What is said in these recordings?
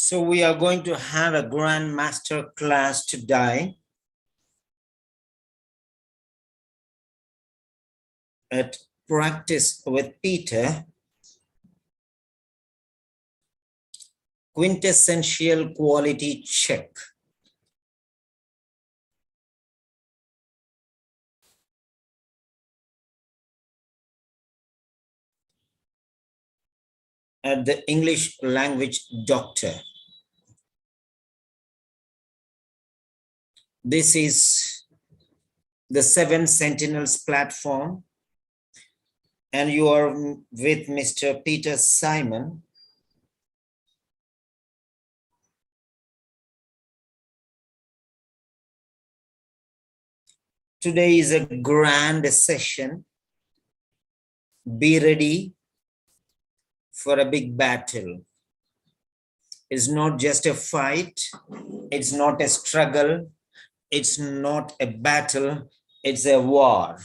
So we are going to have a grand master class today at Practice with Peter, quintessential quality check. At the English language doctor. This is the Seven Sentinels platform, and you are with Mr. Peter Simon. Today is a grand session. Be ready for a big battle. It's not just a fight. It's not a struggle. It's not a battle. It's a war.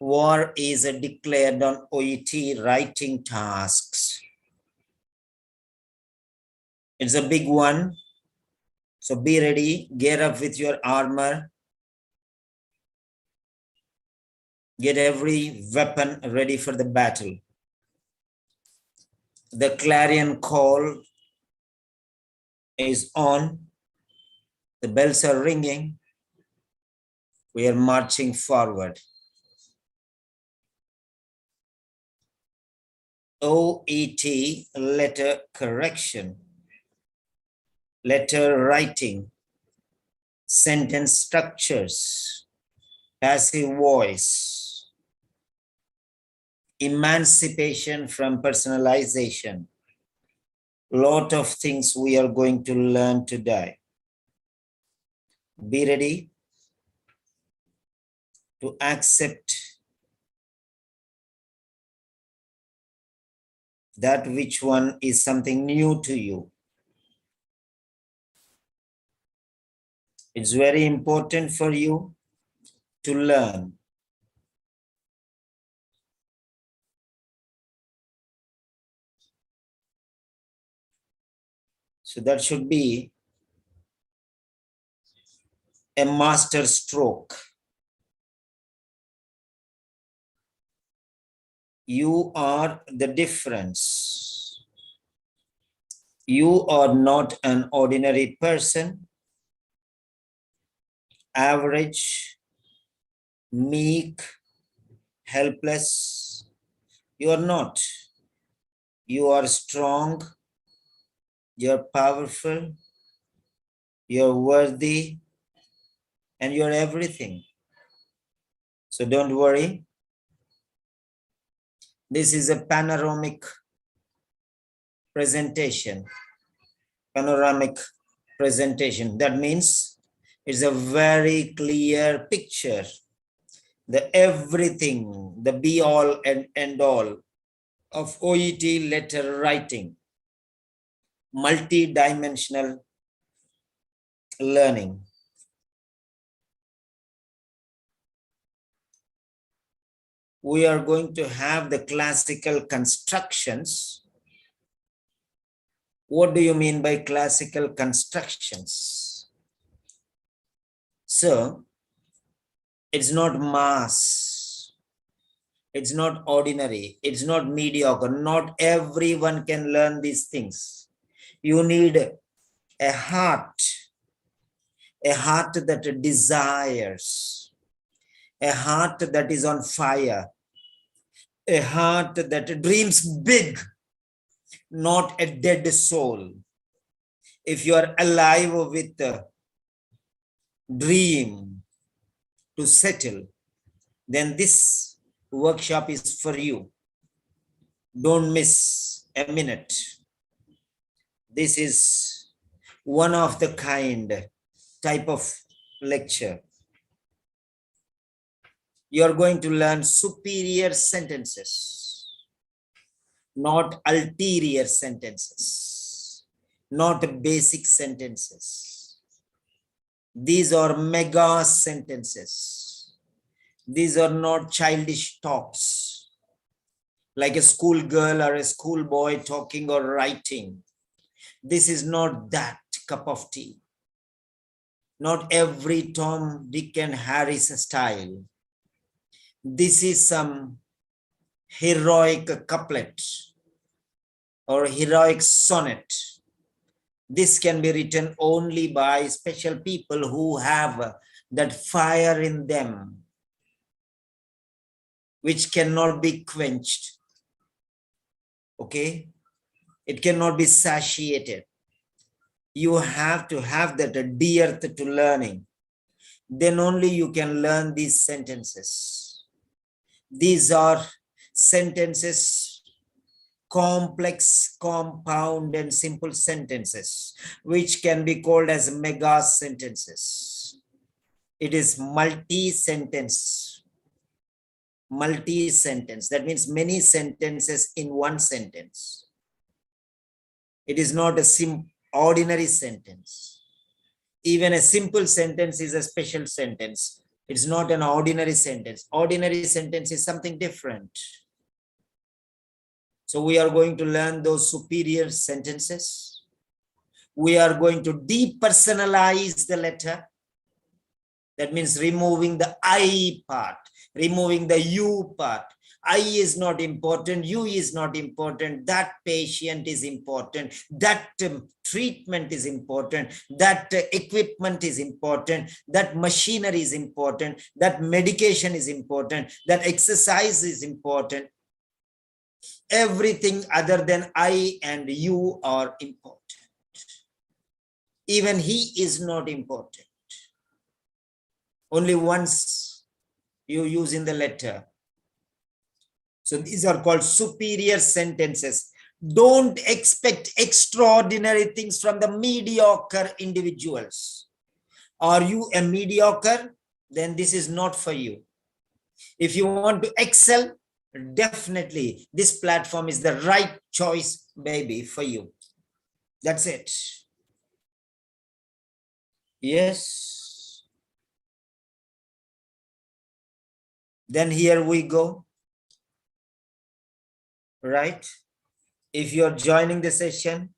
War is declared on OET writing tasks. It's a big one. So be ready. Get up with your armor. Get every weapon ready for the battle. The clarion call is on. The bells are ringing. We are marching forward. OET, letter correction, letter writing, sentence structures, passive voice, emancipation from personalization. Lot of things we are going to learn today. Be ready to accept that which one is something new to you. It's very important for you to learn. So that should be a master stroke. You are the difference. You are not an ordinary person, average, meek, helpless. You are not. You are strong. You're powerful. You're worthy. And you're everything. So don't worry. This is a panoramic presentation. Panoramic presentation. That means it's a very clear picture. The everything, the be all and end all of OET letter writing. Multi-dimensional learning. We are going to have the classical constructions. What do you mean by classical constructions? So, it's not mass. It's not ordinary. It's not mediocre. Not everyone can learn these things. You need a heart that desires, a heart that is on fire, a heart that dreams big, not a dead soul. If you are alive with a dream to settle, then this workshop is for you. Don't miss a minute. This is one of the kind type of lecture. You're going to learn superior sentences, not ulterior sentences, not basic sentences. These are mega sentences. These are not childish talks, like a schoolgirl or a schoolboy talking or writing. This is not that cup of tea. Not every Tom, Dick, and Harry's style. This is some heroic couplet or heroic sonnet. This can be written only by special people who have that fire in them, which cannot be quenched. Okay? It cannot be satiated. You have to have that dearth to learning. Then only you can learn these sentences. These are sentences, complex, compound, and simple sentences, which can be called as mega sentences. It is multi-sentence. Multi-sentence. That means many sentences in one sentence. It is not a ordinary sentence. Even a simple sentence is a special sentence. It's not an ordinary sentence. Ordinary sentence is something different. So we are going to learn those superior sentences. We are going to depersonalize the letter. That means removing the I part, removing the you part. I is not important, you is not important, that patient is important, that treatment is important, that equipment is important, that machinery is important, that medication is important, that exercise is important. Everything other than I and you are important. Even he is not important. Only once you use in the letter. So these are called superior sentences. Don't expect extraordinary things from the mediocre individuals. Are you a mediocre? Then this is not for you. If you want to excel, definitely this platform is the right choice, baby, for you. That's it. Yes. Then here we go. Right? If you're joining the session,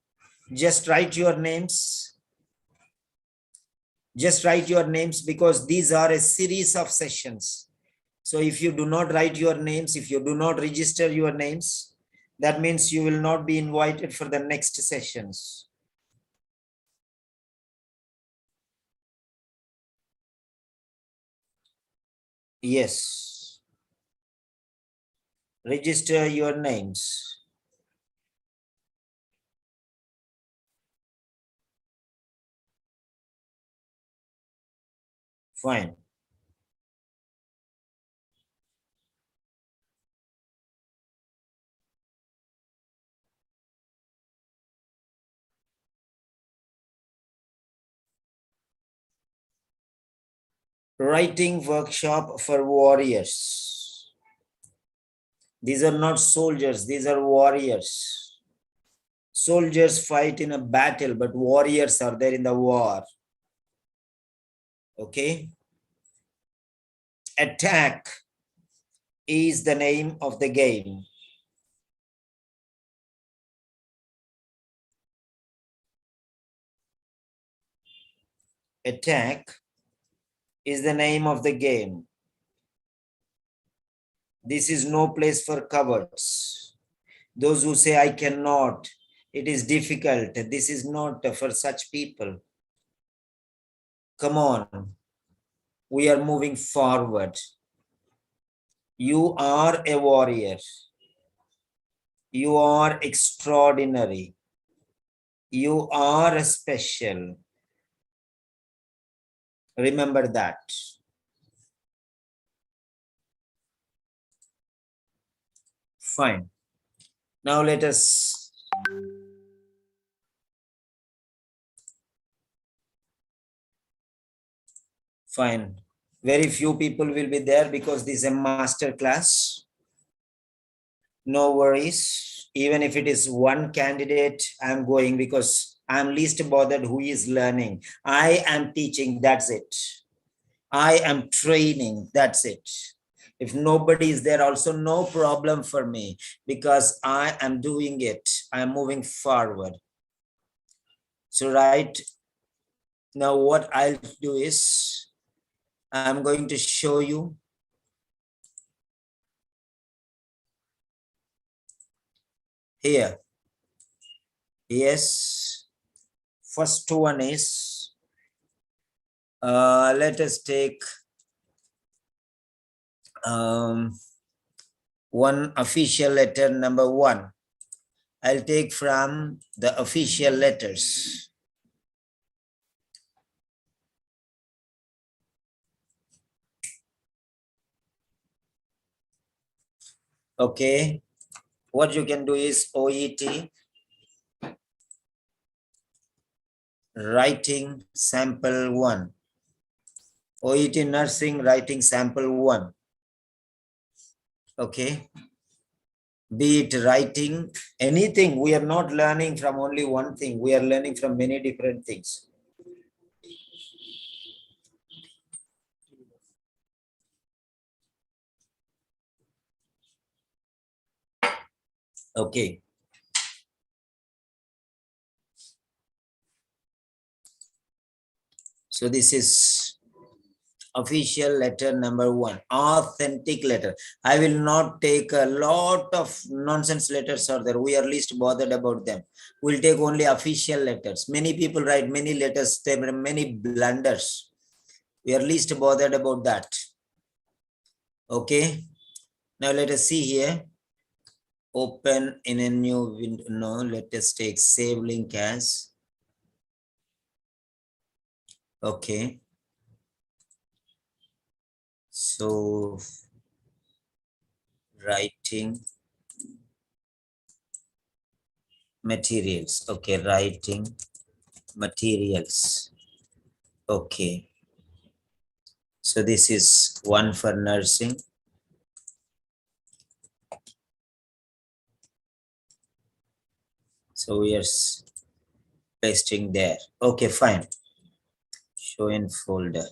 just write your names. Just write your names because these are a series of sessions. So if you do not write your names, if you do not register your names, that means you will not be invited for the next sessions. Yes. Register your names. Fine. Writing workshop for warriors. These are not soldiers, these are warriors. Soldiers fight in a battle, but warriors are there in the war. Okay. Attack is the name of the game. Attack is the name of the game. This is no place for cowards. Those who say, I cannot, it is difficult. This is not for such people. Come on. We are moving forward. You are a warrior. You are extraordinary. You are special. Remember that. Fine. Now let us fine. Very few people will be there because this is a master class. No worries. Even if it is one candidate, I'm going because I'm least bothered who is learning. I am teaching, that's it. I am training, that's it. If nobody is there, also no problem for me because I am doing it. I am moving forward. So right now what I'll do is I'm going to show you here. Yes, first one is, let us take one official letter number 1. I'll take from the official letters. Okay, what you can do is OET, writing sample 1. OET nursing, writing sample 1. Okay, be it writing, anything. We are not learning from only one thing. We are learning from many different things. Okay. So this is official letter number 1, authentic letter. I will not take a lot of nonsense letters or there. We are least bothered about them. We'll take only official letters. Many people write many letters, there are many blunders. We are least bothered about that. Okay. Now let us see here. Open in a new window. No, let us take save link as. Okay. So writing materials. Okay, writing materials. Okay. So this is one for nursing. So we are pasting there. Okay, fine. Show in folder.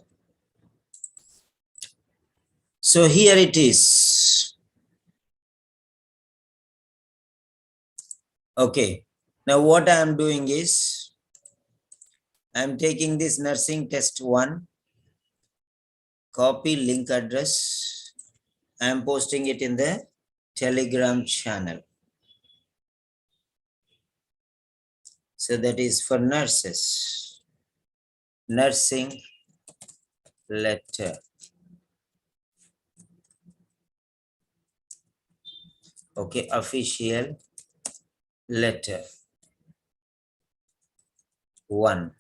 So here it is. Okay. Now what I am doing is I'm taking this nursing test 1, copy link address. I'm posting it in the Telegram channel. So that is for nurses. Nursing letter. Okay, official letter 1.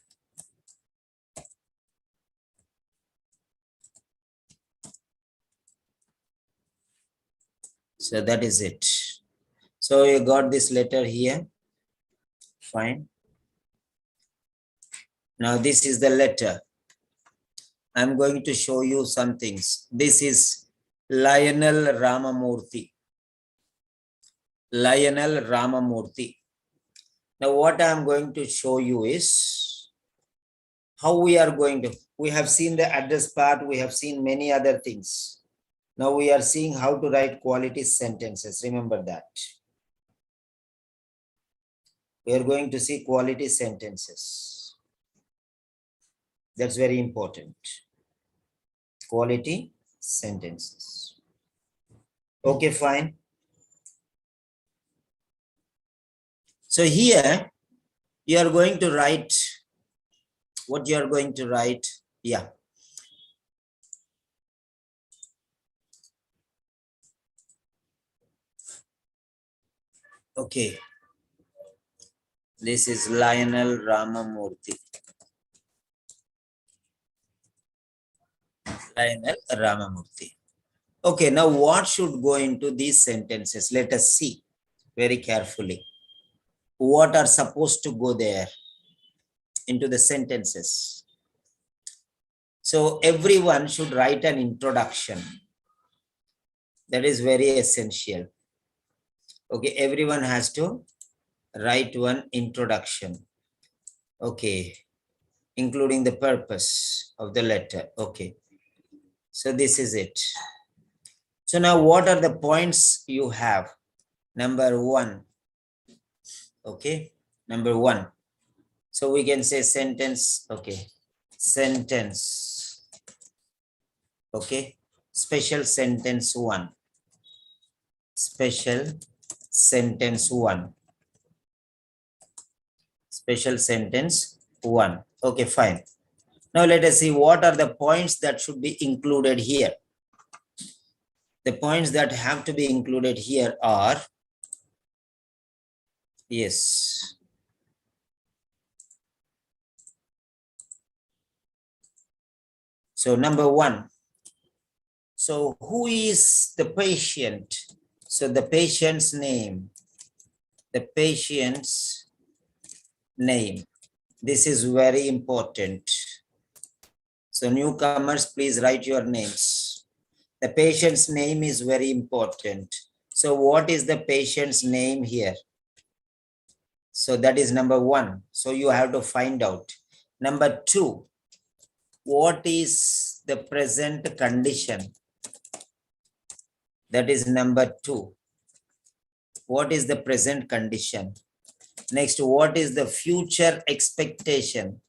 So that is it. So you got this letter here. Fine. Now this is the letter. I'm going to show you some things. This is Lionel Ramamurthy. Lionel Ramamurthy. Now what I'm going to show you is how we are going to, we have seen the address part, we have seen many other things. Now we are seeing how to write quality sentences. Remember that. We are going to see quality sentences. That's very important. Quality sentences. Okay, fine. So here you are going to write what you are going to write. Yeah. Okay. This is Lionel Ramamurthy. Lionel Ramamurthy. Okay, now what should go into these sentences? Let us see very carefully. What are supposed to go there into the sentences? So everyone should write an introduction. That is very essential. Okay, everyone has to write one introduction. Okay, including the purpose of the letter. Okay, so this is it. So now what are the points you have? Number 1. Okay, number 1. So we can say sentence, okay, sentence, okay, special sentence one, special sentence one, special sentence one. Okay, fine. Now let us see what are the points that should be included here. The points that have to be included here are, yes. So number one, so who is the patient? So the patient's name, the patient's name. This is very important. So newcomers, please write your names. The patient's name is very important. So what is the patient's name here? So that is number one. So you have to find out. Number two, what is the present condition? That is number two. What is the present condition? Next, what is the future expectation?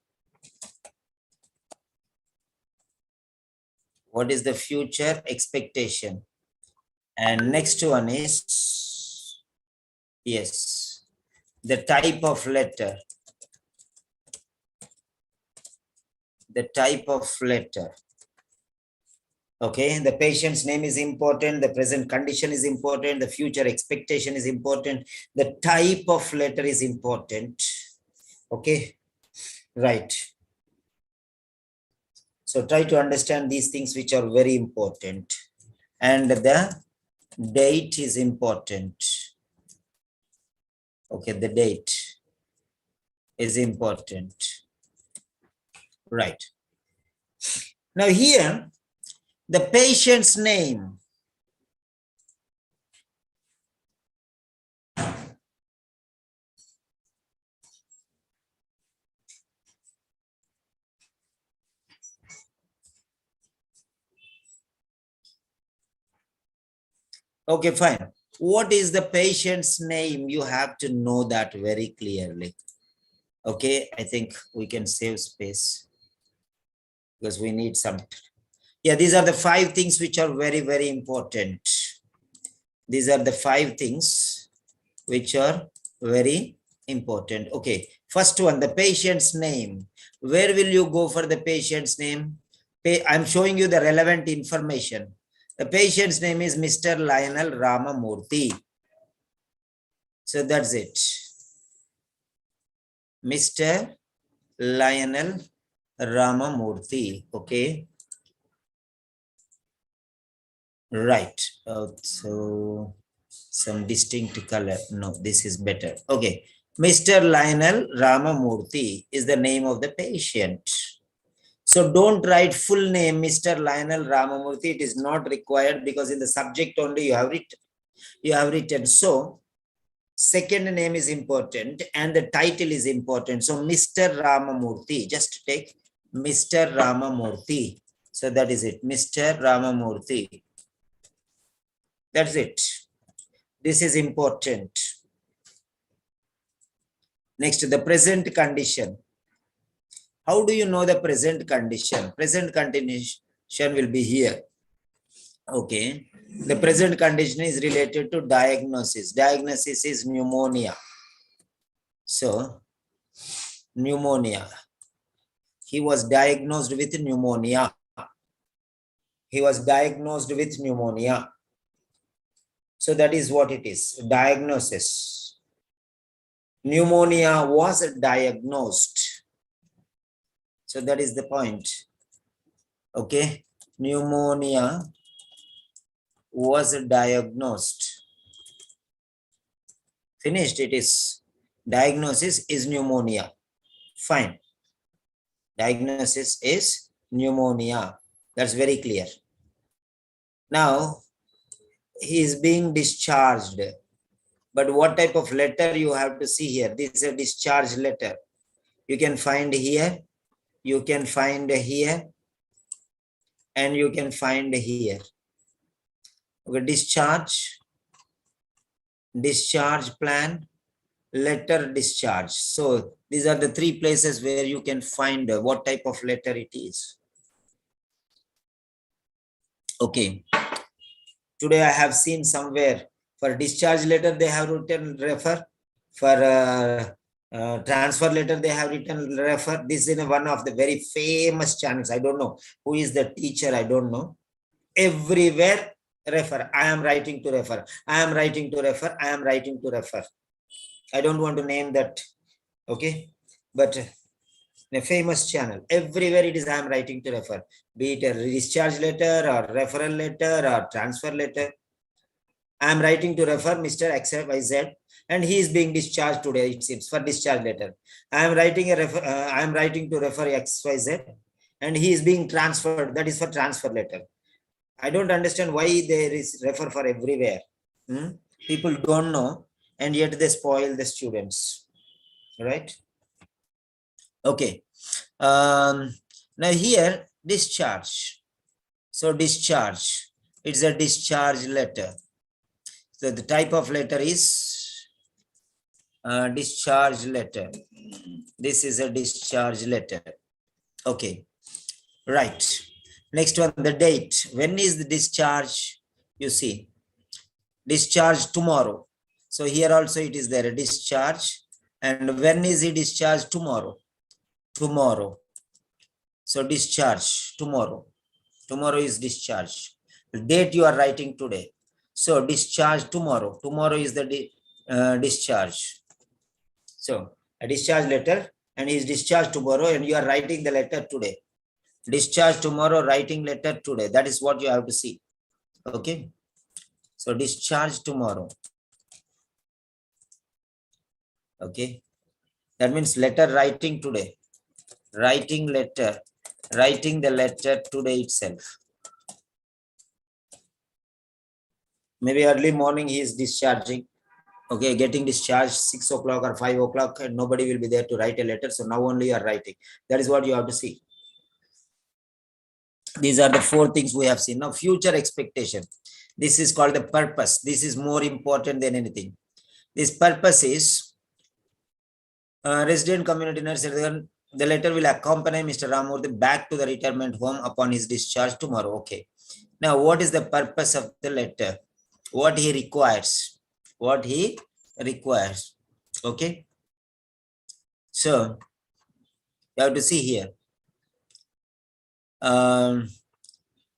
What is the future expectation? And next one is, yes, the type of letter. The type of letter. Okay, the patient's name is important, the present condition is important, the future expectation is important, the type of letter is important. Okay, right. So try to understand these things which are very important. And the date is important. Okay, the date is important. Right. Now here, the patient's name. Okay, fine. What is the patient's name? You have to know that very clearly. Okay, I think we can save space because we need some. Yeah, these are the 5 things which are very, very important. These are the 5 things which are very important. Okay, first one, the patient's name. Where will you go for the patient's name? I'm showing you the relevant information. The patient's name is Mr. Lionel Ramamurthy. So that's it. Mr. Lionel Ramamurthy. Okay. Right. So some distinct color. No, this is better. Okay. Mr. Lionel Ramamurthy is the name of the patient. So don't write full name, Mr. Lionel Ramamurthy. It is not required because in the subject only you have written. So second name is important and the title is important. So Mr. Ramamurthy, just take Mr. Ramamurthy. So that is it, Mr. Ramamurthy. That's it. This is important. Next, the present condition. How do you know the present condition? Present condition will be here. Okay. The present condition is related to diagnosis. Diagnosis is pneumonia. So, pneumonia. He was diagnosed with pneumonia. He was diagnosed with pneumonia. So that is what it is, diagnosis. Pneumonia was diagnosed. So that is the point. Okay, pneumonia was diagnosed. Finished, it is. Diagnosis is pneumonia. Fine. Diagnosis is pneumonia. That's very clear. Now, he is being discharged. But what type of letter you have to see here? This is a discharge letter. You can find here, you can find here, and you can find here. Okay, discharge plan, letter, discharge. So these are the three places where you can find what type of letter it is. Okay. Today I have seen somewhere for discharge letter, they have written refer. For transfer letter, they have written refer. This is one of the very famous channels. I don't know who is the teacher. I don't know. Everywhere refer. I am writing to refer. I am writing to refer. I am writing to refer. I don't want to name that. Okay. But a famous channel. Everywhere it is I am writing to refer. Be it a discharge letter or referral letter or transfer letter. I am writing to refer Mr. XYZ and he is being discharged today, it seems, for discharge letter. I am writing to refer XYZ and he is being transferred. That is for transfer letter. I don't understand why there is refer for everywhere. People don't know and yet they spoil the students. Right? Okay. Now here, discharge. So discharge. It's a discharge letter. So the type of letter is discharge letter. This is a discharge letter. Okay, right. Next one, the date. When is the discharge? You see, discharge tomorrow. So here also it is there, a discharge. And when is he discharged? Tomorrow. Tomorrow. So discharge tomorrow. Tomorrow is discharge. The date you are writing today. So discharge tomorrow. Tomorrow is the discharge. So a discharge letter and he is discharged tomorrow and you are writing the letter today. Discharge tomorrow, writing letter today. That is what you have to see. Okay. So discharge tomorrow. Okay. That means letter writing today. Writing letter. Writing the letter today itself. Maybe early morning he is discharging. Okay, getting discharged 6 o'clock or 5 o'clock and nobody will be there to write a letter. So now only you are writing. That is what you have to see. These are the 4 things we have seen. Now, future expectation. This is called the purpose. This is more important than anything. This purpose is resident community nurse. The letter will accompany Mr. Ramurthy back to the retirement home upon his discharge tomorrow. Okay. Now, what is the purpose of the letter? What he requires? What he requires? Okay. So, you have to see here.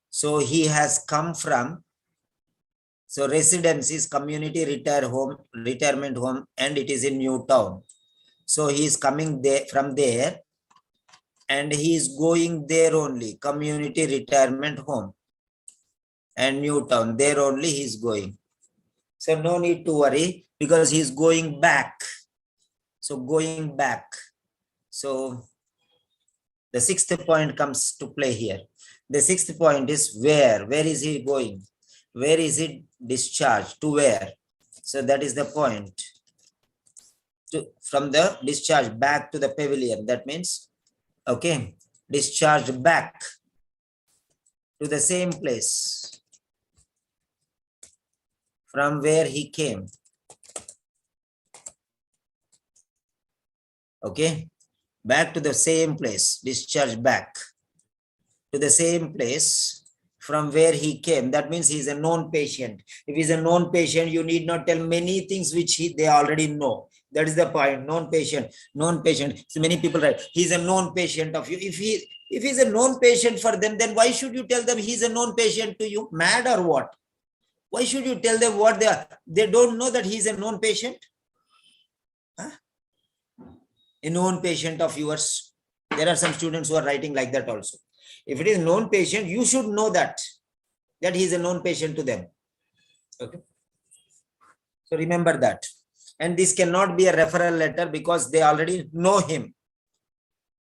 So, he has come from, so residence is community retirement home, and it is in Newtown. So, he is coming there from there and he is going there only, community retirement home and Newtown, there only he is going. So no need to worry because he is going back. So going back. So the 6th point comes to play here. The 6th point is where? Where is he going? Where is he discharged? To where? So that is the point. From the discharge back to the pavilion. That means, okay, discharged back to the same place from where he came. Okay, back to the same place, discharge back to the same place from where he came. That means he is a known patient. If he is a known patient, you need not tell many things which they already know. That is the point. Known patient, known patient. So many people write, he is a known patient of you. If he is a known patient for them, then why should you tell them he is a known patient to you? Mad or what? Why should you tell them what they are? They don't know that he is a known patient. Huh? A known patient of yours. There are some students who are writing like that also. If it is known patient, you should know that he is a known patient to them. Okay. So remember that. And this cannot be a referral letter because they already know him.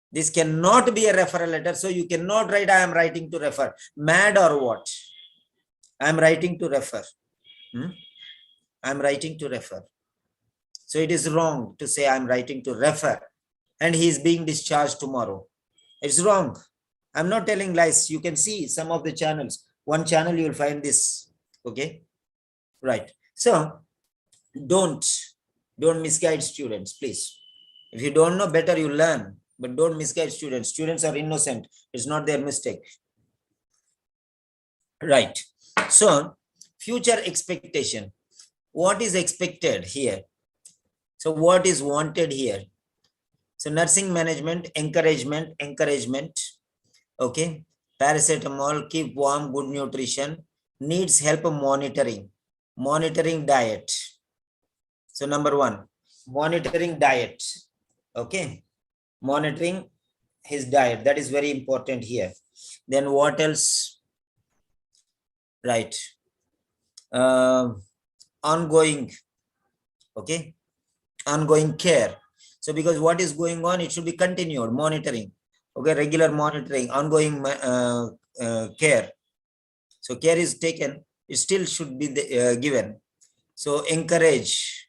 This cannot be a referral letter. So you cannot write, I am writing to refer. Mad or what? I am writing to refer. I am writing to refer. So it is wrong to say I am writing to refer and he is being discharged tomorrow. It's wrong. I'm not telling lies. You can see some of the channels. One channel you will find this. Okay. Right. So don't Don't misguide students, please. If you don't know, better you learn, but don't misguide students. Students are innocent. It's not their mistake. Right. So, future expectation. What is expected here? So, what is wanted here? So, nursing management, encouragement. Okay. Paracetamol, keep warm, good nutrition. Needs help monitoring diet. So, number one, monitoring diet. Okay. Monitoring his diet. That is very important here. Then what else? Right. Ongoing. Okay. Ongoing care. So because what is going on, it should be continued monitoring. Okay. Regular monitoring, ongoing care. So care is taken. It still should be given. So encourage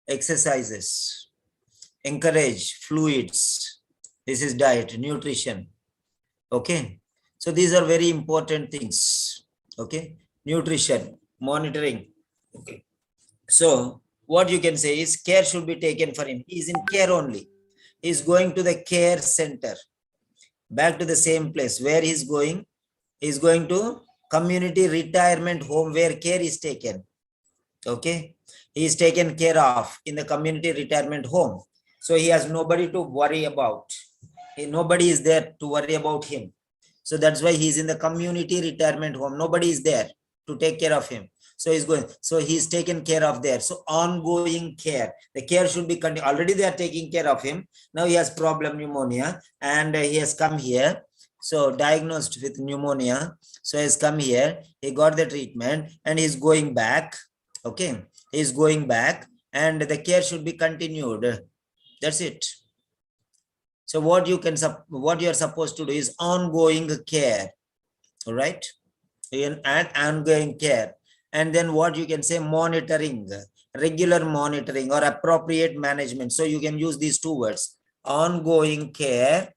exercises. Encourage fluids. This is diet, nutrition. Okay. So these are very important things. Okay. Nutrition, monitoring. Okay. So what you can say is care should be taken for him. He is in care only. He is going to the care center. Back to the same place where he's going. He's going to community retirement home where care is taken. Okay. He is taken care of in the community retirement home. So he has nobody to worry about. Nobody is there to worry about him. So that's why he's in the community retirement home. Nobody is there to take care of him. So he's going. So he's taken care of there. So ongoing care. The care should be continued. Already they are taking care of him. Now he has problem pneumonia and he has come here. So diagnosed with pneumonia. So he has come here. He got the treatment and he's going back. Okay. He's going back and the care should be continued. That's it. So what you are supposed to do is ongoing care, all right? And ongoing care. And then what you can say, monitoring, regular monitoring or appropriate management. So you can use these two words, ongoing care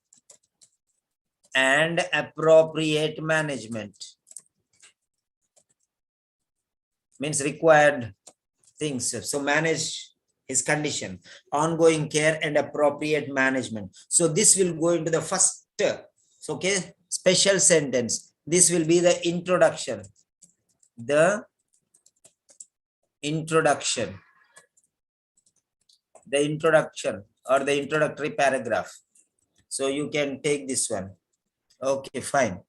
and appropriate management. Means required things. So manage his condition, ongoing care and appropriate management. So this will go into the first, okay, special sentence. This will be the introduction. The introduction or the introductory paragraph. So you can take this one. Okay, fine.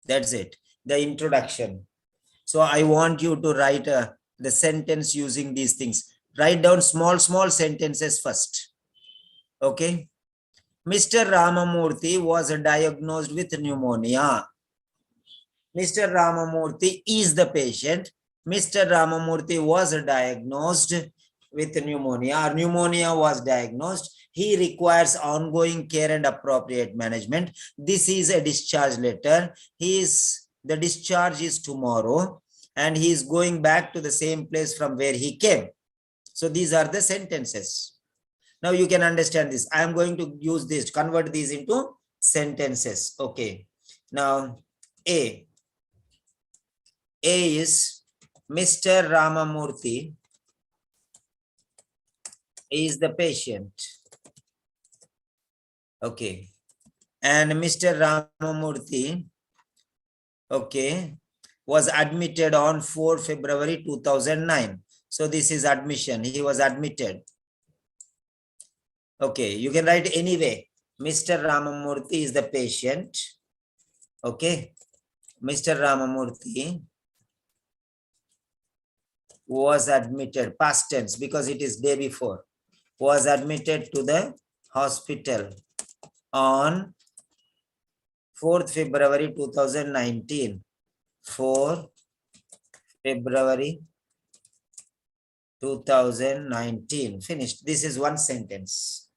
That's it. The introduction. So I want you to write the sentence using these things. Write down small sentences first. Okay. Mr. Ramamurthy was diagnosed with pneumonia. Mr. Ramamurthy is the patient. Mr. Ramamurthy was diagnosed with pneumonia or pneumonia was diagnosed. He requires ongoing care and appropriate management. This is a discharge letter. The discharge is tomorrow and he is going back to the same place from where he came. So these are the sentences. Now you can understand this. I am going to use this, convert these into sentences. Okay. Now A is Mr. Ramamurthy is the patient. Okay. And Mr. Ramamurthy, okay, was admitted on 4 February 2009. So this is admission. He was admitted. Okay, you can write anyway. Mr. Ramamurthy is the patient. Okay. Mr. Ramamurthy was admitted, past tense, because it is day before, was admitted to the hospital on 4th February 2019. 4 February 2019. Finished. This is one sentence.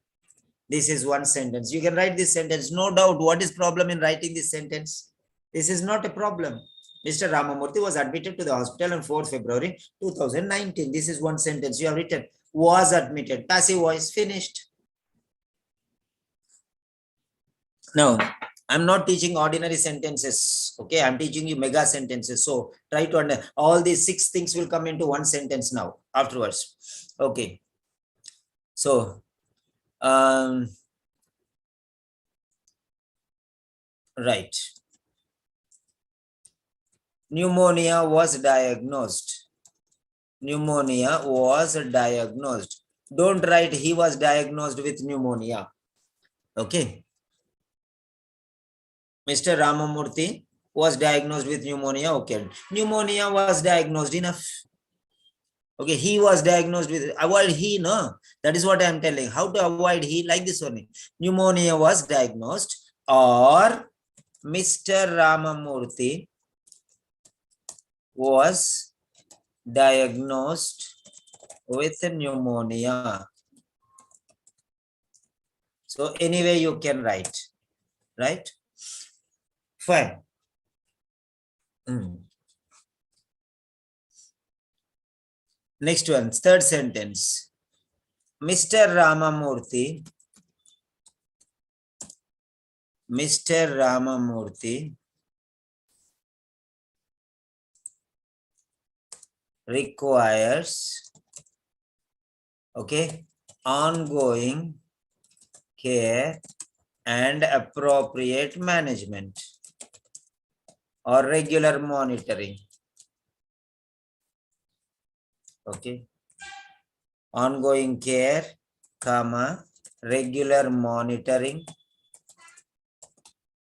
This is one sentence. You can write this sentence. No doubt. What is problem in writing this sentence? This is not a problem. Mr. Ramamurthy was admitted to the hospital on 4th February 2019. This is one sentence. You have written was admitted. Passive voice. Finished. Now, I'm not teaching ordinary sentences. Okay, I'm teaching you mega sentences. So try to understand. All these 6 things will come into one sentence now afterwards. Okay. So, right. Pneumonia was diagnosed. Pneumonia was diagnosed. Don't write he was diagnosed with pneumonia. Okay. Mr. Ramamurthy was diagnosed with pneumonia. Okay. Pneumonia was diagnosed, enough. Okay. He was diagnosed with, avoid he, no. That is what I am telling. How to avoid he? Like this only. Pneumonia was diagnosed, or Mr. Ramamurthy was diagnosed with pneumonia. So anyway, you can write, right? Fine. Next one, third sentence. Mr. Ramamurthy requires, okay, ongoing care and appropriate management or regular monitoring. Okay. Ongoing care, comma, regular monitoring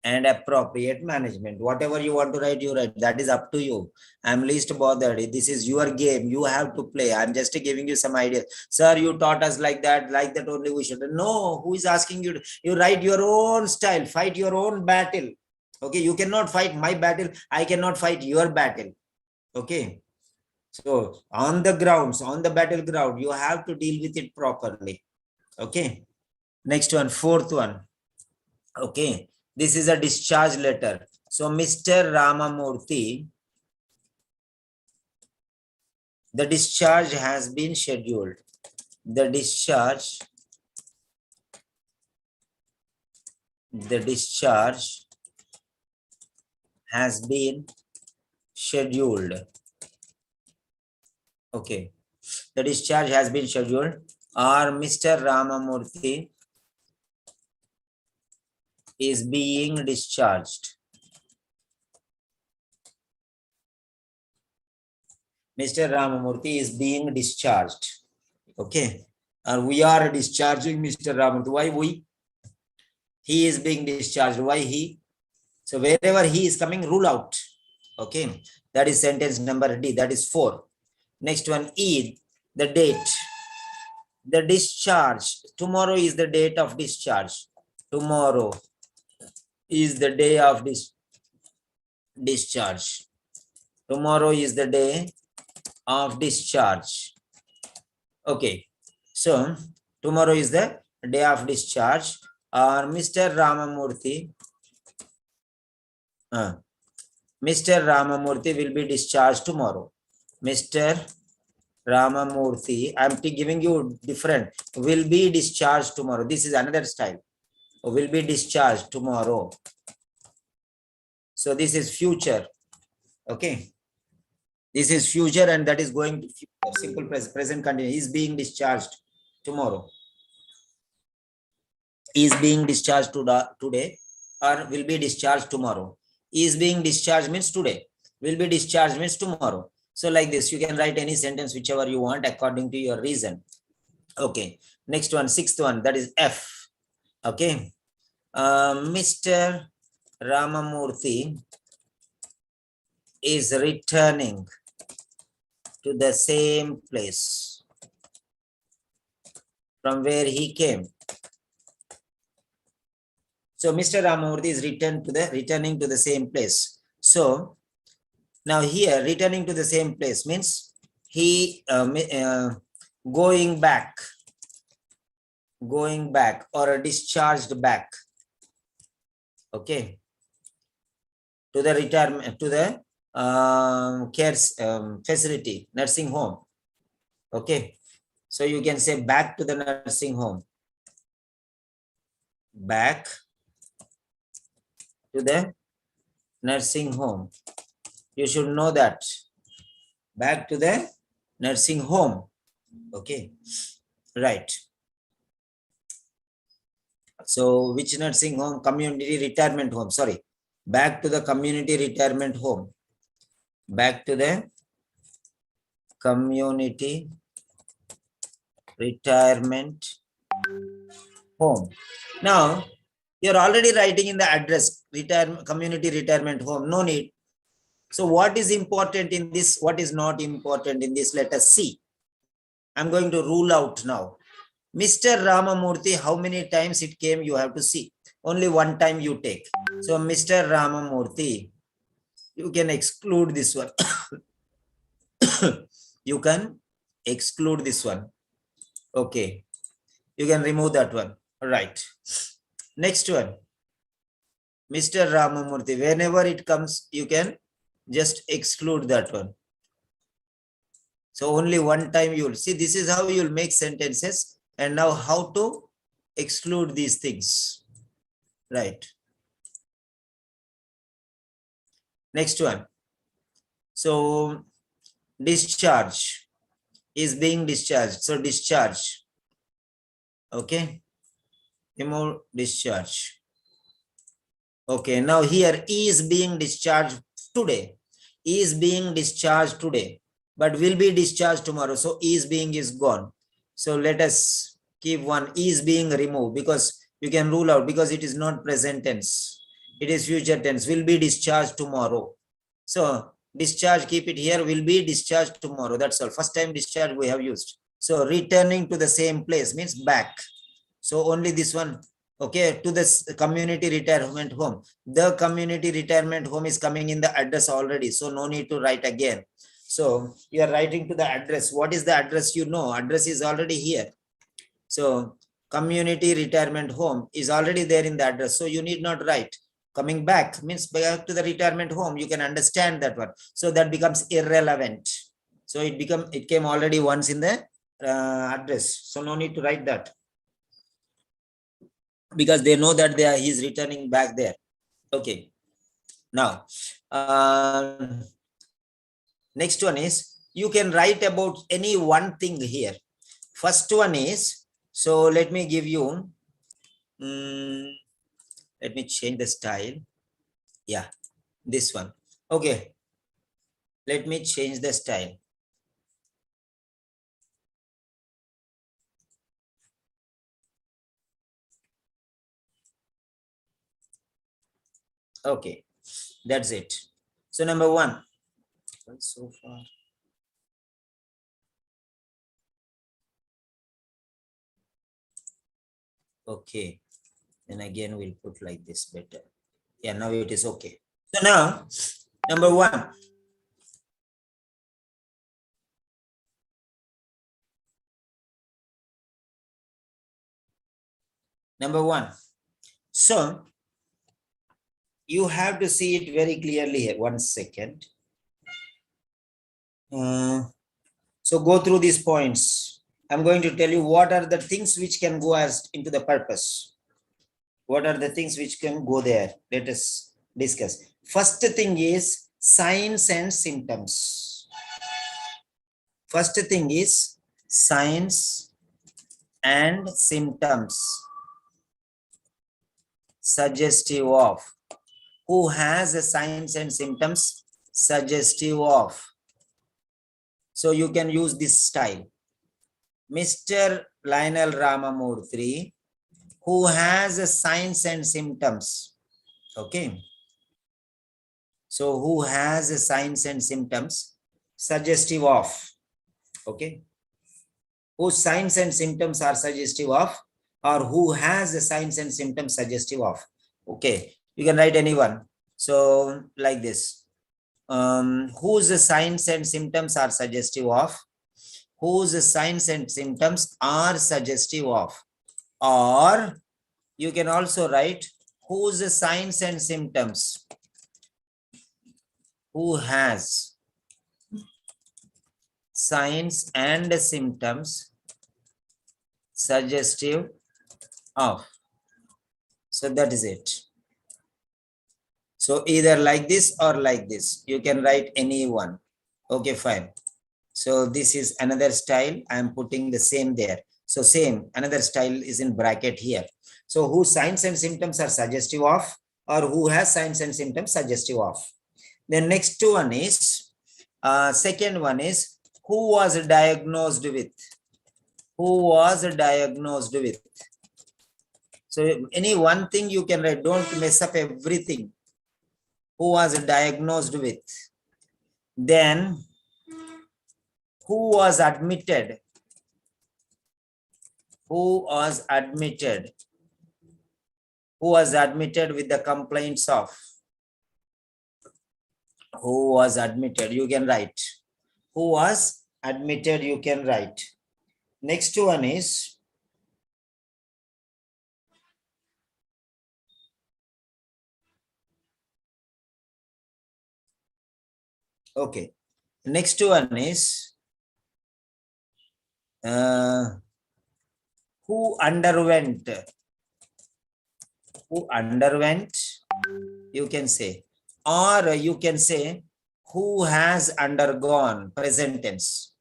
and appropriate management. Whatever you want to write, you write. That is up to you. I'm least bothered. This is your game. You have to play. I'm just giving you some ideas. Sir, you taught us like that only we should. No, who is asking you? You write your own style, fight your own battle. Okay, you cannot fight my battle. I cannot fight your battle. Okay. So on the grounds, on the battleground, you have to deal with it properly. Okay. Next one, fourth one. Okay. This is a discharge letter. So Mr. Ramamurthy, the discharge has been scheduled. The discharge has been scheduled. Okay. The discharge has been scheduled, or Mr. Ramamurthy is being discharged. Mr. Ramamurthy is being discharged. Okay. And we are discharging Mr. Ramamurthy. Why we? He is being discharged. Why he? So wherever he is coming, rule out. Okay. That is sentence number D. That is 4. Next one, E, the date. The discharge. Tomorrow is the date of discharge. Tomorrow is the day of discharge. Tomorrow is the day of discharge. Okay. So tomorrow is the day of discharge, or Mr. Ramamurthy. Mr. Ramamurthy will be discharged tomorrow. Mr. Ramamurthy, I'm giving you different, will be discharged tomorrow. This is another style. Will be discharged tomorrow. So this is future. Okay. This is future, and that is going to future. Simple present continuous. Is being discharged tomorrow. Is being discharged today, or will be discharged tomorrow. Is being discharged means today. Will be discharged means tomorrow. So like this, you can write any sentence whichever you want according to your reason. Okay. Next one, sixth one, that is F. Okay. Mr. Ramamurthy is returning to the same place from where he came. So Mr. Ramamurthy is returning to the same place. So now here, returning to the same place means he going back or discharged back. Okay. To the retirement, to the care facility, nursing home. Okay. So you can say back to the nursing home. Back to the nursing home. You should know that. Back to the nursing home. Okay, right. So which nursing home? Community retirement home. Sorry. Back to the community retirement home. Back to the community retirement home. Now, you're already writing in the address, community retirement home. No need. So what is important in this? What is not important in this? Let us see. I'm going to rule out now. Mr. Ramamurthy, how many times it came, you have to see. Only one time you take. So Mr. Ramamurthy, you can exclude this one. You can exclude this one. Okay. You can remove that one. Right. Next one. Mr. Ramamurthy, whenever it comes, you can just exclude that one. So only one time you will see. This is how you will make sentences. And now how to exclude these things. Right. Next one. So discharge is being discharged. So discharge. Okay. Remove discharge. Okay. Now here is being discharged today. Is being discharged today, but will be discharged tomorrow. So is being is gone. So let us keep one is being removed because you can rule out because it is not present tense. It is future tense. Will be discharged tomorrow. So discharge, keep it here, will be discharged tomorrow. That's all. First time discharge we have used. So returning to the same place means back. So only this one. Okay, to this community retirement home. The community retirement home is coming in the address already. So no need to write again. So you are writing to the address. What is the address? You know, address is already here. So community retirement home is already there in the address. So you need not write. Coming back means back to the retirement home. You can understand that one. So that becomes irrelevant. So it came already once in the address. So no need to write that. Because they know that he's returning back there. Okay. Now, next one is you can write about any one thing here. First one is, so let me give you, let me change the style. Yeah, this one. Okay. Let me change the style. Okay, that's it. So number one, so far. Okay, then again we'll put like this better. Yeah, now it is okay. So now, number one. Number one. So you have to see it very clearly here. 1 second. So go through these points. I'm going to tell you what are the things which can go as into the purpose. What are the things which can go there? Let us discuss. First thing is signs and symptoms. First thing is signs and symptoms. Suggestive of. Who has the signs and symptoms? Suggestive of. So you can use this style. Mr. Lionel Ramamurthy, who has the signs and symptoms. Okay. So who has the signs and symptoms? Suggestive of. Okay. Whose signs and symptoms are suggestive of, or who has the signs and symptoms suggestive of. Okay. You can write anyone. So like this. Whose signs and symptoms are suggestive of, whose signs and symptoms are suggestive of, or you can also write whose signs and symptoms, who has signs and symptoms suggestive of. So that is it. So either like this or like this. You can write any one. Okay, fine. So this is another style. I am putting the same there. So same, another style is in bracket here. So whose signs and symptoms are suggestive of, or who has signs and symptoms suggestive of. The next one is, second one is, who was diagnosed with. Who was diagnosed with. So any one thing you can write, don't mess up everything. Who was diagnosed with. Then, who was admitted. Who was admitted. Who was admitted with the complaints of. Who was admitted, you can write. Who was admitted, you can write. Next one is, okay. Next one is, who underwent. Who underwent, you can say. Or you can say, who has undergone, present tense.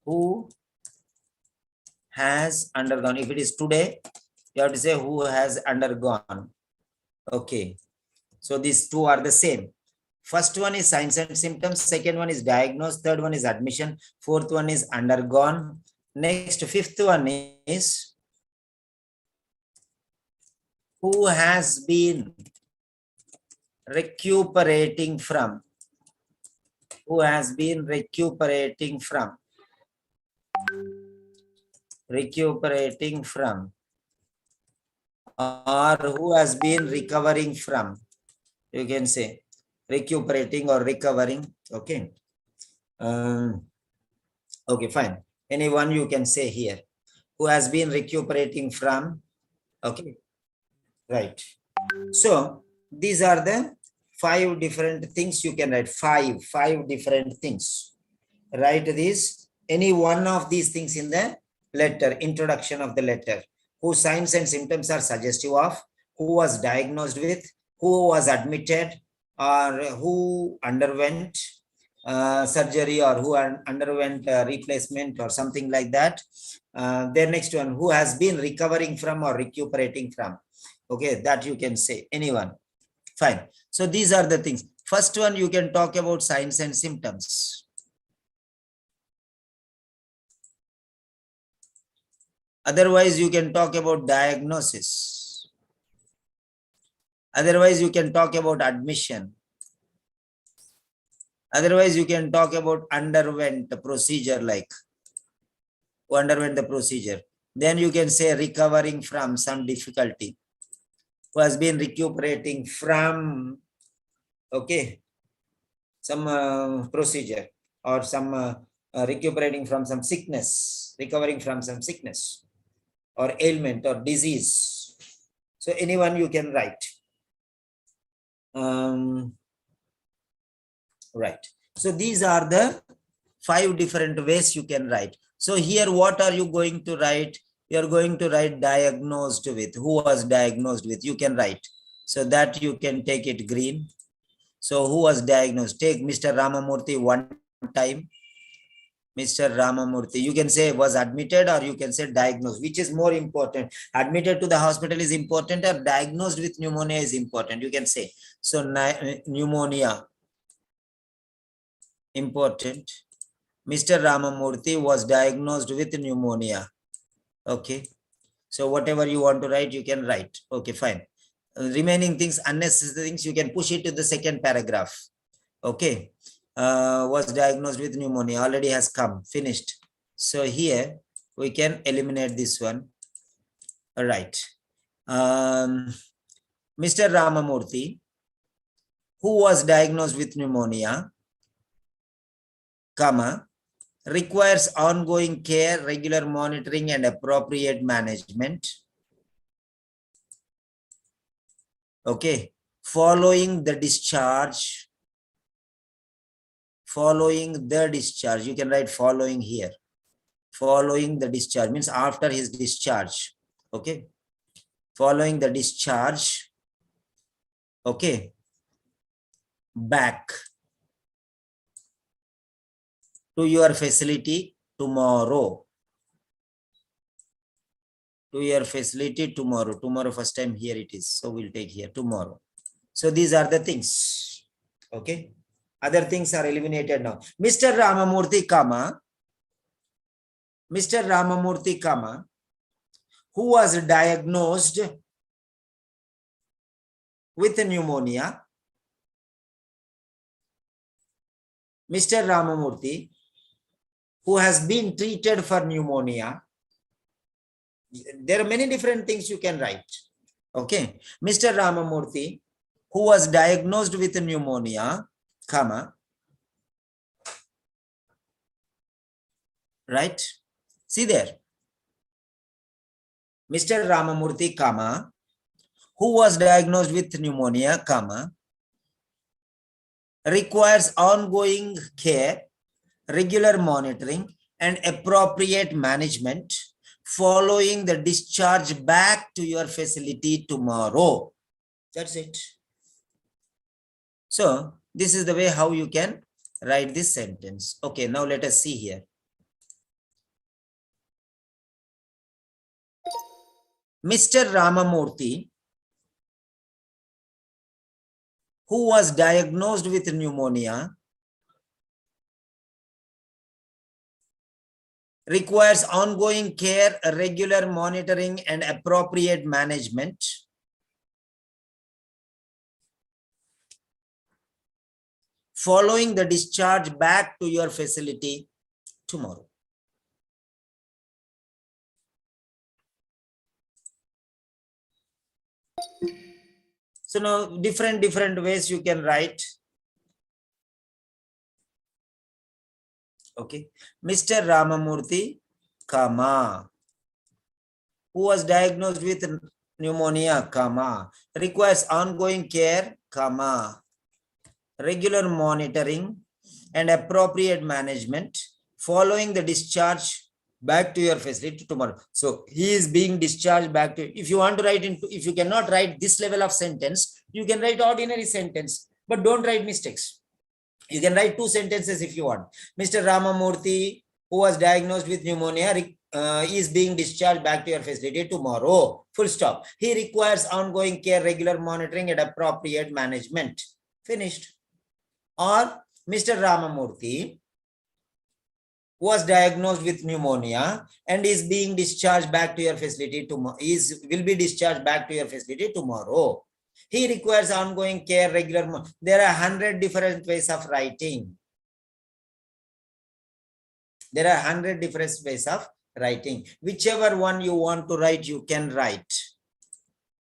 Who has undergone. If it is today, you have to say who has undergone. Okay. So these two are the same. First one is signs and symptoms. Second one is diagnosed. Third one is admission. Fourth one is undergone. Next, fifth one is, who has been recuperating from. Who has been recuperating from. Recuperating from. Or who has been recovering from. You can say recuperating or recovering. Okay. Okay, fine. Anyone you can say here. Who has been recuperating from. Okay. Right. So these are the 5 different things you can write. Five different things. Write this, any one of these things in the letter, introduction of the letter. Whose signs and symptoms are suggestive of, who was diagnosed with, who was admitted, or who underwent surgery, or who underwent replacement or something like that. Then next one, who has been recovering from or recuperating from. Okay, that you can say, anyone. Fine. So these are the things. First one, you can talk about signs and symptoms. Otherwise, you can talk about diagnosis. Otherwise, you can talk about admission. Otherwise, you can talk about underwent the procedure, like who underwent the procedure. Then you can say recovering from some difficulty. Who has been recuperating from, okay, some procedure, or some recuperating from some sickness, recovering from some sickness or ailment or disease. So anyone you can write. Right. So these are the 5 different ways you can write. So here, what are you going to write? You're going to write diagnosed with. Who was diagnosed with? You can write. So that you can take it green. So who was diagnosed? Take Mr. Ramamurthy one time. Mr. Ramamurthy. You can say was admitted, or you can say diagnosed. Which is more important? Admitted to the hospital is important, or diagnosed with pneumonia is important? You can say. So pneumonia, important. Mr. Ramamurthy was diagnosed with pneumonia. Okay. So whatever you want to write, you can write. Okay, fine. Remaining things, unnecessary things, you can push it to the second paragraph. Okay. Was diagnosed with pneumonia, already has come, finished. So here we can eliminate this one. All right. Mr. Ramamurthy, who was diagnosed with pneumonia, comma, requires ongoing care, regular monitoring, and appropriate management. Okay. Following the discharge. Following the discharge. You can write following here. Following the discharge means after his discharge. Okay. Following the discharge, Okay. Back to your facility tomorrow. To your facility tomorrow. Tomorrow, first time here it is. So we'll take here tomorrow. So these are the things. Okay. Other things are eliminated now. Mr. Ramamurthy, Mr. Ramamurthy, who was diagnosed with pneumonia. Mr. Ramamurthy, who has been treated for pneumonia. There are many different things you can write. Okay. Mr. Ramamurthy, who was diagnosed with pneumonia, right? See there. Mr. Ramamurthy, who was diagnosed with pneumonia, requires ongoing care, regular monitoring, and appropriate management following the discharge back to your facility tomorrow. That's it. So this is the way how you can write this sentence. Okay, now let us see here. Mr. Ramamurthy, who was diagnosed with pneumonia, requires ongoing care, regular monitoring, and appropriate management following the discharge back to your facility tomorrow. So now different ways you can write. Okay. Mr. Ramamurthy, who was diagnosed with pneumonia, requires ongoing care, regular monitoring and appropriate management following the discharge back to your facility tomorrow. So he is being discharged back to, if you want to write into, if you cannot write this level of sentence, you can write ordinary sentence, but don't write mistakes. You can write two sentences if you want. Mr. Ramamurthy, who was diagnosed with pneumonia, is being discharged back to your facility tomorrow. Full stop. He requires ongoing care, regular monitoring, and appropriate management. Finished. Or Mr. Ramamurthy was diagnosed with pneumonia and is being discharged back to your facility tomorrow. Will be discharged back to your facility tomorrow. He requires ongoing care, regular. There are 100 different ways of writing. There are 100 different ways of writing. Whichever one you want to write, you can write.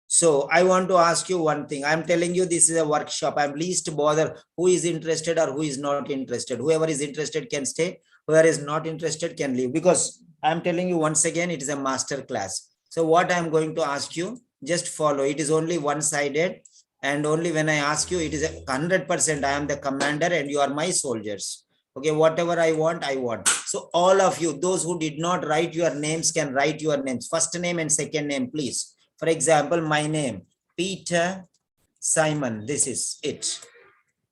So I want to ask you one thing. I'm telling you, this is a workshop. I'm least bother who is interested or who is not interested. Whoever is interested can stay. Whoever is not interested can leave. Because I'm telling you once again, it is a master class. So what I'm going to ask you, just follow. It is only one-sided. And only when I ask you, it is 100%. I am the commander and you are my soldiers. Okay, whatever I want, I want. So all of you, those who did not write your names can write your names. First name and second name, please. For example, my name, Peter Simon. This is it.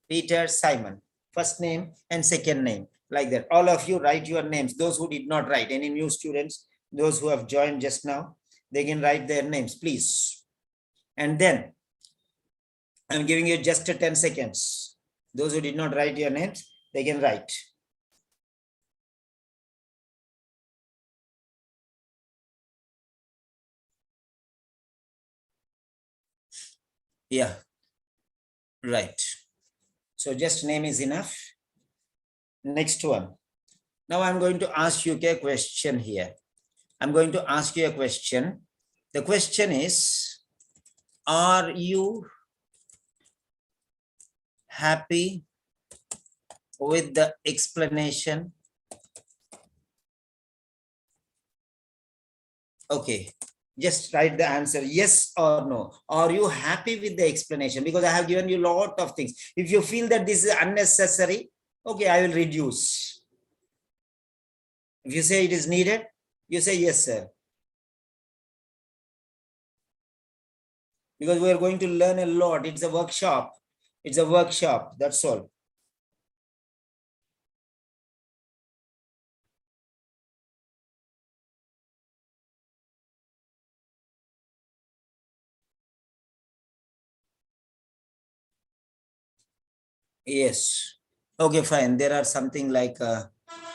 Peter Simon. First name and second name. Like that. All of you write your names. Those who did not write, any new students, those who have joined just now, they can write their names, please. And then I'm giving you just 10 seconds. Those who did not write your names, they can write. Yeah, right. So just name is enough. Next one. Now I'm going to ask you a question here. I'm going to ask you a question. The question is, are you happy with the explanation? Okay, just write the answer, yes or no. Are you happy with the explanation? Because I have given you a lot of things. If you feel that this is unnecessary, okay, I will reduce. If you say it is needed, you say yes, sir. because we are going to learn a lot. It's a workshop. It's a workshop. That's all. Yes. Okay, fine. There are something like,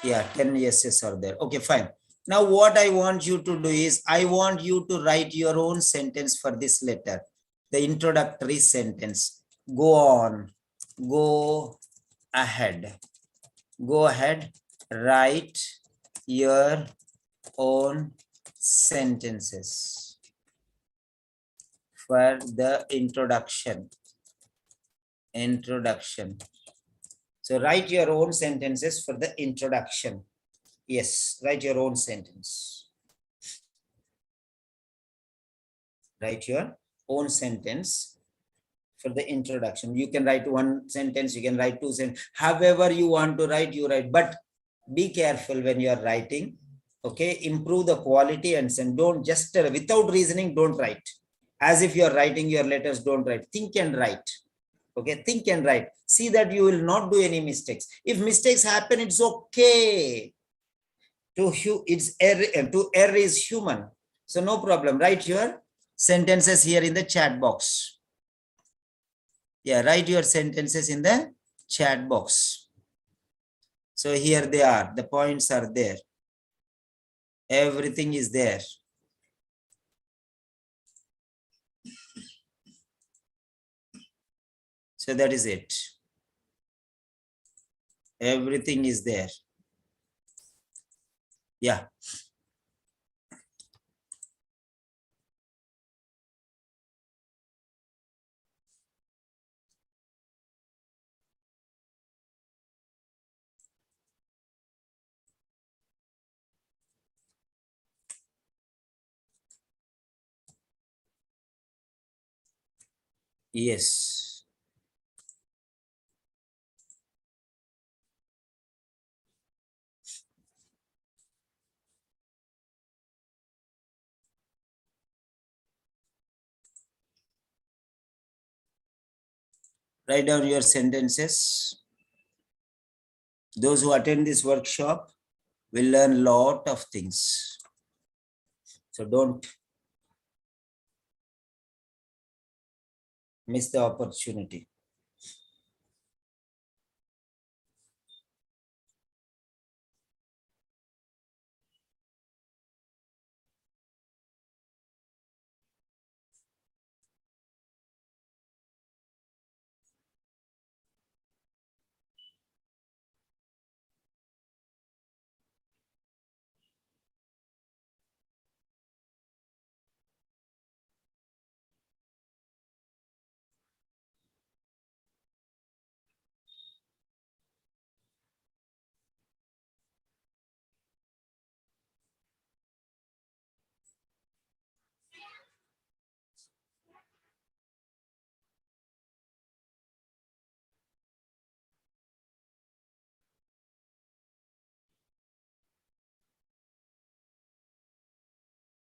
yeah, 10 yeses are there. Okay, fine. Now what I want you to do is, I want you to write your own sentence for this letter. The introductory sentence. Go on. Go ahead. Go ahead. Write your own sentences for the introduction. Introduction. So write your own sentences for the introduction. Yes, write your own sentence. Write your own sentence for the introduction. You can write one sentence, you can write two sentences. However you want to write, you write. But be careful when you are writing. Okay, improve the quality and send. Don't just without reasoning, don't write. As if you are writing your letters, don't write. Think and write. Okay, think and write. See that you will not do any mistakes. If mistakes happen, it's okay. To err is human. So no problem. Write your sentences here in the chat box. Yeah, write your sentences in the chat box. So here they are. The points are there. Everything is there. So that is it. Everything is there. Yeah. Yes. Write down your sentences. Those who attend this workshop will learn a lot of things. So don't miss the opportunity.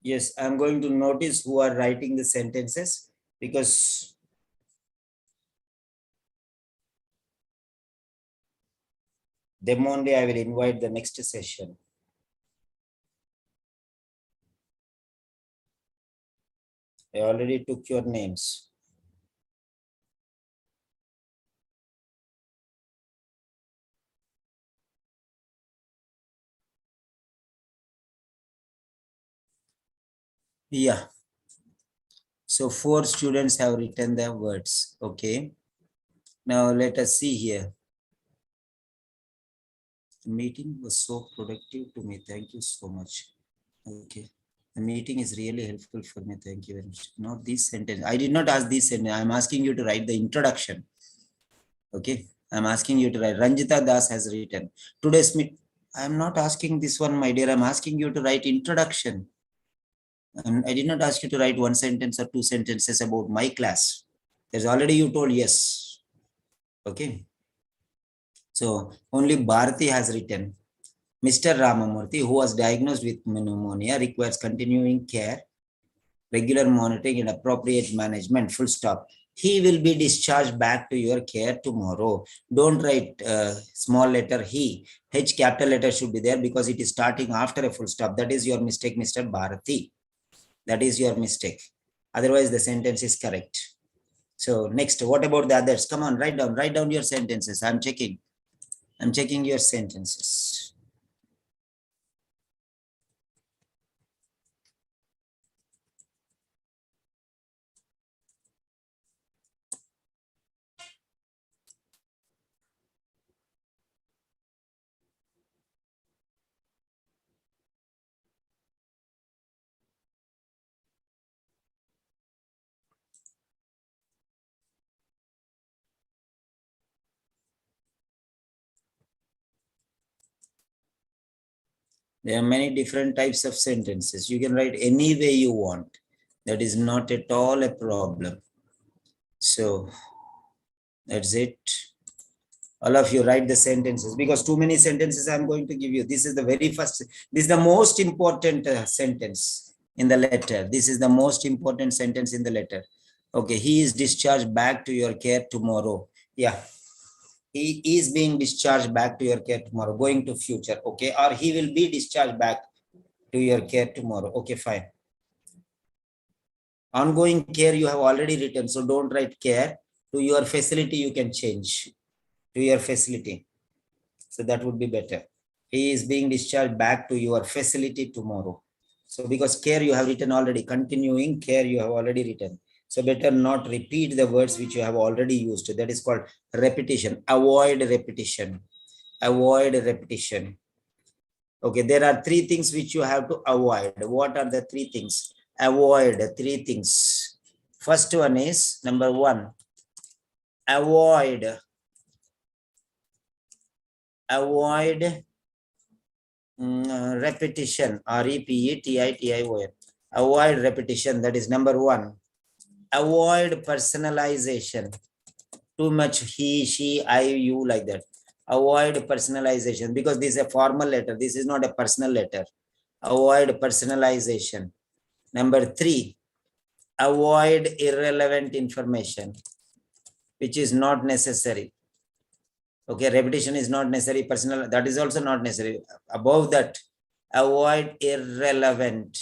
Yes, I'm going to notice who are writing the sentences, because them only I will invite the next session. I already took your names. Yeah. So 4 students have written their words. Okay. Now let us see here. The meeting was so productive to me. Thank you so much. Okay. The meeting is really helpful for me. Thank you very much. Not this sentence. I did not ask this sentence. I'm asking you to write the introduction. Okay. I'm asking you to write. Ranjita Das has written. Today's meet. I'm not asking this one, my dear. I'm asking you to write introduction. And I did not ask you to write one sentence or 2 sentences about my class. There's already you told yes. Okay. So only Bharati has written. Mr. Ramamurthy, who was diagnosed with pneumonia, requires continuing care. regular monitoring and appropriate management, full stop. He will be discharged back to your care tomorrow. Don't write small letter he. H capital letter should be there because it is starting after a full stop. That is your mistake, Mr. Bharati. That is your mistake. Otherwise, the sentence is correct. So next, what about the others? Come on, write down your sentences. I'm checking your sentences. There are many different types of sentences. You can write any way you want. That is not at all a problem. So that's it. All of you write the sentences because too many sentences I'm going to give you. This is the very first. This is the most important sentence in the letter. This is the most important sentence in the letter. Okay, he is discharged back to your care tomorrow. Yeah, he is being discharged back to your care tomorrow, going to future. Okay, or he will be discharged back to your care tomorrow. Okay, fine. Ongoing care you have already written, so don't write care. To your facility you can change. To your facility. So that would be better. He is being discharged back to your facility tomorrow. So because care you have written already, continuing care you have already written. So better not repeat the words which you have already used. That is called repetition. Avoid repetition. Avoid repetition. Okay, there are three things which you have to avoid. What are the three things? Avoid three things. First one is number one, avoid repetition. repetition. Avoid repetition. That is number one. Avoid personalization. Too much he, she, I, you, like that. Avoid personalization because this is a formal letter. This is not a personal letter. Avoid personalization. Number three, avoid irrelevant information, which is not necessary. Okay, repetition is not necessary. Personal, that is also not necessary. Above that, avoid irrelevant,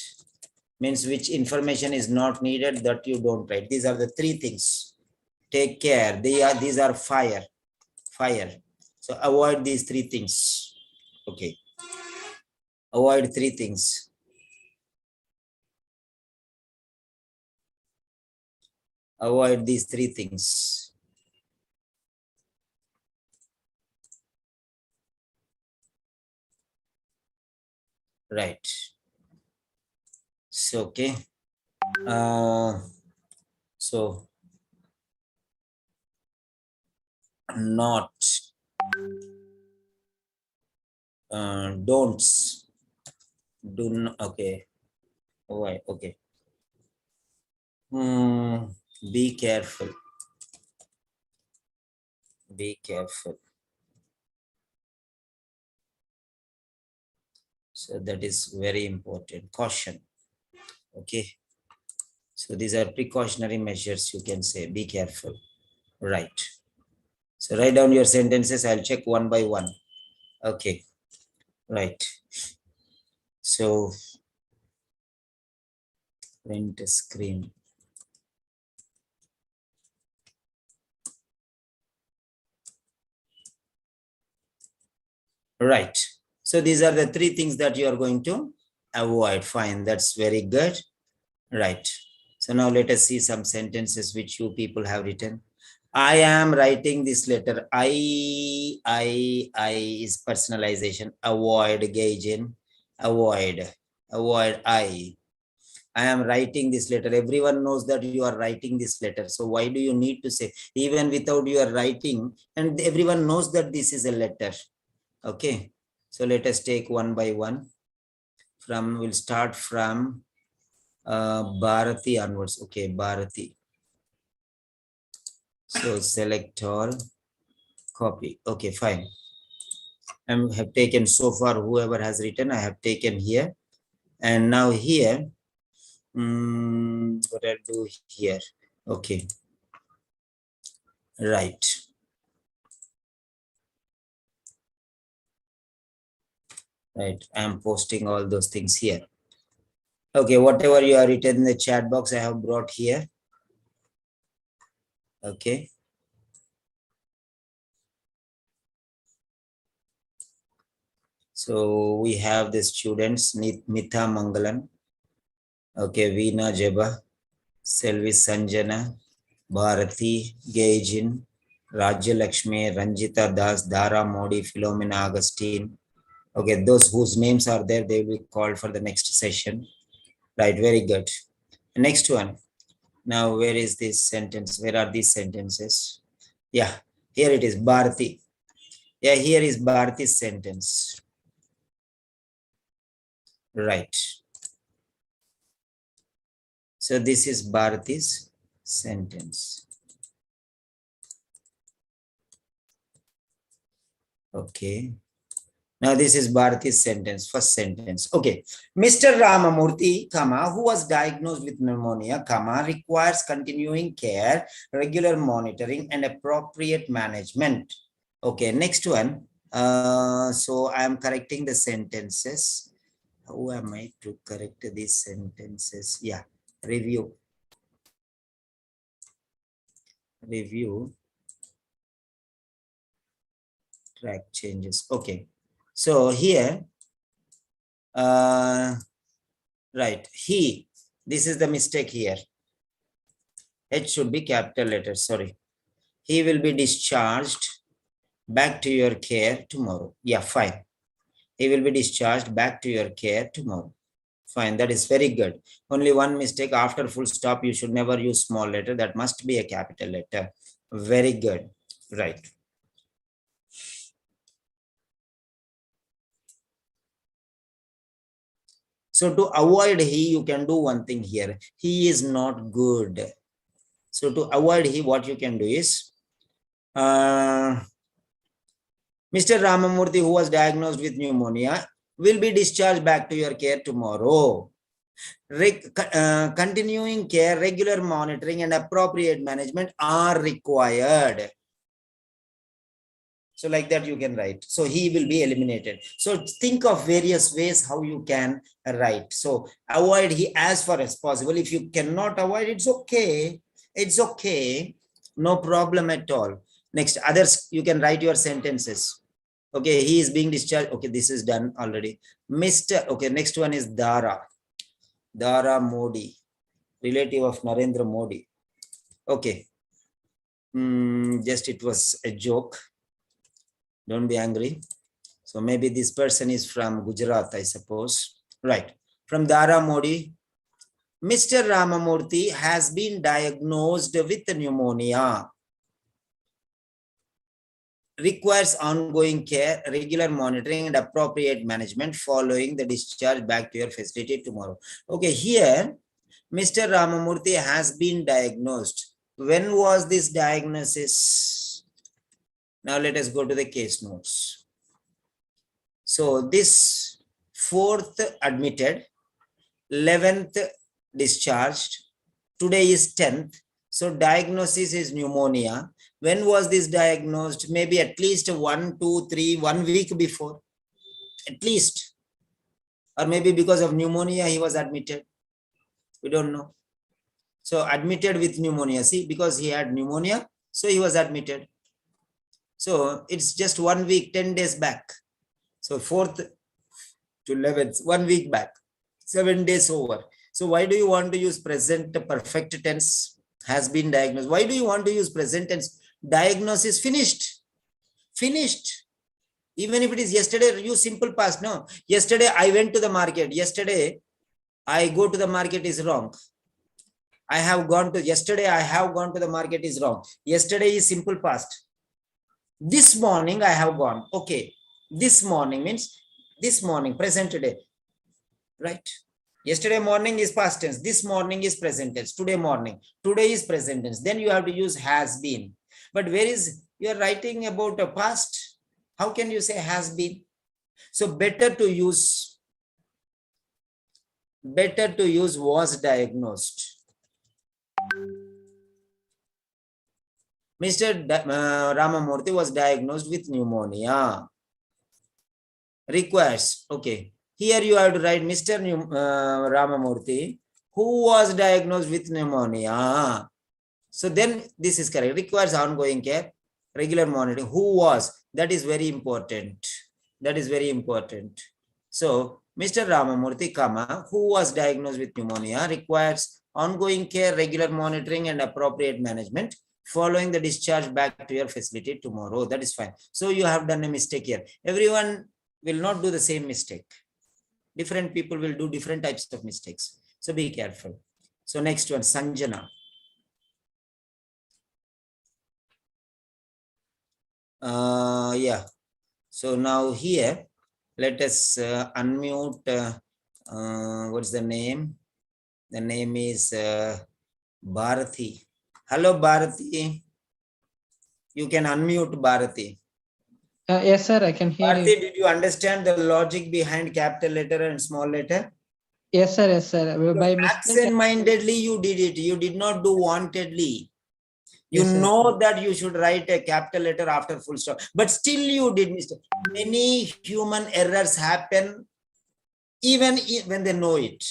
means which information is not needed, that you don't write. These are the three things. Take care. These are fire. So avoid these three things. Okay. Avoid three things. Avoid these three things. Right. So, okay. So, not, don'ts, do not, okay. Why? Okay. Be careful. Be careful. So that is very important. Caution. Okay. So these are precautionary measures, you can say. Be careful. Right. So write down your sentences. I'll check one by one. Okay. Right. So print screen. Right. So these are the three things that you are going to avoid. Fine. That's very good. Right. So now let us see some sentences which you people have written. I am writing this letter. I is personalization. Avoid, gauge in. Avoid I. I am writing this letter. Everyone knows that you are writing this letter. So why do you need to say, even without your writing, and everyone knows that this is a letter. Okay. So let us take one by one. We'll start from Bharati onwards. Okay, Bharati. So select all, copy. Okay, fine. I have taken so far whoever has written, I have taken here. And now here, What I'll do here. Okay. Right. Right. I'm posting all those things here. Okay. Whatever you have written in the chat box, I have brought here. Okay. So we have the students, Mitha Mangalan. Okay. Veena Jeba, Selvi Sanjana, Bharati, Gajin, Rajya Lakshmi, Ranjita Das, Dara Modi, Philomena Augustine. Okay, those whose names are there, they will be called for the next session. Right, very good. Next one. Now, where is this sentence? Where are these sentences? Yeah, here it is, Bharati. Yeah, here is Bharati's sentence. Right. So this is Bharati's sentence. Okay. Now this is Bharati's sentence, first sentence. Okay. Mr. Ramamurthy, who was diagnosed with pneumonia, requires continuing care, regular monitoring, and appropriate management. Okay, next one. So I am correcting the sentences. How am I to correct these sentences? Yeah, review. Review. Track changes. Okay. So here, right, this is the mistake here. H should be capital letter, sorry. He will be discharged back to your care tomorrow. Yeah, fine. He will be discharged back to your care tomorrow. Fine, that is very good. Only one mistake, after full stop, you should never use small letter. That must be a capital letter. Very good. Right. So to avoid he, you can do one thing here. He is not good. So to avoid he, what you can do is, Mr. Ramamurthy, who was diagnosed with pneumonia, will be discharged back to your care tomorrow. Continuing care, regular monitoring, and appropriate management are required. So like that you can write. So he will be eliminated. So think of various ways how you can write. So avoid he as far as possible. If you cannot avoid, it's okay. It's okay. No problem at all. Next, others, you can write your sentences. Okay, he is being discharged. Okay, this is done already. Mr. Okay, next one is Dara. Dara Modi, relative of Narendra Modi. Okay. Just it was a joke. Don't be angry. So maybe this person is from Gujarat, I suppose. Right. From Dara Modi, Mr. Ramamurthy has been diagnosed with pneumonia. Requires ongoing care, regular monitoring, and appropriate management following the discharge back to your facility tomorrow. Okay, here, Mr. Ramamurthy has been diagnosed. When was this diagnosis? Now let us go to the case notes. So this 4th admitted, 11th discharged, today is 10th. So diagnosis is pneumonia. When was this diagnosed? Maybe at least 1 week before, at least. Or maybe because of pneumonia, he was admitted. We don't know. So admitted with pneumonia, see, because he had pneumonia, so he was admitted. So it's just 1 week, 10 days back. So 4th to 11th, 1 week back, 7 days over. So why do you want to use present perfect tense? Has been diagnosed. Why do you want to use present tense? Diagnosis finished. Finished. Even if it is yesterday, use simple past. No, yesterday I went to the market. Yesterday I go to the market is wrong. I have gone to, yesterday I have gone to the market is wrong. Yesterday is simple past. This morning I have gone. Okay. This morning means this morning, present today. Right. Yesterday morning is past tense. This morning is present tense. Today morning. Today is present tense. Then you have to use has been. But where is, you are writing about a past. How can you say has been? So better to use better to use was diagnosed. Mr. Ramamurthy was diagnosed with pneumonia. Requires, okay. Here you have to write Mr. Ramamurthy, who was diagnosed with pneumonia. So then this is correct. Requires ongoing care, regular monitoring. Who was? That is very important. That is very important. So Mr. Ramamurthy, who was diagnosed with pneumonia, requires ongoing care, regular monitoring, and appropriate management following the discharge back to your facility tomorrow. That is fine. So you have done a mistake here. Everyone will not do the same mistake. Different people will do different types of mistakes. So be careful. So next one, Sanjana. Yeah. So now here, let us unmute. What's the name? The name is Bharati. Hello, Bharati. You can unmute Bharati. Yes, sir, I can hear Bharati, you. did you understand the logic behind capital letter and small letter? Yes, sir, yes, sir. By mistake. Absent-mindedly you did it. You did not do wantedly. You Yes, know that you should write a capital letter after full stop, but still you did mistake. Many human errors happen even when they know it.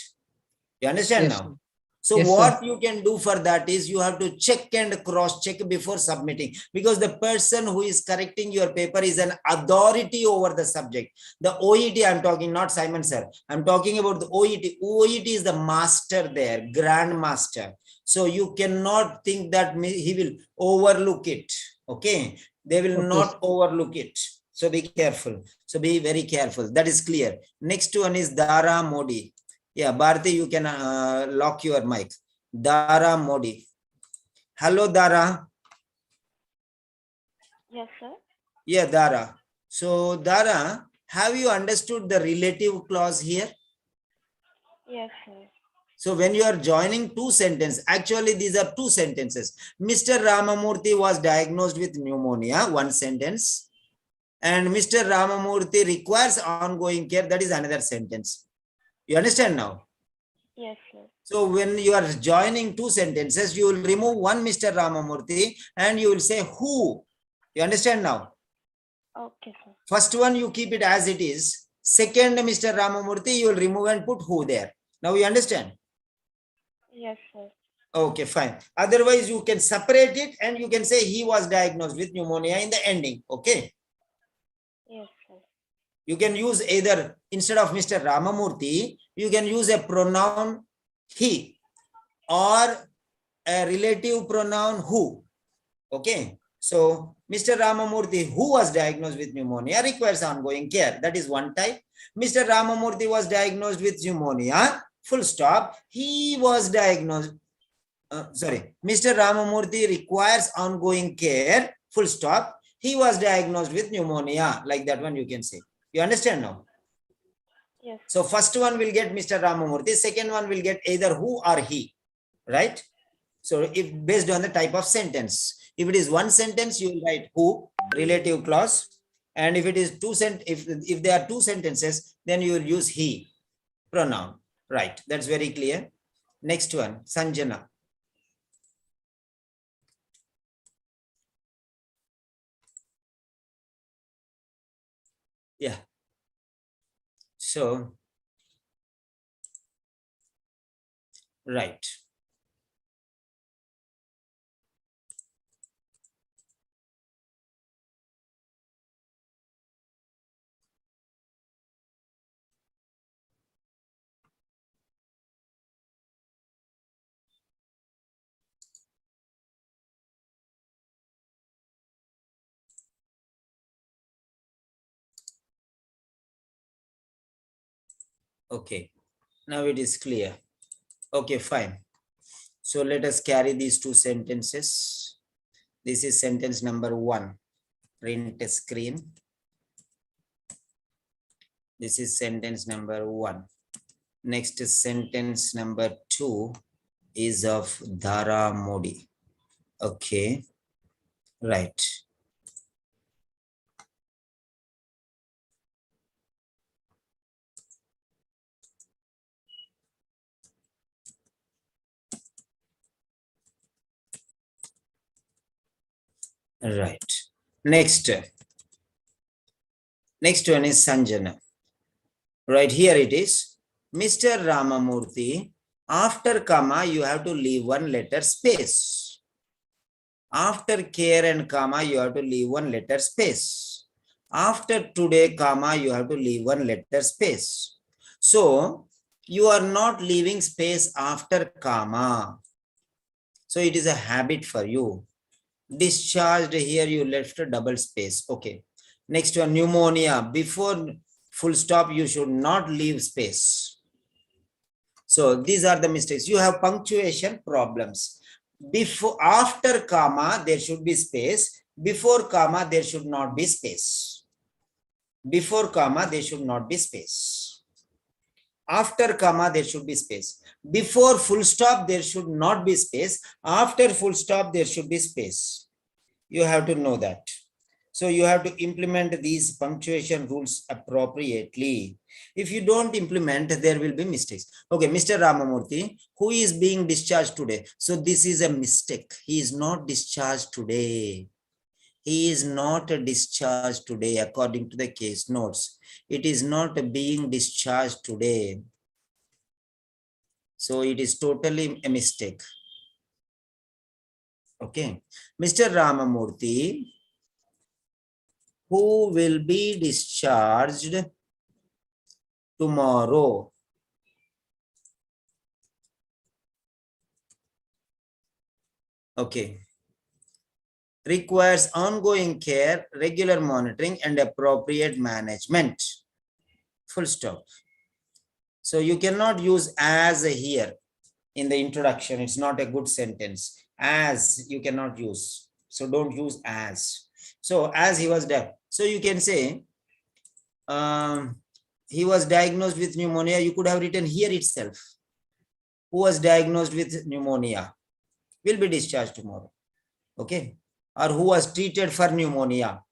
You understand yes, now? sir. So Yes, what sir. you can do for that is you have to check and cross check before submitting, because the person who is correcting your paper is an authority over the subject. The OET I'm talking, not Simon sir. I'm talking about the OET. OET is the master there, grand master. So you cannot think that he will overlook it. Okay. They will Okay, not overlook it. So be careful. So be very careful. That is clear. Next one is Dara Modi. Yeah, Bharati, you can lock your mic. Dara Modi. Hello, Dara. Yes, sir. Yeah, Dara. So, Dara, have you understood the relative clause here? Yes, sir. So, when you are joining two sentences, actually, these are two sentences. Mr. Ramamurthy was diagnosed with pneumonia, one sentence. And Mr. Ramamurthy requires ongoing care, that is another sentence. You understand now? Yes, sir. So when you are joining two sentences, you will remove one Mr. Ramamurthy and you will say who. You understand now? Okay, sir. First one, you keep it as it is. Second, Mr. Ramamurthy, you will remove and put who there. Now you understand? Yes, sir. Okay, fine. Otherwise, you can separate it and you can say he was diagnosed with pneumonia in the ending. Okay. Yes, sir. You can use either, instead of Mr. Ramamurthy, you can use a pronoun he or a relative pronoun who. Okay. So, Mr. Ramamurthy, who was diagnosed with pneumonia, requires ongoing care. That is one type. Mr. Ramamurthy was diagnosed with pneumonia, full stop. He was diagnosed, Mr. Ramamurthy requires ongoing care, full stop. He was diagnosed with pneumonia. Like that one you can say. You understand now? Yes. So, first one will get Mr. Ramamurthy, second one will get either who or he, right? So if based on the type of sentence, if it is one sentence, you will write who, relative clause. And if it is if there are two sentences, then you will use he, pronoun. Right. That's very clear. Next one, Sanjana. Yeah. So, right. Okay. Now it is clear. Okay, fine. So let us carry these two sentences. This is sentence number 1. Print a screen. This is sentence number 1. Next is sentence number 2 is of Dara Modi. Okay, right. Right. Next one is Sanjana. Right here it is. Mr. Ramamurthy, after comma, you have to leave one letter space. After care and comma, you have to leave one letter space. After today, comma, you have to leave one letter space. So, you are not leaving space after comma. So, it is a habit for you. Discharged, here you left a double space. Okay. Next one, pneumonia. Before full stop, you should not leave space. So these are the mistakes. You have punctuation problems. Before, after comma, there should be space. Before comma, there should not be space. Before comma, there should not be space. After comma, there should be space. Before full stop, there should not be space. After full stop, there should be space. You have to know that. So you have to implement these punctuation rules appropriately. If you don't implement, there will be mistakes. Okay, Mr. Ramamurthy, who is being discharged today? So this is a mistake. He is not discharged today. He is not discharged today according to the case notes. It is not being discharged today. So it is totally a mistake. Okay, Mr. Ramamurthy, who will be discharged tomorrow? Okay. Requires ongoing care, regular monitoring, and appropriate management. Full stop. So you cannot use as here in the introduction. It's not a good sentence. As you cannot use. So don't use as. So as he was there. So you can say, he was diagnosed with pneumonia. You could have written here itself. Who was diagnosed with pneumonia will be discharged tomorrow. Okay. Or who was treated for pneumonia.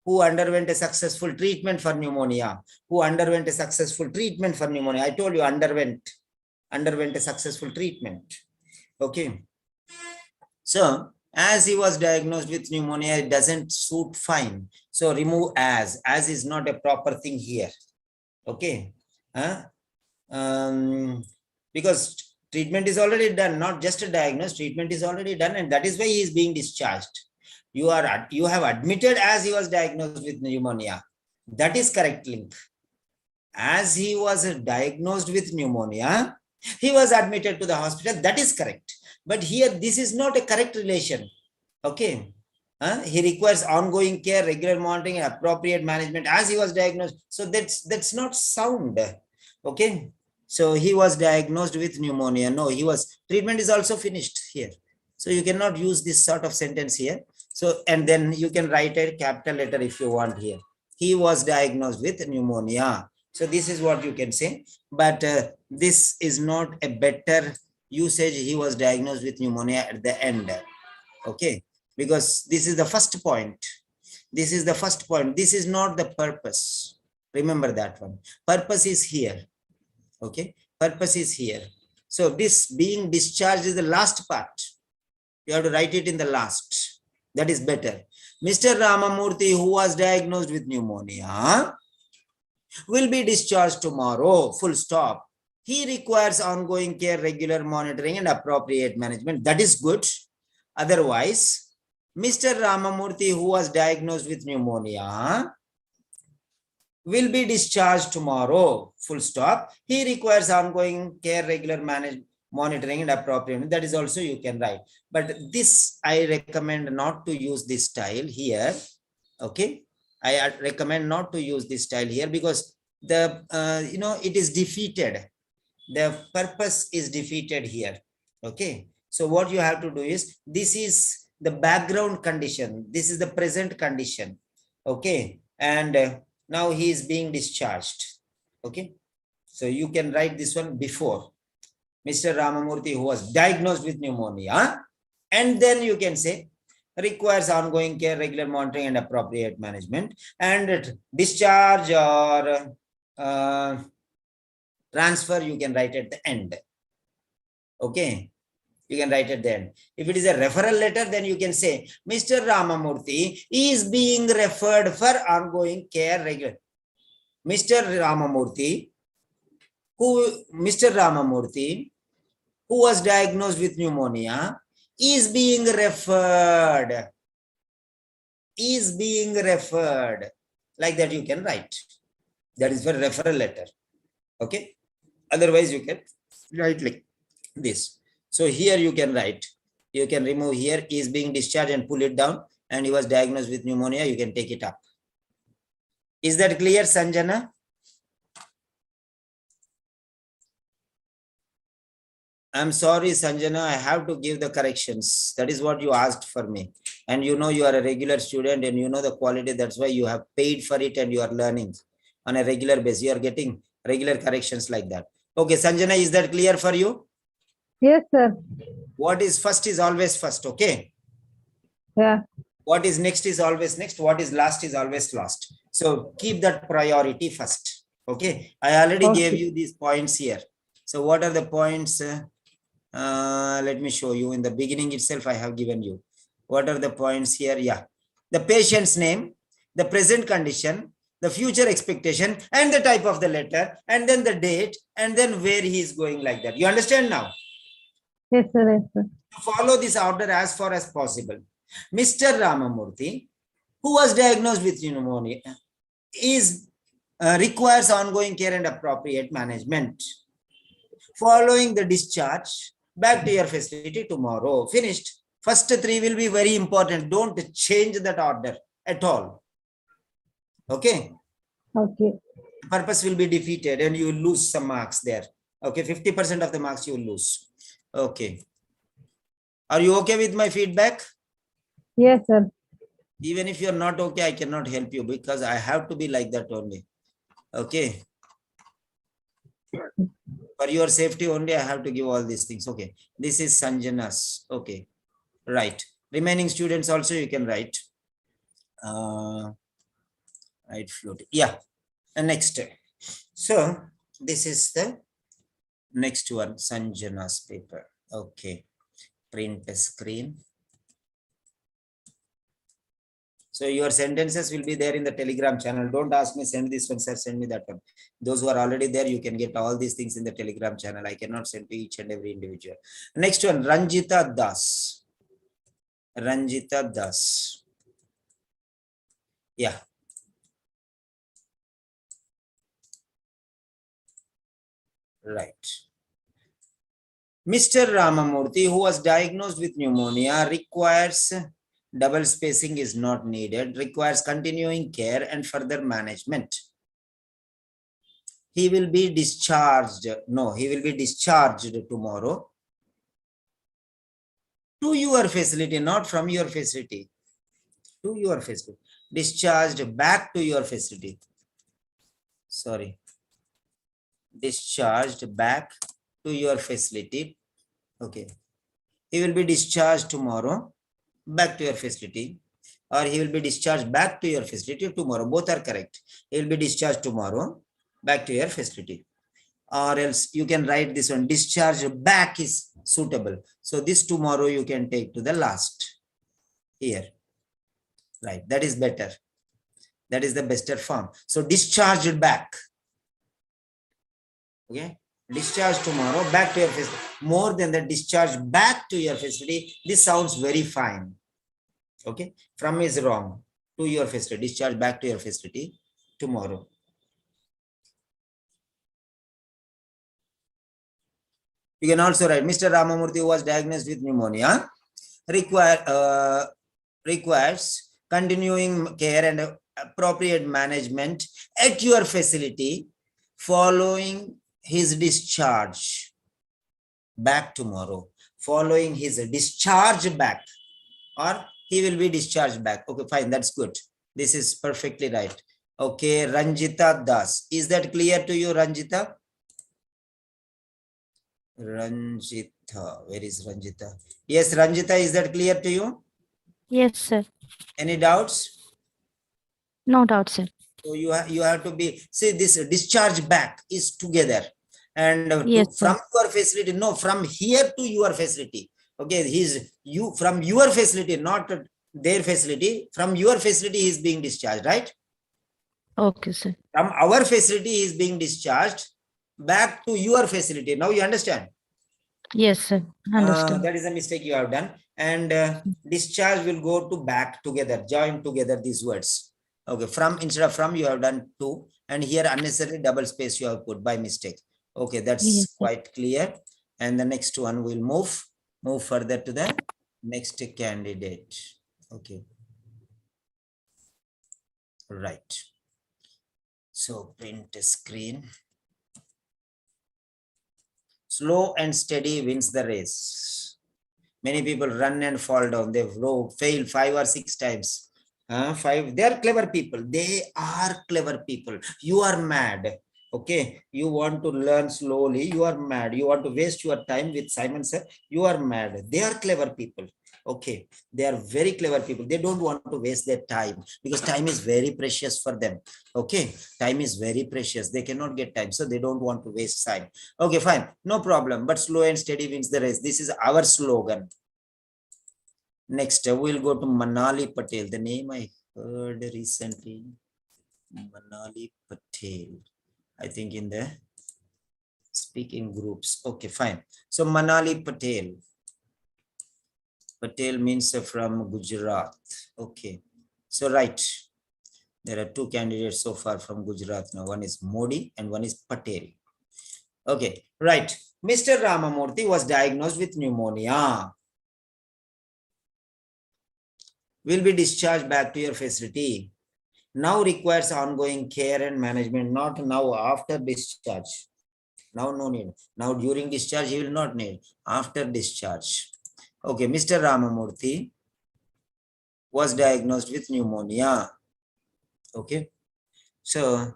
Who underwent a successful treatment for pneumonia. Who underwent a successful treatment for pneumonia. I told you underwent a successful treatment. Okay. So as he was diagnosed with pneumonia, it doesn't suit fine. So remove as. As is not a proper thing here. Okay. Because treatment is already done, not just a diagnosis, treatment is already done, and that is why he is being discharged. You have admitted as he was diagnosed with pneumonia. That is correct link. As he was diagnosed with pneumonia, he was admitted to the hospital. That is correct. But here, this is not a correct relation. Okay. He requires ongoing care, regular monitoring, and appropriate management as he was diagnosed. So that's not sound. Okay. So he was diagnosed with pneumonia. No, treatment is also finished here. So you cannot use this sort of sentence here. So, and then you can write a capital letter if you want here. He was diagnosed with pneumonia. So this is what you can say. But this is not a better usage. He was diagnosed with pneumonia at the end. Okay. Because this is the first point. This is the first point. This is not the purpose. Remember that one. Purpose is here. Okay, purpose is here. So this being discharged is the last part. You have to write it in the last. That is better. Mr. Ramamurthy, who was diagnosed with pneumonia, will be discharged tomorrow. Full stop. He requires ongoing care, regular monitoring, and appropriate management. That is good. Otherwise, Mr. Ramamurthy, who was diagnosed with pneumonia, will be discharged tomorrow. Full stop. He requires ongoing care, regular monitoring, and appropriate. That is also you can write. But this I recommend not to use this style here. Okay. I recommend not to use this style here because the it is defeated. The purpose is defeated here. Okay. So what you have to do is, this is the background condition. This is the present condition. Okay. And now he is being discharged. Okay. So you can write this one before. Mr. Ramamurthy, who was diagnosed with pneumonia, and then you can say requires ongoing care, regular monitoring, and appropriate management. And discharge or transfer, you can write at the end. Okay. You can write at the end. If it is a referral letter, then you can say, Mr. Ramamurthy is being referred for ongoing care regular. Mr. Ramamurthy, who was diagnosed with pneumonia, is being referred. Is being referred. Like that you can write. That is for referral letter. Okay. Otherwise, you can write like this. So here you can write. You can remove here is being discharged and pull it down. And he was diagnosed with pneumonia. You can take it up. Is that clear, Sanjana? I'm sorry, Sanjana, I have to give the corrections. That is what you asked for me. And you know you are a regular student and you know the quality. That's why you have paid for it and you are learning on a regular basis. You are getting regular corrections like that. Okay, Sanjana, is that clear for you? Yes, sir. What is first is always first, okay? Yeah. What is next is always next. What is last is always last. So keep that priority first, okay? I already gave you these points here. So what are the points? Let me show you. In the beginning itself, I have given you. What are the points here? Yeah. The patient's name, the present condition, the future expectation, and the type of the letter, and then the date, and then where he is going like that. You understand now? Yes, sir. Yes, sir. Follow this order as far as possible. Mr. Ramamurthy, who was diagnosed with pneumonia, requires ongoing care and appropriate management. Following the discharge, back to your facility tomorrow. Finished. First three will be very important. Don't change that order at all. Okay. Okay. Purpose will be defeated and you will lose some marks there. Okay. 50% of the marks you will lose. Okay. Are you okay with my feedback? Yes, sir. Even if you're not okay, I cannot help you because I have to be like that only. Okay. For your safety only, I have to give all these things. Okay. This is Sanjana's. Okay. Right. Remaining students also you can write. Right float. Yeah. And next. So this is the next one, Sanjana's paper. Okay. Print the screen. So your sentences will be there in the Telegram channel. Don't ask me, send this one, sir, send me that one. Those who are already there, you can get all these things in the Telegram channel. I cannot send to each and every individual. Next one, Ranjita Das. Ranjita Das. Yeah. Right. Mr. Ramamurthy, who was diagnosed with pneumonia, requires double spacing is not needed, requires continuing care and further management. He will be discharged. No, he will be discharged tomorrow to your facility, not from your facility. To your facility. Discharged back to your facility. Sorry. Discharged back to your facility. Okay. He will be discharged tomorrow back to your facility, or he will be discharged back to your facility tomorrow. Both are correct. He will be discharged tomorrow back to your facility. Or else you can write this one, discharge back is suitable. So this tomorrow you can take to the last here. Right. That is better. That is the better form. So discharged back. Okay. Discharge tomorrow back to your facility. More than the discharge back to your facility. This sounds very fine. Okay. From is wrong. To your facility. Discharge back to your facility tomorrow. You can also write, Mr. Ramamurthy, who was diagnosed with pneumonia, requires continuing care and appropriate management at your facility following his discharge back tomorrow. Following his discharge back, or he will be discharged back. Okay, fine. That's good. This is perfectly right. Okay, Ranjita Das. Is that clear to you, Ranjita? Ranjita, where is Ranjita? Yes, Ranjita, is that clear to you? Yes, sir. Any doubts? No doubt, sir. So you have to be, see, this discharge back is together, and Yes, from your facility, no, from here to your facility. Okay, he's you from your facility, not their facility. From your facility, he is being discharged, right? Okay, sir. From our facility, he is being discharged back to your facility. Now you understand? Yes, sir. Understood. That is a mistake you have done. And discharge will go to back together, join together these words. Okay, from instead of from you have done to, and here unnecessary double space you have put by mistake. Okay, that's Yes, sir. quite clear. And the next one will move further to the next candidate. Okay. Right. So print screen. Slow and steady wins the race. Many people run and fall down. They fail 5 or 6 times. Five. They are clever people. They are clever people. You are mad. Okay. You want to learn slowly. You are mad. You want to waste your time with Simon sir. You are mad. They are clever people. Okay. They are very clever people. They don't want to waste their time because time is very precious for them. Okay. Time is very precious. They cannot get time. So they don't want to waste time. Okay, fine. No problem. But slow and steady wins the race. This is our slogan. Next, we'll go to Manali Patel. The name I heard recently. Manali Patel. I think in the speaking groups. Okay, fine. So Manali Patel. Patel means from Gujarat. Okay. So right. There are 2 candidates so far from Gujarat. Now one is Modi and one is Patel. Okay, right. Mr. Ramamurthy was diagnosed with pneumonia. Will be discharged back to your facility. Now requires ongoing care and management, not now after discharge. Now no need. Now during discharge, he will not need. After discharge. Okay, Mr. Ramamurthy was diagnosed with pneumonia. Okay, so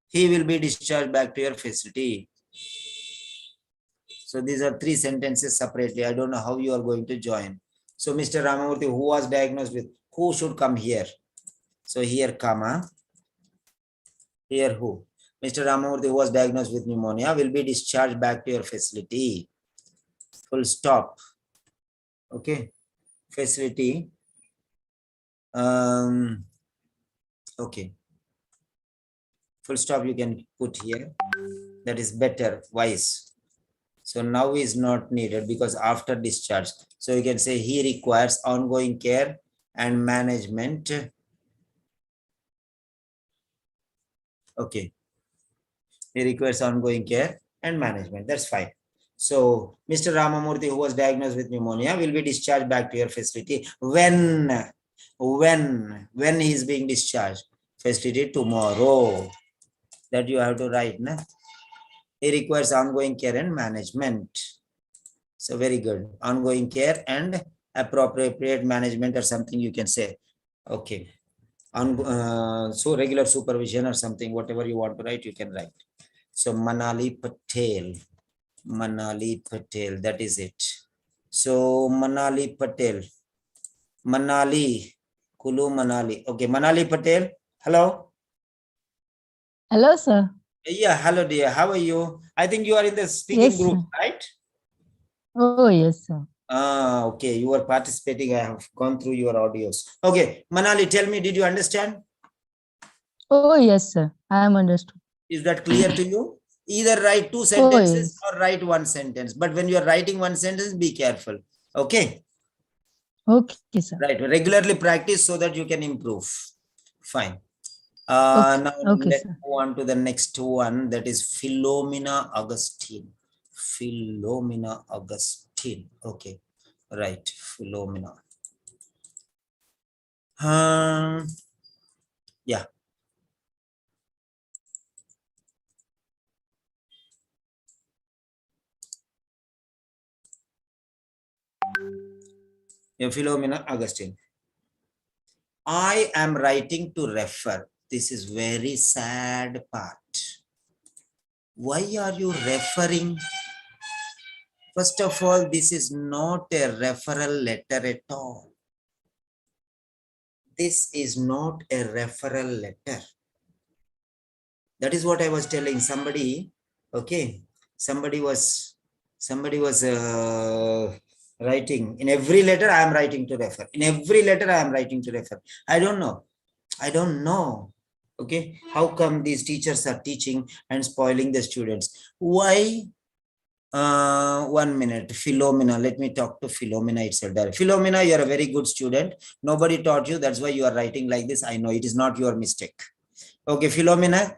he will be discharged back to your facility. So these are 3 sentences separately. I don't know how you are going to join. So Mr. Ramamurthy, who was diagnosed with, who should come here? So here, comma, here who? Mr. Ramamurthy, who was diagnosed with pneumonia, will be discharged back to your facility. Full stop. Okay, facility. Okay, full stop you can put here. That is better, wise. So now is not needed because after discharge. So you can say he requires ongoing care and management. Okay. He requires ongoing care and management. That's fine. So Mr. Ramamurthy, who was diagnosed with pneumonia, will be discharged back to your facility. When he is being discharged? Facility tomorrow. That you have to write. Na? He requires ongoing care and management. So very good. Ongoing care and appropriate management or something you can say. Okay. So regular supervision or something, whatever you want to write, you can write. So Manali Patel. Manali Patel, that is it. So Manali Patel. Manali. Kulu Manali. Okay, Manali Patel. Hello. Hello, sir. Yeah, hello dear. How are you? I think you are in the speaking Yes, group, sir. right? Oh, yes, sir. Okay, you are participating. I have gone through your audios. Okay, Manali, tell me, did you understand? Oh, yes, sir. I am understood. Is that clear to you? Either write 2 sentences or write 1 sentence. But when you are writing 1 sentence, be careful. Okay. Okay, sir. Right. Regularly practice so that you can improve. Fine. Okay. Now Okay, let's sir. move on to the next one. That is Philomena Augustine. Philomena Augustine. Okay. Right. Philomena. Yeah. Philomena Augustine. I am writing to refer. This is very sad part. Why are you referring? First of all, this is not a referral letter at all. This is not a referral letter. That is what I was telling somebody. Okay, somebody was Writing. In every letter, I am writing to refer. In every letter, I am writing to refer. I don't know. I don't know. Okay. How come these teachers are teaching and spoiling the students? Why? 1 minute. Philomena. Let me talk to Philomena itself. Philomena, you're a very good student. Nobody taught you. That's why you are writing like this. I know it is not your mistake. Okay, Philomena.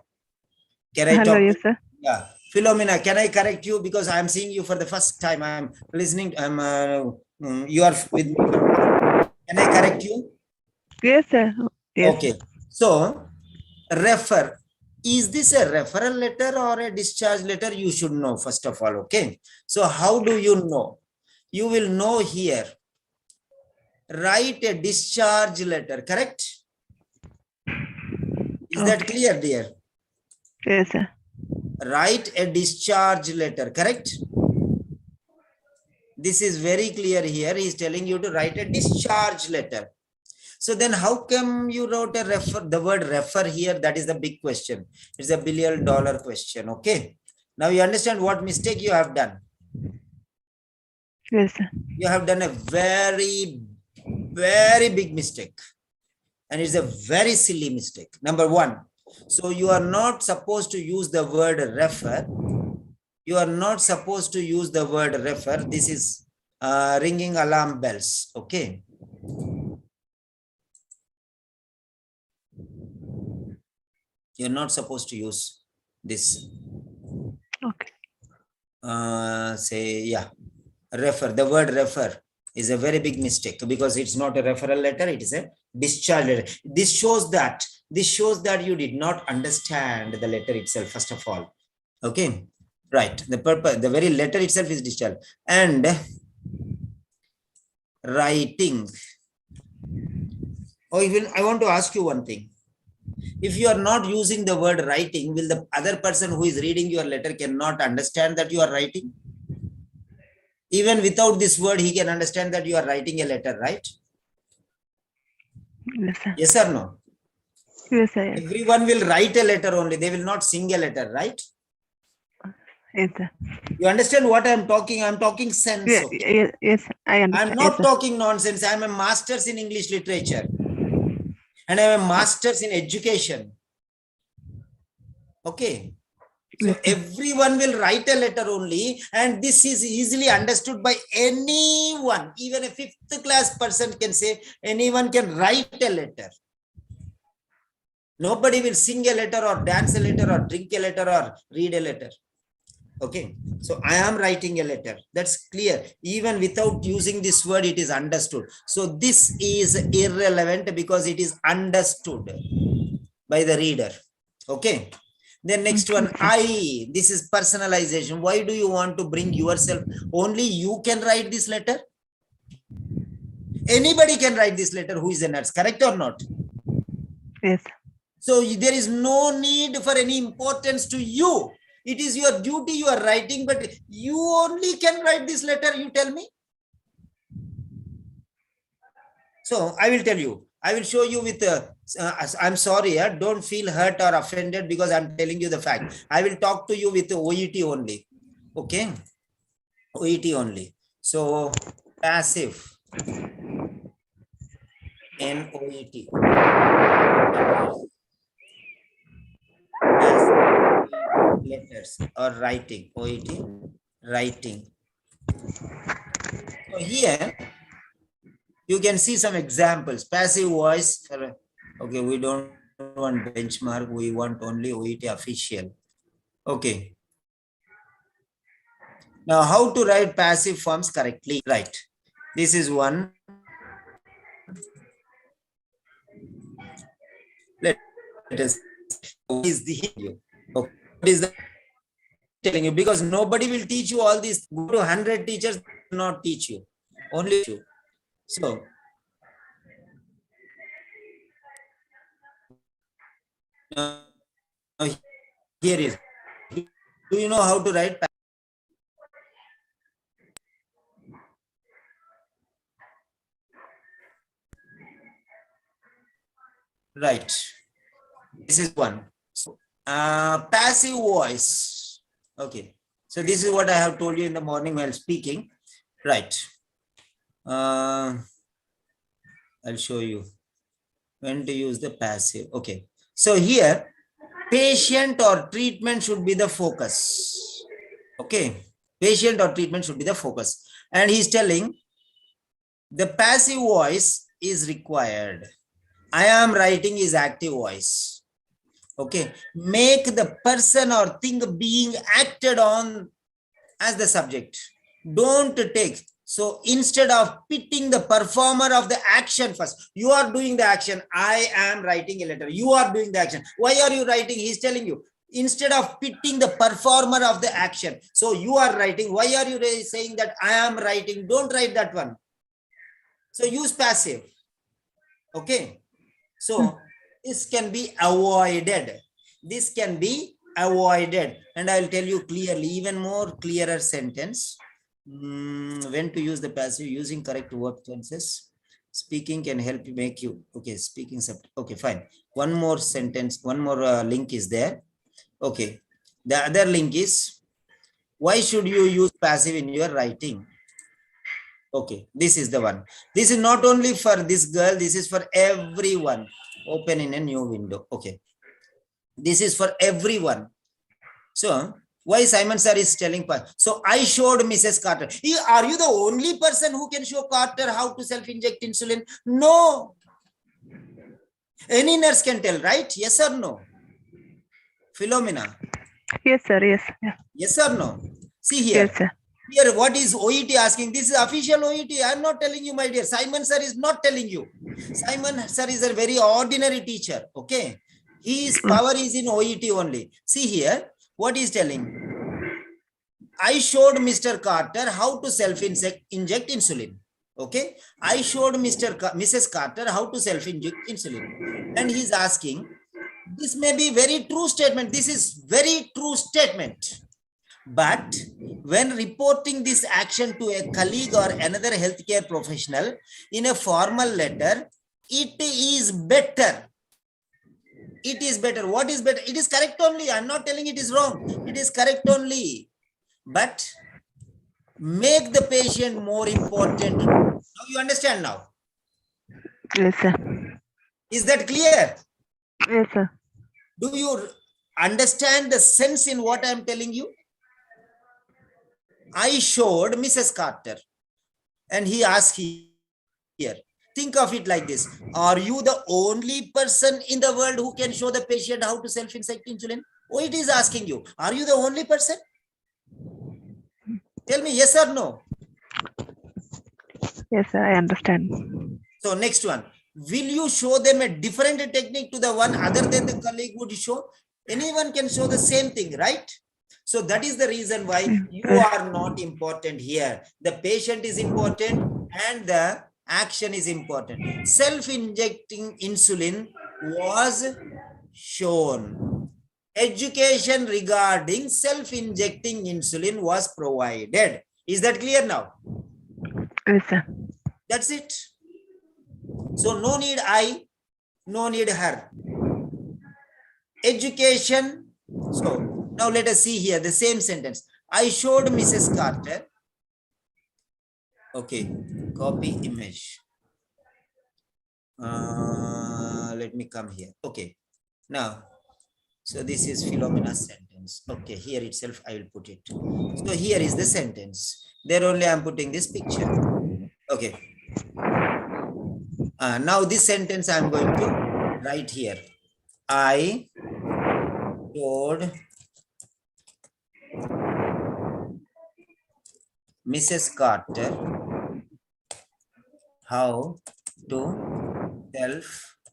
Can I Hello, talk? yes, sir. Yeah. Philomena, can I correct you? Because I'm seeing you for the first time. I'm listening. You are with me. Can I correct you? Yes, sir. Yes. Okay. So, refer. Is this a referral letter or a discharge letter? You should know, first of all. Okay. So, how do you know? You will know here. Write a discharge letter, correct? Is that Okay. clear, dear? Yes, sir. Write a discharge letter, correct? This is very clear here. He is telling you to write a discharge letter. So then how come you wrote a refer, the word refer here? That is the big question. It's a $1 billion question. Okay. Now you understand what mistake you have done. Yes, sir. You have done a very, very big mistake. And it's a very silly mistake. Number one. So you are not supposed to use the word refer. You are not supposed to use the word refer. This is ringing alarm bells. Okay. You're not supposed to use this. Okay. Say, yeah, refer. The word refer is a very big mistake because it's not a referral letter. It is a discharge letter. This shows that you did not understand the letter itself, first of all. Okay. Right. The purpose, the very letter itself is discharge. And writing. Oh, even I want to ask you one thing. If you are not using the word writing, will the other person who is reading your letter cannot understand that you are writing? Even without this word, he can understand that you are writing a letter, right? Yes, sir. Yes or no? Yes, sir. Yes, Everyone will write a letter only. They will not sing a letter, right? yes, sir. You understand what I am talking? I am talking sense. Yes, Okay? yes, yes, I I understand. am Yes, not sir. talking nonsense. I am a master's in English literature. And I am a master's in education. Okay. So Yes, sir. everyone will write a letter only, and this is easily understood by anyone. Even a 5th class person can say, anyone can write a letter. Nobody will sing a letter or dance a letter or drink a letter or read a letter. Okay. So I am writing a letter. That's clear. Even without using this word, it is understood. So this is irrelevant because it is understood by the reader. Okay. Then next one, I. This is personalization. Why do you want to bring yourself? Only you can write this letter. Anybody can write this letter who is a nurse, correct or not? Yes. So there is no need for any importance to you. It is your duty you are writing, but you only can write this letter, you tell me. So I will tell you. I will show you with, I'm sorry, don't feel hurt or offended because I'm telling you the fact. I will talk to you with OET only. Okay. OET only. So passive. NOET. Letters or writing. OET. Writing. So here you can see some examples. Passive voice. Okay, we don't want benchmark. We want only OET official. Okay. Now, how to write passive forms correctly? Right. This is one. Let us. What is the okay, what is the telling you? Because nobody will teach you all this. Go to 100 teachers, not teach you. Only you. So here is. Do you know how to write? Right. This is one. So, passive voice. Okay. So this is what I have told you in the morning while speaking. Right. I'll show you when to use the passive. Okay. So here, patient or treatment should be the focus. Okay. Patient or treatment should be the focus. And he's telling the passive voice is required. I am writing is active voice. Okay. Make the person or thing being acted on as the subject. Don't take. So instead of pitting the performer of the action first, you are doing the action. I am writing a letter. You are doing the action. Why are you writing? He's telling you. Instead of pitting the performer of the action. So you are writing. Why are you saying that I am writing? Don't write that one. So use passive. Okay. So this can be avoided. This can be avoided. And I'll tell you clearly, even more clearer sentence. When to use the passive, using correct verb tenses. Speaking can help you make you, okay, speaking, okay, fine. One more sentence, one more link is there. Okay. The other link is, why should you use passive in your writing? Okay, this is the one. This is not only for this girl, this is for everyone. Open in a new window. Okay. This is for everyone. So, why Simon sir is telling? So, I showed Mrs. Carter. Are you the only person who can show Carter how to self-inject insulin? No. Any nurse can tell, right? Yes or no? Philomena. Yes, sir. Yes. Yeah. Yes or no? See here. Yes, sir. Here, what is OET asking? This is official OET. I am not telling you, my dear. Simon sir is not telling you. Simon sir is a very ordinary teacher. Okay. His power is in OET only. See here, what is telling? I showed Mr. Carter how to self-inject insulin. Okay. I showed Mrs. Carter how to self-inject insulin. And he's asking, this may be very true statement. This is very true statement. But when reporting this action to a colleague or another healthcare professional in a formal letter, it is better. It is better. What is better? It is correct only. I'm not telling it is wrong. It is correct only. But make the patient more important. Now you understand now? Yes, sir. Is that clear? Yes, sir. Do you understand the sense in what I'm telling you? I showed Mrs. Carter and he asked here, think of it like this. Are you the only person in the world who can show the patient how to self-inject insulin? Oh, it is asking you, are you the only person? Tell me yes or no. Yes, sir. I understand. So next one, will you show them a different technique to the one other than the colleague would show? Anyone can show the same thing, right? So that is the reason why you are not important here. The patient is important and the action is important. Self-injecting insulin was shown. Education regarding self-injecting insulin was provided. Is that clear now? Yes, sir. That's it. So no need I, no need her. Education. So now let us see here the same sentence. I showed Mrs. Carter. Okay, copy image. Let me come here. Okay, now, so this is Philomena's sentence. Okay, here itself I will put it. So here is the sentence. There only I am putting this picture. Okay. Now this sentence I am going to write here. I showed Mrs. Carter how to self-inject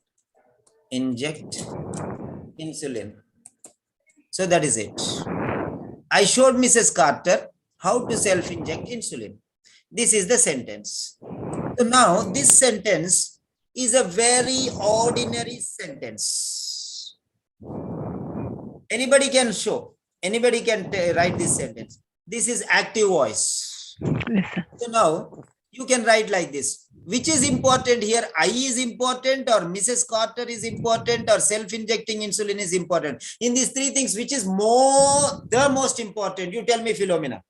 insulin. So that is it. I showed Mrs. Carter how to self-inject insulin. This is the sentence. So now this sentence is a very ordinary sentence. Anybody can show. Anybody can write this sentence. This is active voice. Yes, sir. So now you can write like this. Which is important here? I is important, or Mrs. Carter is important, or self-injecting insulin is important. In these three things, which is the most important? You tell me, Philomena.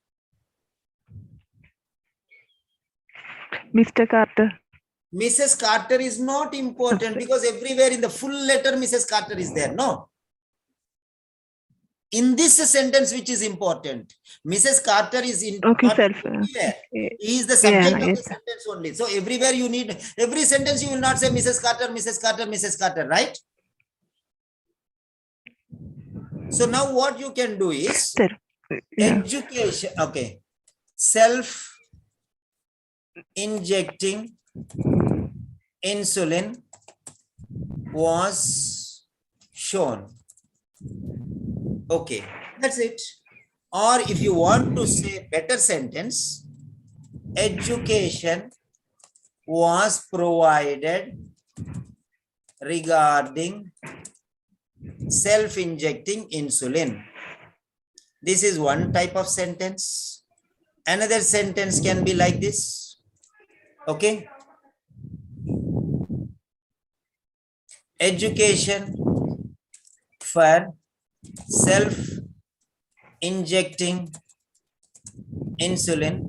Mr. Carter. Mrs. Carter is not important because everywhere in the full letter Mrs. Carter is there. No. In this sentence, which is important, Mrs. Carter is in Okay, not self. everywhere. He is the Yeah, subject of yes, the sir. sentence only. So everywhere you need, every sentence you will not say Mrs. Carter, Mrs. Carter, Mrs. Carter, right? So now what you can do is Sir. Yeah. education. Okay. Self-injecting insulin was shown. Okay, that's it. Or if you want to say better sentence, education was provided regarding self-injecting insulin. This is one type of sentence. Another sentence can be like this. Okay. Education for self-injecting insulin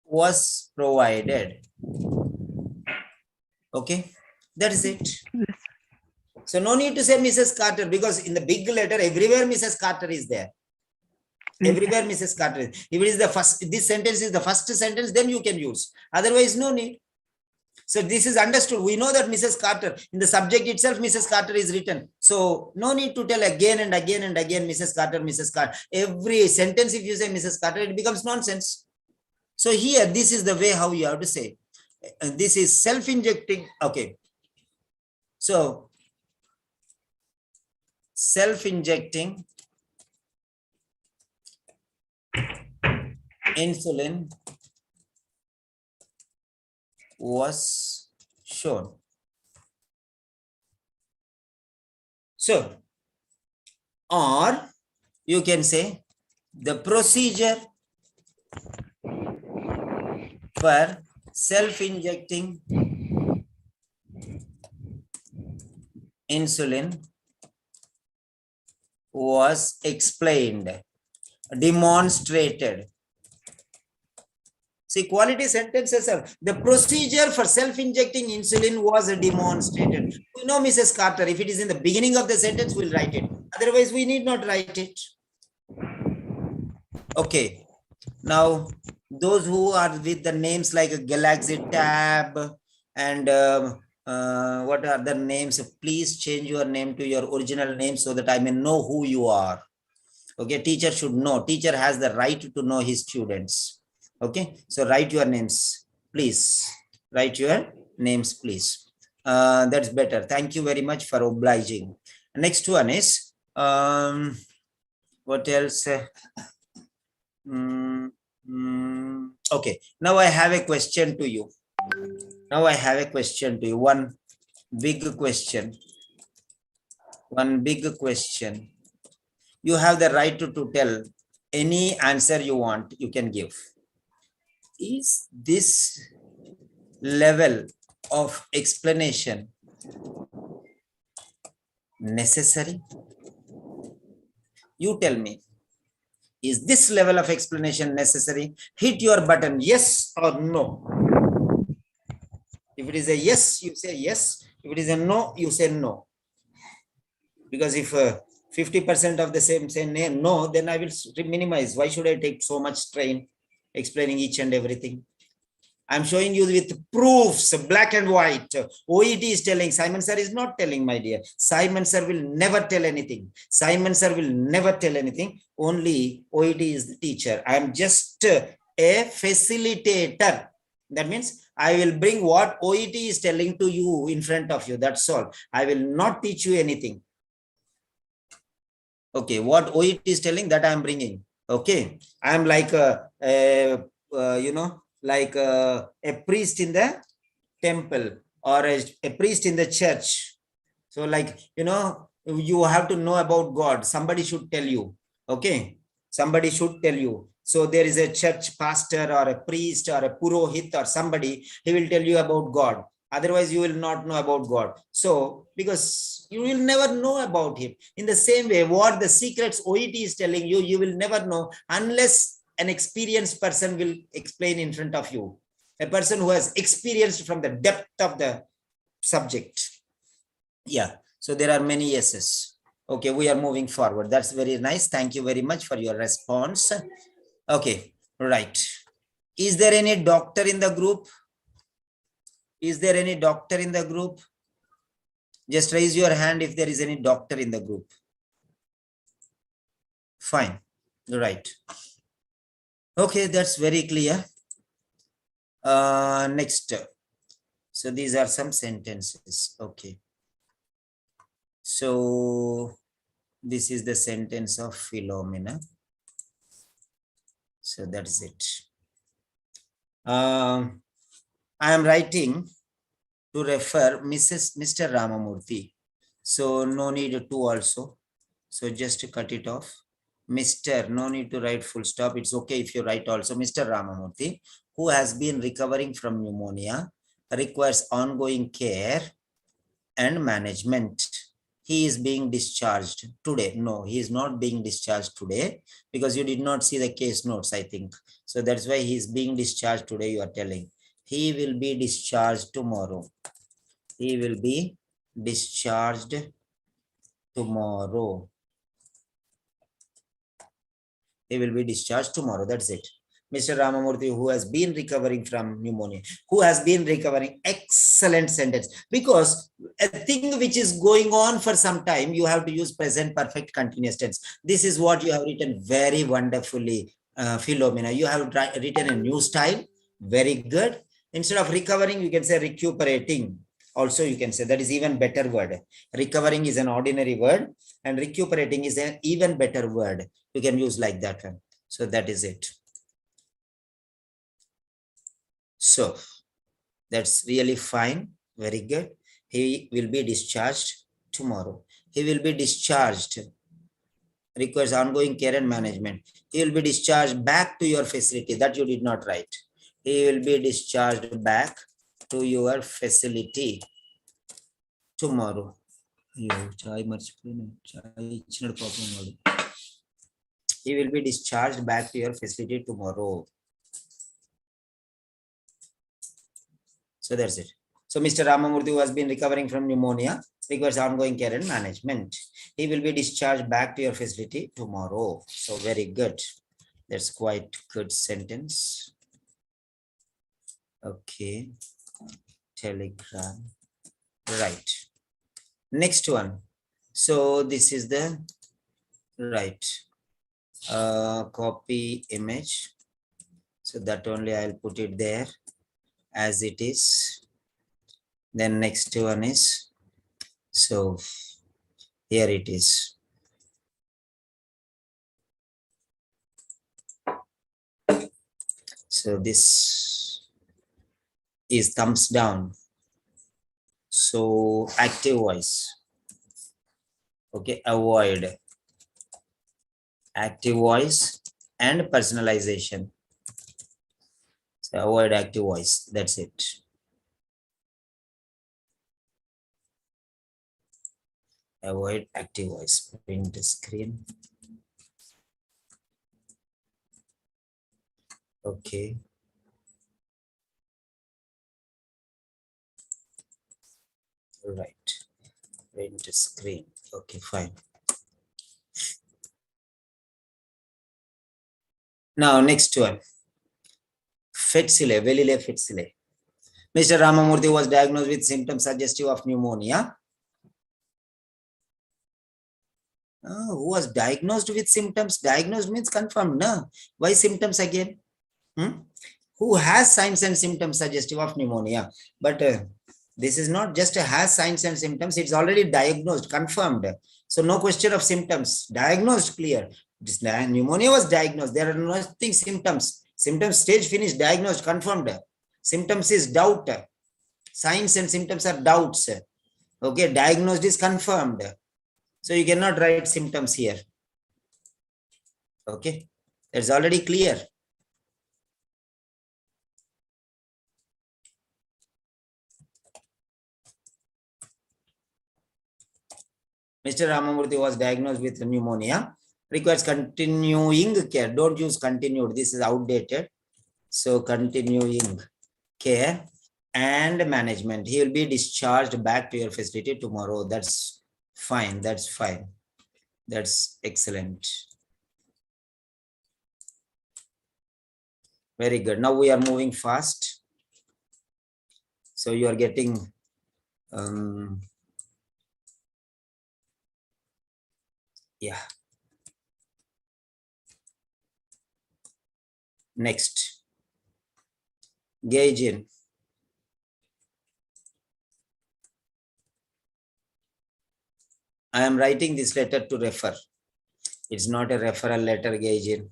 was provided. Okay, that is it. Yes. So no need to say Mrs. Carter because in the big letter, everywhere Mrs. Carter is there. Everywhere Mrs. Carter is. If it is the first, this sentence is the first sentence, then you can use. Otherwise, no need. So this is understood. We know that Mrs. Carter, in the subject itself, Mrs. Carter is written. So no need to tell again and again and again, Mrs. Carter, Mrs. Carter. Every sentence, if you say Mrs. Carter, it becomes nonsense. So here, this is the way how you have to say. This is self-injecting. Okay. So self-injecting insulin was shown. So, or you can say the procedure for self-injecting insulin was explained, demonstrated. See, quality sentences are the procedure for self-injecting insulin was demonstrated. We know Mrs. Carter, if it is in the beginning of the sentence, we'll write it. Otherwise, we need not write it. Okay. Now, those who are with the names like a Galaxy Tab and what are the names? Please change your name to your original name so that I may know who you are. Okay, teacher should know. Teacher has the right to know his students. Okay, so write your names, please. Write your names, please. That's better. Thank you very much for obliging. Next one is, what else? Okay, now I have a question to you. Now I have a question to you. One big question. One big question. You have the right to tell any answer you want, you can give. Is this level of explanation necessary? You tell me. Is this level of explanation necessary? Hit your button, yes or no. If it is a yes, you say yes. If it is a no, you say no. Because if 50% of the same say no, then I will minimize. Why should I take so much strain explaining each and everything? I'm showing you with proofs, black and white. OET is telling, Simon sir is not telling, my dear. Simon sir will never tell anything. Simon sir will never tell anything. Only OET is the teacher. I am just a facilitator. That means I will bring what OET is telling to you in front of you. That's all. I will not teach you anything. Okay, what OET is telling, that I am bringing. Okay, I am like you know, like a priest in the temple or a priest in the church. So like, you know, you have to know about God. Somebody should tell you. Okay, somebody should tell you. So there is a church pastor or a priest or a purohit or somebody, he will tell you about God. Otherwise, you will not know about God. So, because you will never know about him. In the same way, what the secrets OET is telling you, you will never know unless an experienced person will explain in front of you. A person who has experienced from the depth of the subject. Yeah, so there are many yeses. Okay, we are moving forward. That's very nice. Thank you very much for your response. Okay, right. Is there any doctor in the group? Is there any doctor in the group? Just raise your hand if there is any doctor in the group. Fine, right. Okay, that's very clear. Next. So these are some sentences. Okay. So this is the sentence of Philomena. So that's it. I am writing to refer Mr. Ramamurthy. So no need to also. So just to cut it off. Mr. No need to write full stop. It's okay if you write also Mr. Ramamurthy, who has been recovering from pneumonia, requires ongoing care and management. He is being discharged today. No, he is not being discharged today because you did not see the case notes, I think. So that's why he is being discharged today, you are telling. He will be discharged tomorrow. He will be discharged tomorrow. He will be discharged tomorrow. That's it. Mr. Ramamurthy, who has been recovering from pneumonia, who has been recovering, excellent sentence. Because a thing which is going on for some time, you have to use present perfect continuous tense. This is what you have written very wonderfully, Philomena. You have written a new style. Very good. Instead of recovering, you can say recuperating. Also, you can say that is even better word. Recovering is an ordinary word and recuperating is an even better word. You can use like that one. So that is it. So that's really fine. Very good. He will be discharged tomorrow. He will be discharged. Requires ongoing care and management. He will be discharged back to your facility. That you did not write. He will be discharged back to your facility tomorrow. He will be discharged back to your facility tomorrow. So that's it. So Mr. Ramamurthy, who has been recovering from pneumonia, requires ongoing care and management. He will be discharged back to your facility tomorrow. So very good. That's quite good sentence. Okay. Telegram. Right. Next one. So this is the right. Copy image. So that only I'll put it there as it is. Then next one is, so here it is. So this is thumbs down. So active voice. Okay, avoid active voice and personalization. So avoid active voice. That's it. Avoid active voice. Print the screen. Okay. Right. Print the screen. Okay, fine. Now, next one. Fetsile, Velile Fetsile. Mr. Ramamurthy was diagnosed with symptoms suggestive of pneumonia. Who was diagnosed with symptoms? Diagnosed means confirmed, no? Why symptoms again? Who has signs and symptoms suggestive of pneumonia? But this is not just a has signs and symptoms, it's already diagnosed, confirmed. So no question of symptoms, diagnosed, clear. This pneumonia was diagnosed, there are nothing symptoms. Symptoms stage finished, diagnosed, confirmed. Symptoms is doubt. Signs and symptoms are doubts. Okay, diagnosed is confirmed. So you cannot write symptoms here. Okay, it's already clear. Mr. Ramamurthy was diagnosed with pneumonia, requires continuing care. Don't use continued. This is outdated. So continuing care and management. He will be discharged back to your facility tomorrow. That's fine. That's fine. That's excellent. Very good. Now we are moving fast. So you are getting yeah. Next. Gauge in. I am writing this letter to refer. It's not a referral letter, gauge in.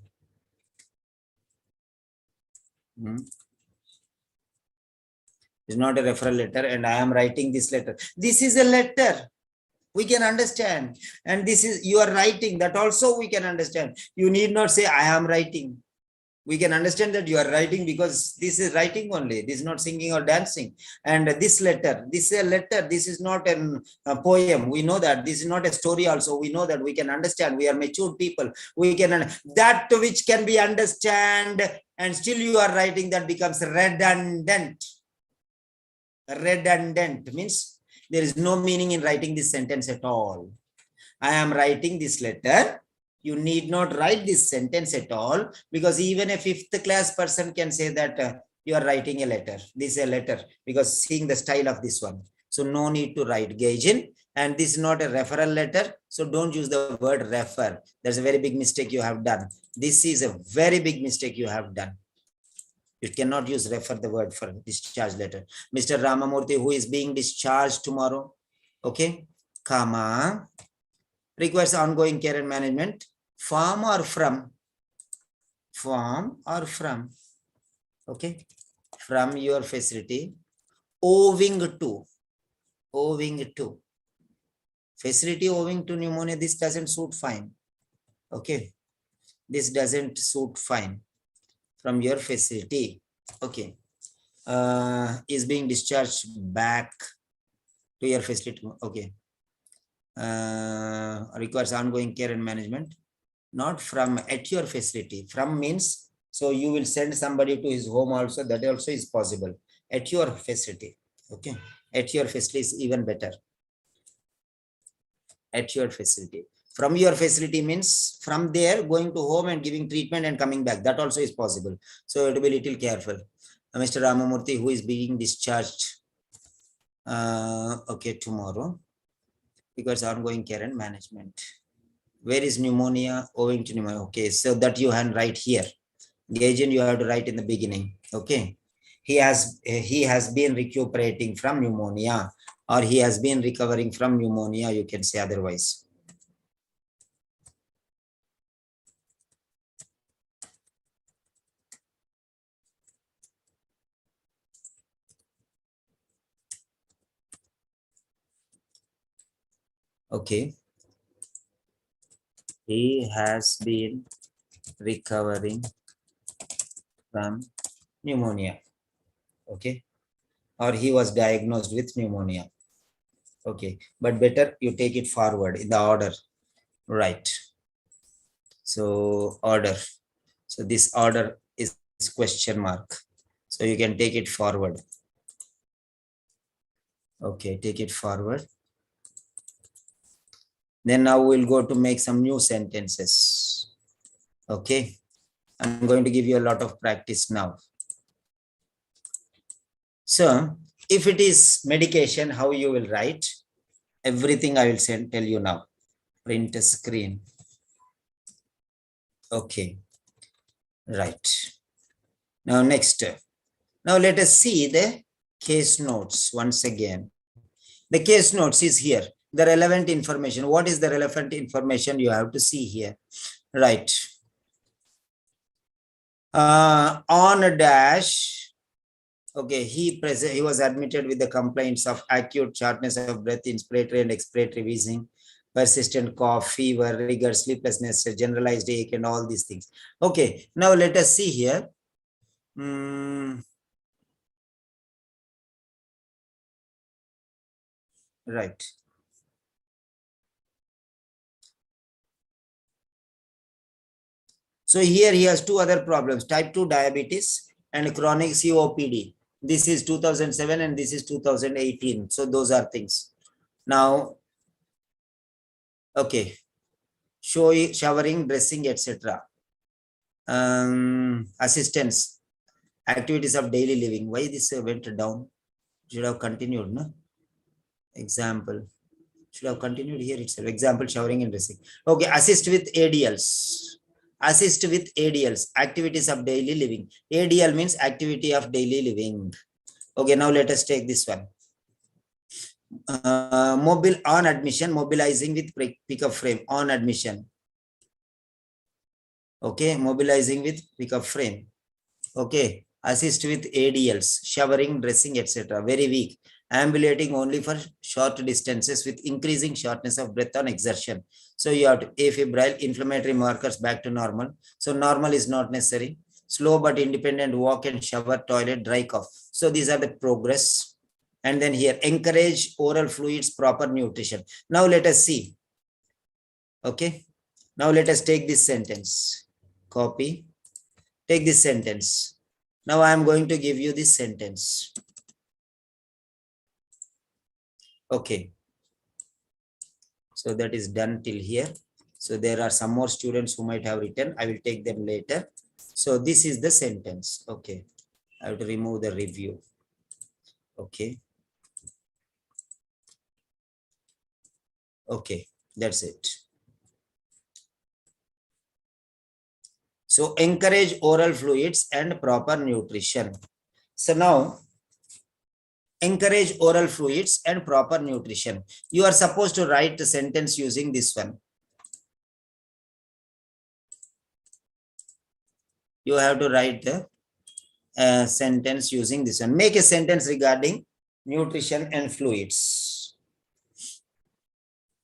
It's not a referral letter, and I am writing this letter. This is a letter. We can understand. And this is, you are writing, that also we can understand. You need not say, I am writing. We can understand that you are writing because this is writing only. This is not singing or dancing. And this letter, this is a letter. This is not a poem. We know that. This is not a story also. We know that. We can understand. We are mature people. We can, that which can be understand and still you are writing, that becomes redundant. Redundant means there is no meaning in writing this sentence at all. I am writing this letter. You need not write this sentence at all, because even a 5th class person can say that you are writing a letter. This is a letter, because seeing the style of this one. So no need to write gauge in. And this is not a referral letter. So don't use the word refer. There's a very big mistake you have done. This is a very big mistake you have done. You cannot use refer the word for discharge letter. Mr. Ramamurthy, who is being discharged tomorrow, okay, comma, requires ongoing care and management, from or from, okay, from your facility, owing to, facility owing to pneumonia. This doesn't suit fine, okay, this doesn't suit fine. From your facility, okay, is being discharged back to your facility, okay, requires ongoing care and management, not from at your facility. From means, so you will send somebody to his home also, that also is possible. At your facility, okay, at your facility is even better. At your facility. From your facility means from there going to home and giving treatment and coming back. That also is possible. So you have to be a little careful. Mr. Ramamurthy, who is being discharged, okay, tomorrow, because ongoing care and management. Where is pneumonia? Owing to pneumonia. Okay, so that you can write here. The agent you have to write in the beginning. Okay, he has been recuperating from pneumonia, or he has been recovering from pneumonia. You can say otherwise. Okay, he has been recovering from pneumonia, okay, or he was diagnosed with pneumonia, okay, but better you take it forward in the order, right? So order, so this order is question mark, so you can take it forward, okay, take it forward. Then now we'll go to make some new sentences, okay. I'm going to give you a lot of practice now. So if it is medication, how you will write, everything I will tell you now. Print a screen. Okay, right. Now next, now let us see the case notes once again. The case notes is here. The relevant information. What is the relevant information you have to see here? Right. On a dash, okay, he was admitted with the complaints of acute shortness of breath, inspiratory and expiratory wheezing, persistent cough, fever, rigor, sleeplessness, generalized ache, and all these things. Okay, now let us see here. Right. So here he has two other problems, type 2 diabetes and chronic COPD. This is 2007 and this is 2018. So those are things. Now, okay, showering, dressing, etc. Assistance, activities of daily living. Why this went down? Should have continued, no? Example. Should have continued here itself. Example, showering and dressing. Okay, assist with ADLs. Assist with ADLs, activities of daily living. ADL means activity of daily living. Okay, now let us take this one. Mobile on admission, mobilizing with pickup frame on admission. Okay, mobilizing with pickup frame. Okay, assist with ADLs, showering, dressing, etc. Very weak. Ambulating only for short distances with increasing shortness of breath on exertion. So you have to afebrile, inflammatory markers back to normal. So normal is not necessary. Slow but independent walk and shower, toilet, dry cough. So these are the progress. And then here, encourage oral fluids, proper nutrition. Now let us see. Okay. Now let us take this sentence. Copy. Take this sentence. Now I am going to give you this sentence. Okay. So that is done till here. So there are some more students who might have written. I will take them later. So this is the sentence. Okay. I have to remove the review. Okay. Okay. That's it. So encourage oral fluids and proper nutrition. So now, encourage oral fluids and proper nutrition. You are supposed to write the sentence using this one. You have to write the sentence using this one. Make a sentence regarding nutrition and fluids.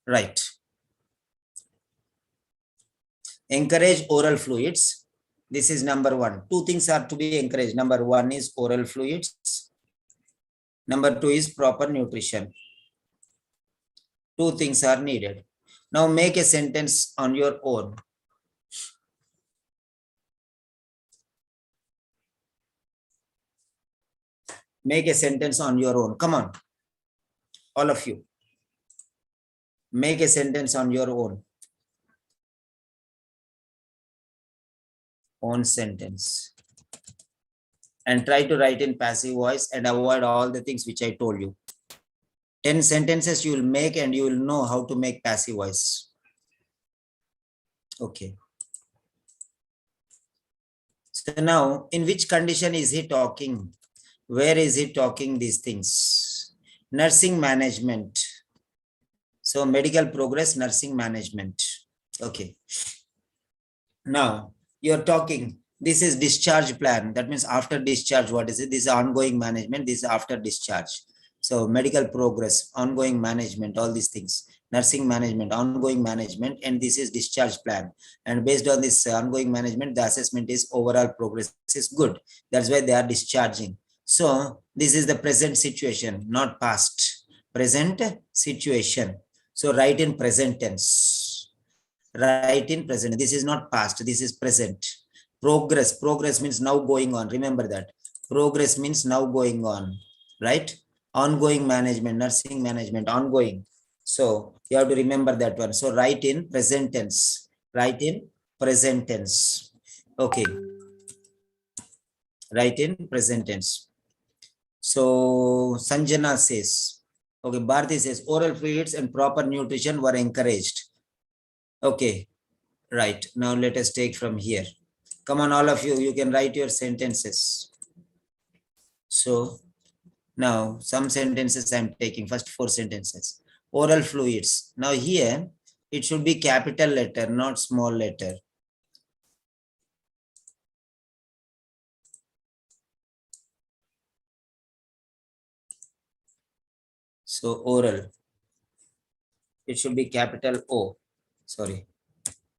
Right. Encourage oral fluids. This is number one. Two things are to be encouraged. Number one is oral fluids. Number two is proper nutrition. Two things are needed. Now make a sentence on your own. Make a sentence on your own. Come on. All of you. Make a sentence on your own. Own sentence. And try to write in passive voice and avoid all the things which I told you. 10 sentences you will make and you will know how to make passive voice. Okay. So now, in which condition is he talking? Where is he talking these things? Nursing management. So medical progress, nursing management. Okay. Now, you're talking, this is discharge plan. That means after discharge, what is it? This is ongoing management. This is after discharge. So medical progress, ongoing management, all these things. Nursing management, ongoing management, and this is discharge plan. And based on this ongoing management, the assessment is overall progress is good. That's why they are discharging. So this is the present situation, not past. Present situation. So write in present tense. Write in present. This is not past. This is present. Progress. Progress means now going on. Remember that. Progress means now going on. Right? Ongoing management, nursing management, ongoing. So you have to remember that one. So write in present tense. Write in present tense. Okay. Write in present tense. So Sanjana says, okay, Bharti says, oral fluids and proper nutrition were encouraged. Okay, right. Now let us take from here. Come on, all of you, you can write your sentences. So now some sentences I'm taking, first 4 sentences. Oral fluids. Now here, it should be capital letter, not small letter. So oral, it should be capital O, sorry.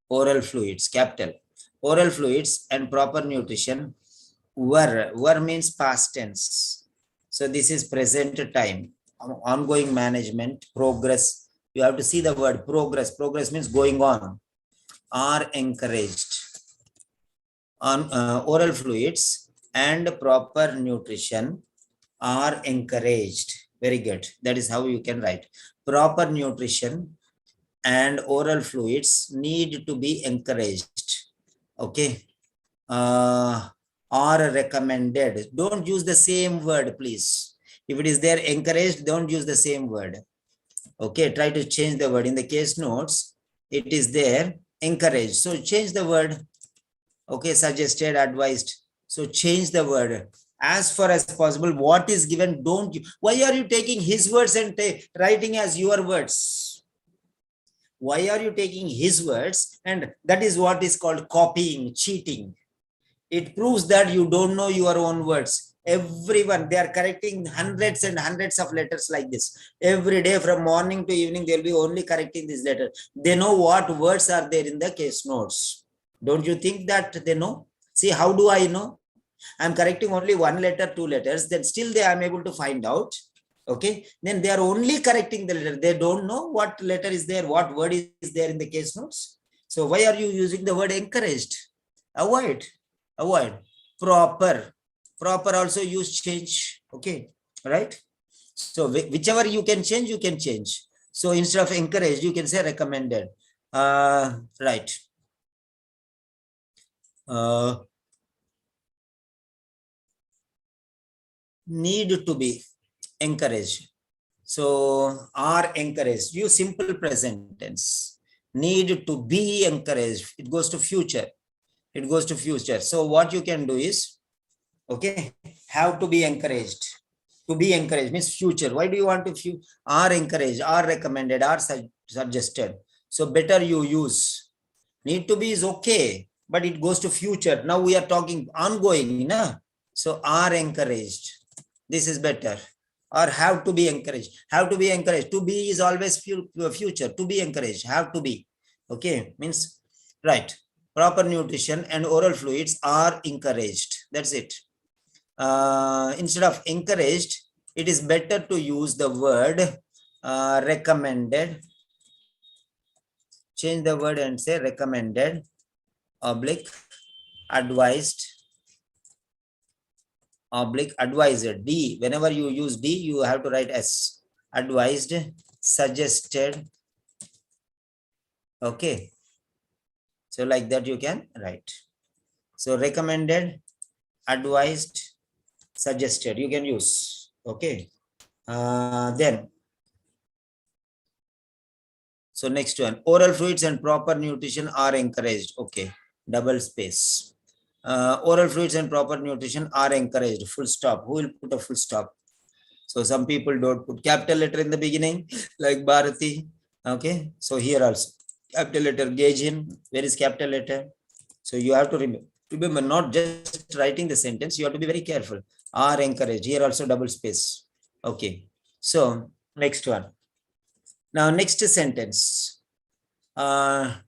Oral fluids, capital. Oral fluids and proper nutrition were means past tense. So this is present time. Ongoing management, progress. You have to see the word progress. Progress means going on. Are encouraged. On oral fluids and proper nutrition are encouraged. Very good. That is how you can write. Proper nutrition and oral fluids need to be encouraged. Okay. Are recommended. Don't use the same word, please. If it is there encouraged, don't use the same word. Okay, try to change the word. In the case notes, it is there encouraged. So change the word. Okay, suggested, advised. So change the word as far as possible. What is given, don't you? Why are you taking his words and writing as your words? Why are you taking his words? And that is what is called copying, cheating. It proves that you don't know your own words. Everyone, they are correcting hundreds and hundreds of letters like this. Every day from morning to evening, they'll be only correcting this letter. They know what words are there in the case notes. Don't you think that they know? See, how do I know? I'm correcting only one letter, two letters, then still they am able to find out. Okay, then they are only correcting the letter. They don't know what letter is there, what word is there in the case notes. So why are you using the word encouraged? Avoid. Proper also use change. Okay, right? So whichever you can change. So instead of encouraged, you can say recommended. Right. Need to be encouraged. So are encouraged. Use simple present tense. Need to be encouraged. It goes to future. So what you can do is, okay, have to be encouraged. To be encouraged means future. Why do you want to are encouraged, are recommended, are suggested? So better you use. Need to be is okay, but it goes to future. Now we are talking ongoing, na? So are encouraged. This is better. Or have to be encouraged. To be is always future. To be encouraged. Have to be. Okay, means right. Proper nutrition and oral fluids are encouraged. That's it. Instead of encouraged, it is better to use the word recommended. Change the word and say recommended, oblique, advised, oblique, advised. D, whenever you use D, you have to write S. Advised, suggested. Okay. So like that you can write. So recommended, advised, suggested, you can use. Okay. Then, so next one, oral fluids and proper nutrition are encouraged. Okay, double space. Oral fluids and proper nutrition are encouraged. Full stop. Who will put a full stop? So some people don't put capital letter in the beginning, like Bharati. Okay, so here also capital letter. Gauge him. Where is capital letter? So you have to remember not just writing the sentence. You have to be very careful. Are encouraged. Here also double space. Okay. So next one. Now next sentence. Right.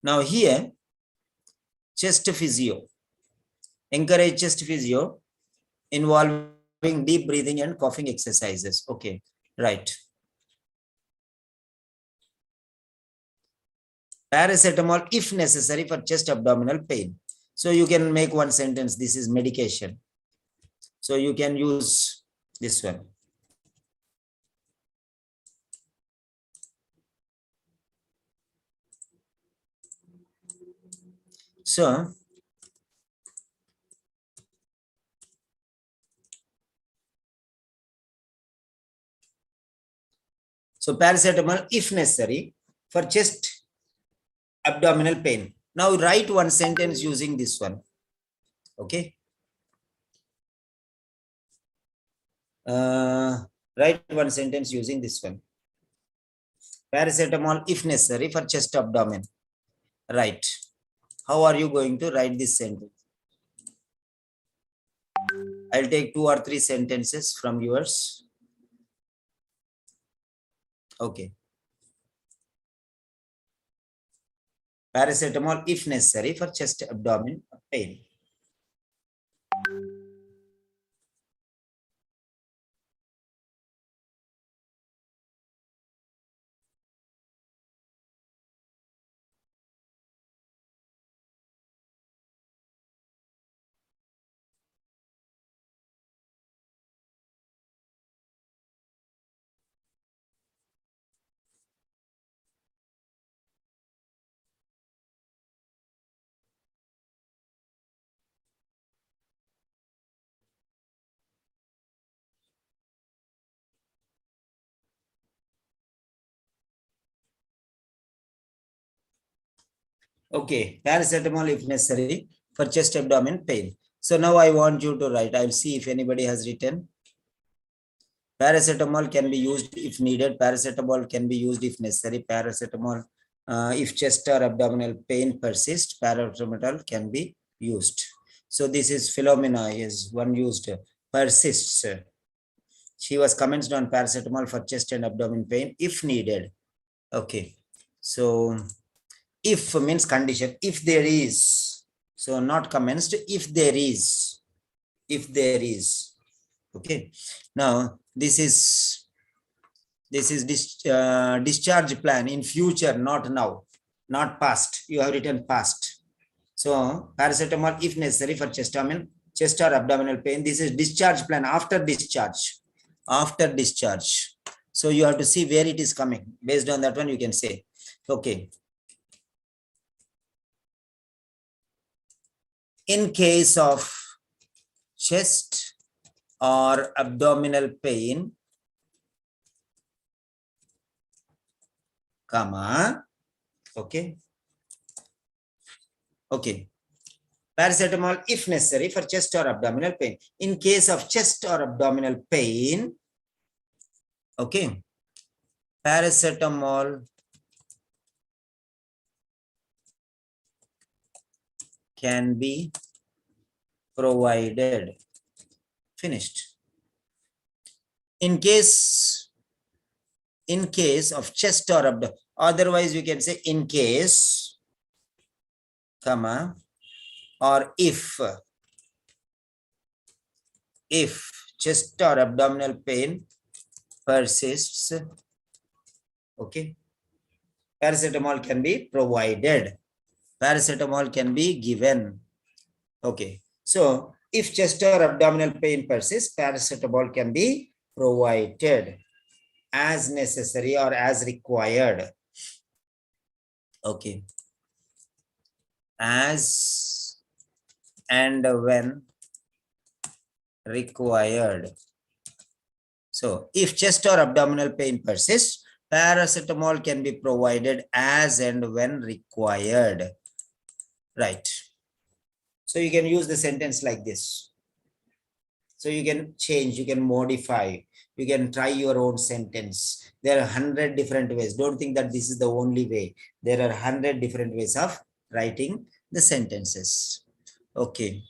Now here, chest physio. Encourage chest physio involving deep breathing and coughing exercises. Okay, right. Paracetamol if necessary for chest abdominal pain. So you can make one sentence. This is medication. So you can use this one. So paracetamol if necessary for chest abdominal pain. Now write one sentence using this one. Okay. Write one sentence using this one. Paracetamol if necessary for chest abdomen. Right. How are you going to write this sentence? I'll take 2 or 3 sentences from yours. Okay. Paracetamol if necessary for chest abdomen pain. Okay, paracetamol if necessary for chest abdomen pain. So now I want you to write. I'll see if anybody has written. Paracetamol can be used if needed. Paracetamol can be used if necessary. Paracetamol, if chest or abdominal pain persists, paracetamol can be used. So this is Philomena is one used, persists. She was commenced on paracetamol for chest and abdomen pain if needed. Okay. So if means condition, if there is. So not commenced, if there is. If there is. Okay. Now this is discharge plan in future, not now, not past. You have written past. So paracetamol if necessary for chest or abdominal pain. This is discharge plan after discharge. After discharge. So you have to see where it is coming. Based on that one, you can say. Okay. In case of chest or abdominal pain, comma, okay. Okay. Paracetamol if necessary for chest or abdominal pain. In case of chest or abdominal pain, okay, paracetamol can be provided. Finished. In case of chest or abdomen, otherwise you can say in case, comma, or if chest or abdominal pain persists, okay, paracetamol can be provided. Paracetamol can be given. Okay. So if chest or abdominal pain persists, paracetamol can be provided as necessary or as required. Okay. As and when required. So if chest or abdominal pain persists, paracetamol can be provided as and when required. Right. So you can use the sentence like this. So you can change, you can modify, you can try your own sentence. There are 100 different ways. Don't think that this is the only way. There are 100 different ways of writing the sentences. Okay.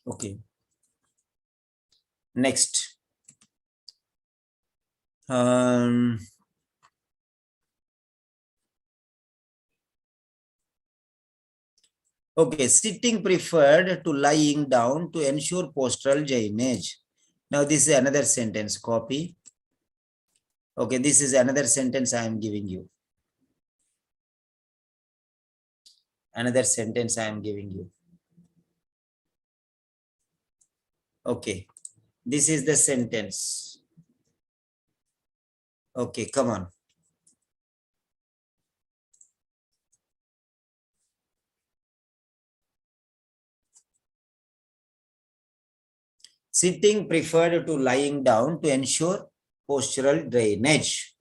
Okay. Next. Okay, sitting preferred to lying down to ensure postural drainage. Now this is another sentence, copy. Okay, this is another sentence I am giving you. Another sentence I am giving you. Okay, this is the sentence. Okay, come on. Sitting preferred to lying down to ensure postural drainage.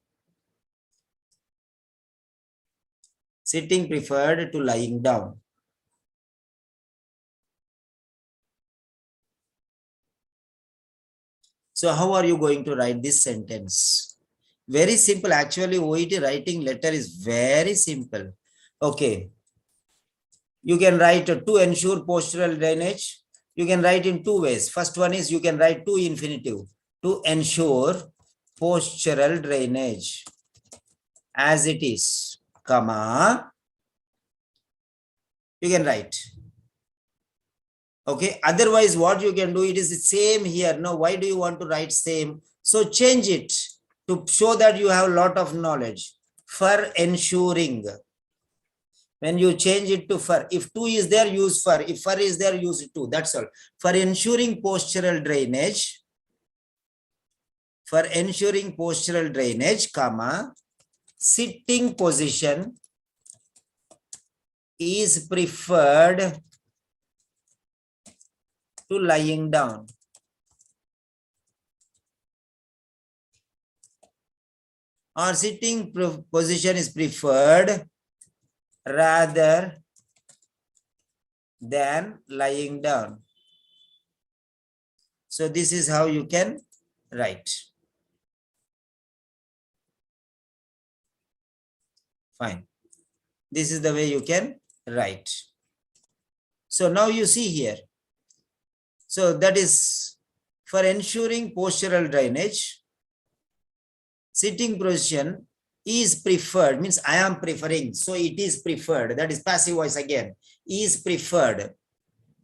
Sitting preferred to lying down. So how are you going to write this sentence? Very simple. Actually, OET writing letter is very simple. Okay. You can write to ensure postural drainage. You can write in two ways. First one is you can write to infinitive. To ensure postural drainage as it is, comma, you can write. Okay. Otherwise, what you can do, it is the same here. No, why do you want to write same? So change it to show that you have a lot of knowledge. For ensuring. When you change it to for, if to is there, use for. If for is there, use to. That's all. For ensuring postural drainage. For ensuring postural drainage, comma, sitting position is preferred to lying down. or sitting position is preferred rather than lying down. So this is how you can write. Fine. This is the way you can write. So now you see here. So that is for ensuring postural drainage, sitting position is preferred, means I am preferring. So it is preferred. That is passive voice again. Is preferred.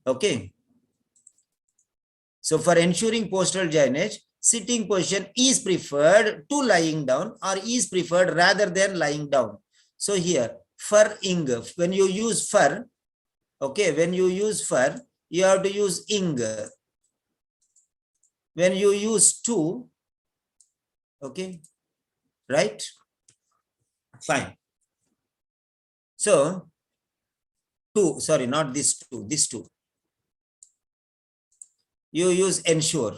Okay. So for ensuring postural drainage, sitting position is preferred to lying down or is preferred rather than lying down. So here, for ing, when you use for, okay, when you use for, you have to use ing. When you use to, okay, right? Fine. So, to, sorry, not this two, this two. You use ensure.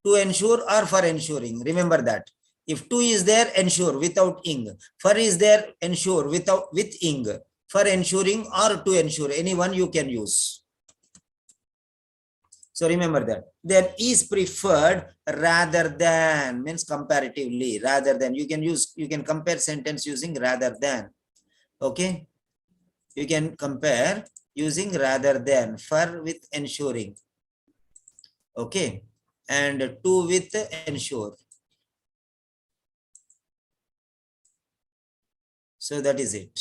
To ensure or for ensuring, remember that. If to is there, ensure without ing. For is there, ensure without with ing. For ensuring or to ensure, any one you can use. So remember that. Then is preferred rather than, means comparatively, rather than. You can use, you can compare sentence using rather than. Okay. You can compare using rather than, for with ensuring. Okay. And to with ensure. So that is it.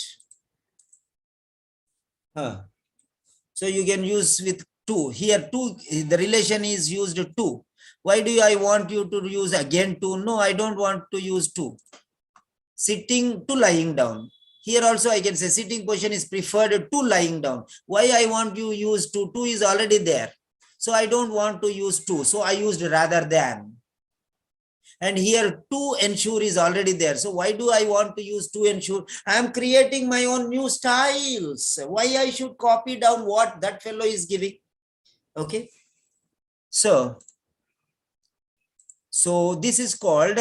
So you can use with to. Here to, the relation is used to. Why do I want you to use again to? No, I don't want to use to. Sitting to lying down. Here also I can say sitting position is preferred to lying down. Why I want you use to? To is already there. So I don't want to use to. So I used rather than. And here to ensure is already there. So why do I want to use to ensure? I am creating my own new styles. Why I should copy down what that fellow is giving? Okay. So this is called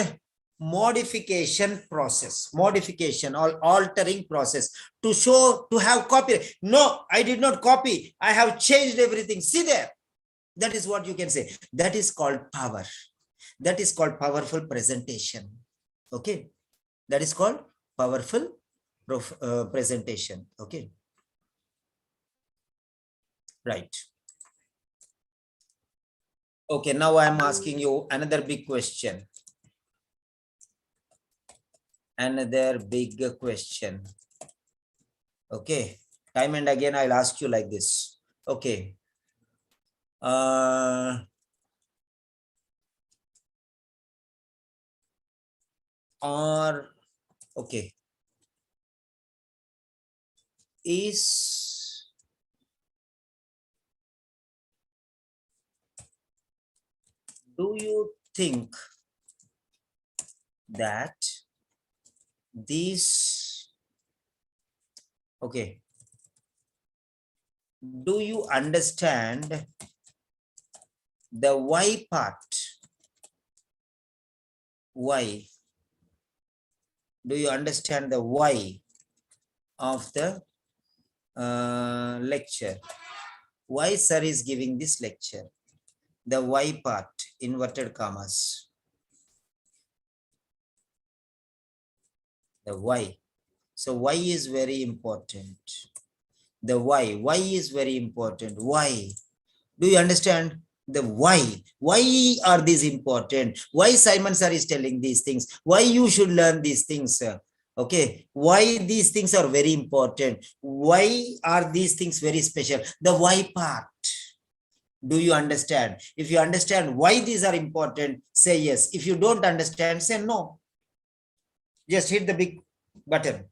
modification process, modification or altering process to show, to have copy. No, I did not copy. I have changed everything. See there. That is what you can say. That is called power. That is called powerful presentation. Okay. That is called powerful presentation. Okay. Right. Okay. Now I am asking you another big question. Another big question. Okay. Time and again, I'll ask you like this. Okay. Or okay, is do you think that this, okay, do you understand the why part? Why? Do you understand the why of the lecture? Why sir is giving this lecture? The why part, inverted commas. The why. So why is very important. The why is very important. Why? Do you understand the why? Why are these important? Why Simon sir is telling these things? Why you should learn these things? Okay. Why these things are very important? Why are these things very special? The why part. Do you understand? If you understand why these are important, say yes. If you don't understand, say no. Just hit the big button.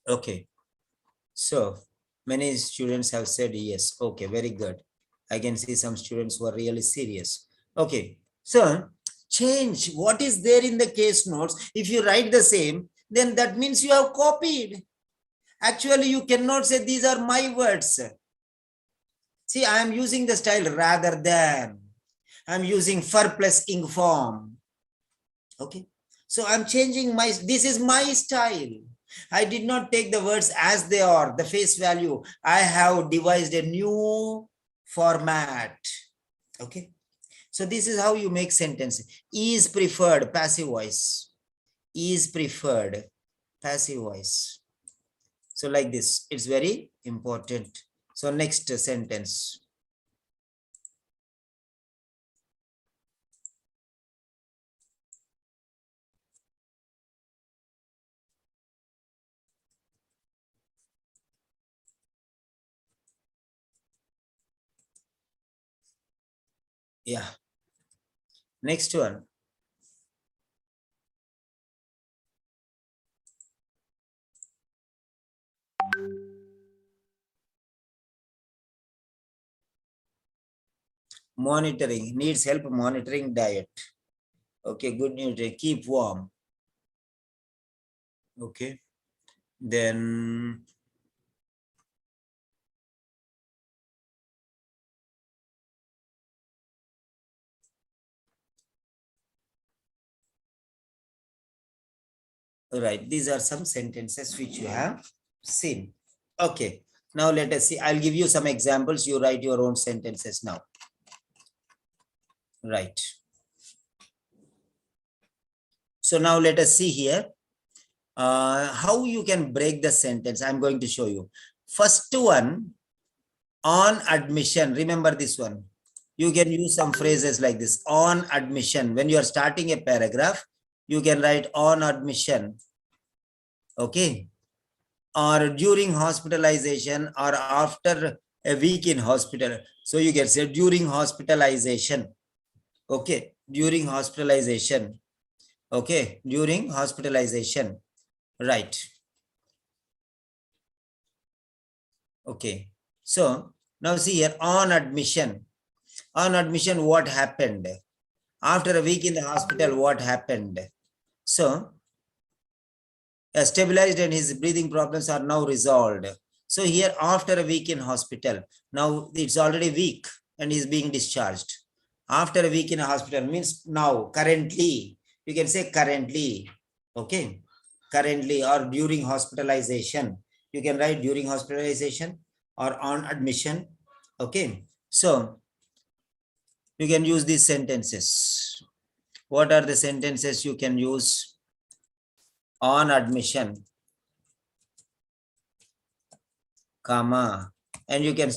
Okay. So many students have said yes. Okay, very good. I can see some students who are really serious. Okay. So change what is there in the case notes. If you write the same, then that means you have copied. Actually, you cannot say these are my words. See, I am using the style rather than. I'm using for plus ing form. Okay. So I'm changing this is my style. I did not take the words as they are, the face value. I have devised a new format. Okay. So this is how you make sentence. Is preferred, passive voice. Is preferred, passive voice. So like this, it's very important. So next sentence. Yeah. Next one. Monitoring, needs help monitoring diet. Okay, good news, keep warm. Okay, then right, these are some sentences which you have seen. Okay, now let us see. I'll give you some examples. You write your own sentences now. Right. So now let us see here how you can break the sentence. I'm going to show you. First one, on admission. Remember this one. You can use some phrases like this. On admission. When you are starting a paragraph, you can write on admission. Okay. Or during hospitalization or after a week in hospital. So you can say during hospitalization. Okay. During hospitalization. Okay. During hospitalization. Right. Okay. So now see here, on admission. On admission, what happened? After a week in the hospital, what happened? So stabilized and his breathing problems are now resolved. So here, after a week in hospital, now it's already week and he's being discharged. After a week in a hospital means now, currently, you can say currently, okay? Currently or during hospitalization. You can write during hospitalization or on admission, okay? So you can use these sentences. What are the sentences you can use? On admission, comma, and you can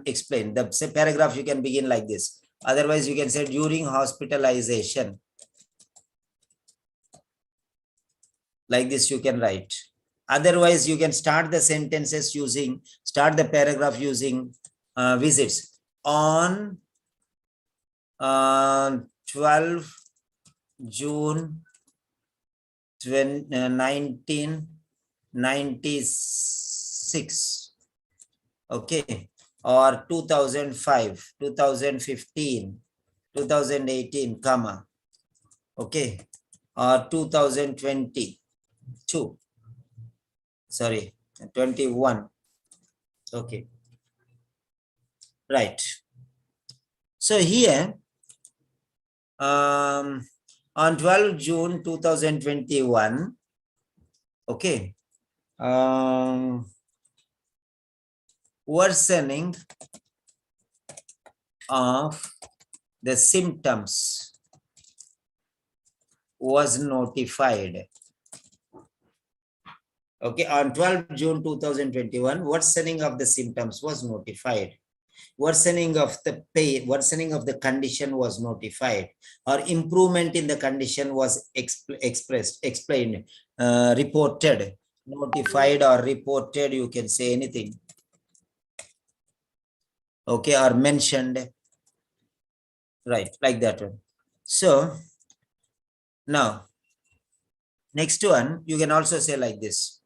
explain the paragraph. You can begin like this. Otherwise, you can say during hospitalization. Like this, you can write. Otherwise, you can start the sentences using, start the paragraph using visits. On 12 June 1996. Okay, or 2005, 2015, 2018, comma, okay, or 2022, sorry, 21, okay, right. So here, on 12 June 2021, okay, worsening of the symptoms was notified. Okay, on 12 June 2021, worsening of the symptoms was notified. Worsening of the pain, worsening of the condition was notified, or improvement in the condition was explained, reported, notified or reported, you can say anything. Okay, or mentioned, right, like that one. So now, next one, you can also say like this.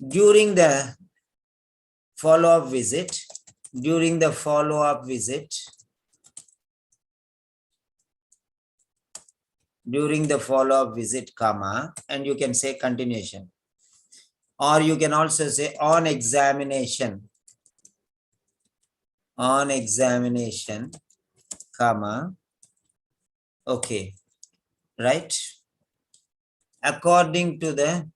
during the follow-up visit, during the follow-up visit, during the follow-up visit, comma, and you can say continuation. Or you can also say on examination, comma, okay, right? According to the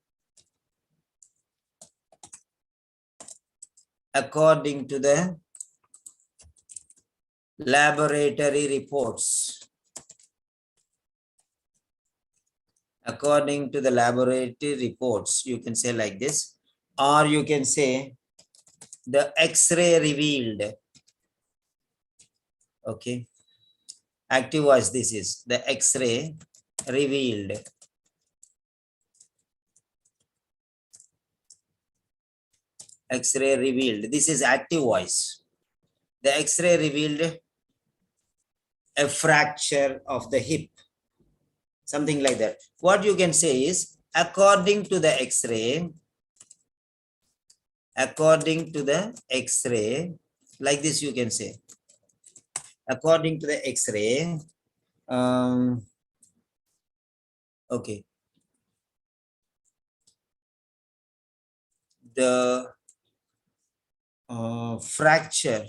laboratory reports. According to the laboratory reports, you can say like this, or you can say the X-ray revealed. Okay. Active voice, this is the X-ray revealed. X-ray revealed. This is active voice. The X-ray revealed a fracture of the hip. Something like that. What you can say is, according to the X-ray, like this you can say. According to the X-ray, okay. The fracture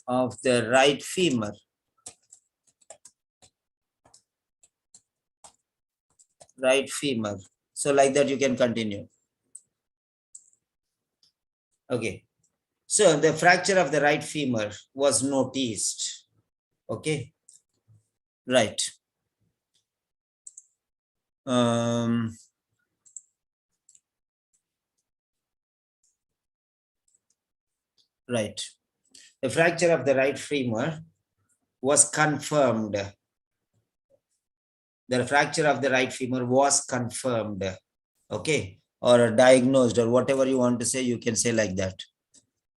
of the right femur. Right femur. So like that you can continue. Okay. So the fracture of the right femur was noticed. Okay. Right. Right. The fracture of the right femur was confirmed. The fracture of the right femur was confirmed. Okay. Or diagnosed, or whatever you want to say, you can say like that.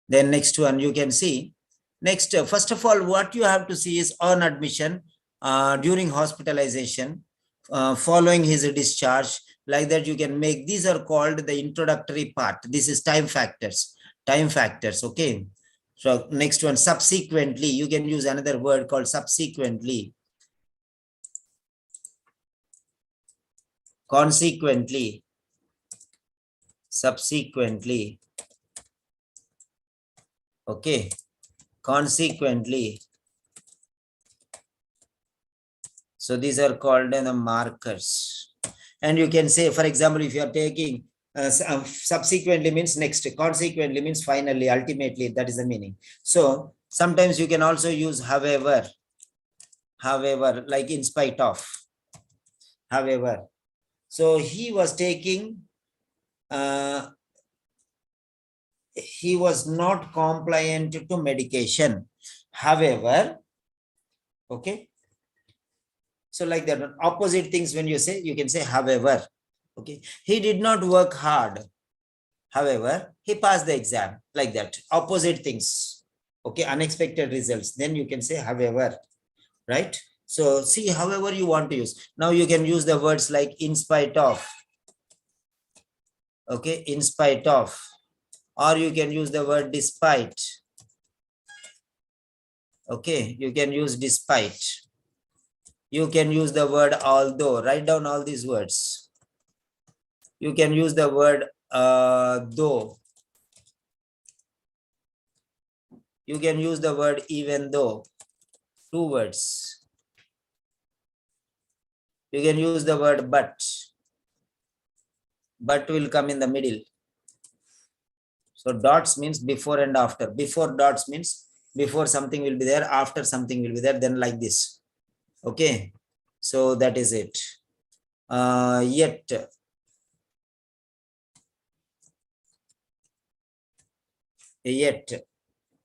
Then next one you can see. Next, first of all, what you have to see is on admission, during hospitalization, following his discharge, like that you can make, these are called the introductory part. This is time factors, okay. So next one, subsequently, you can use another word called subsequently. Consequently, subsequently, okay, consequently. So these are called the markers. And you can say, for example, if you are taking subsequently means next, consequently means finally, ultimately, that is the meaning. So sometimes you can also use however, like in spite of, however. So he was taking, he was not compliant to medication. However, okay. So like that, opposite things when you say, you can say however. Okay. He did not work hard. However, he passed the exam, like that. Opposite things. Okay. Unexpected results. Then you can say however, right? So see, however you want to use. Now you can use the words like in spite of. Okay. In spite of. Or you can use the word despite. Okay. You can use despite. You can use the word although. Write down all these words. You can use the word though. You can use the word even though. 2 words. You can use the word but. But will come in the middle. So dots means before and after. Before dots means before something will be there, after something will be there, then like this. Okay. So that is it. Yet.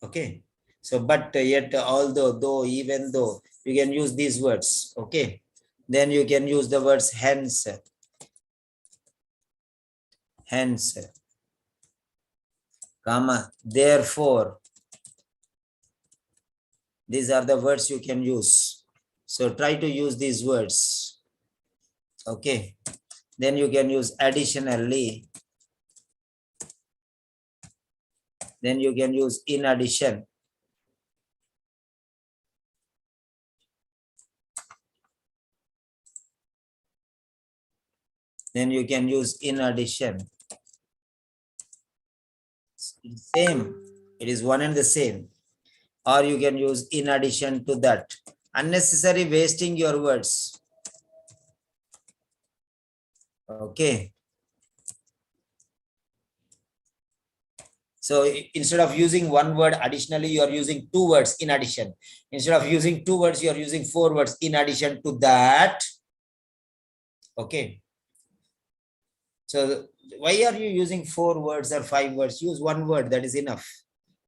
Okay. So but, yet, although, though, even though, you can use these words. Okay. Then you can use the words hence. Hence. Comma. Therefore. These are the words you can use. So try to use these words. Okay. Then you can use additionally. Then you can use in addition. Then you can use in addition. It's same. It is one and the same. Or you can use in addition to that. Unnecessary wasting your words. Okay. So instead of using one word additionally, you are using two words in addition. Instead of using two words, you are using four words in addition to that. Okay. So why are you using four words or five words? Use one word, that is enough.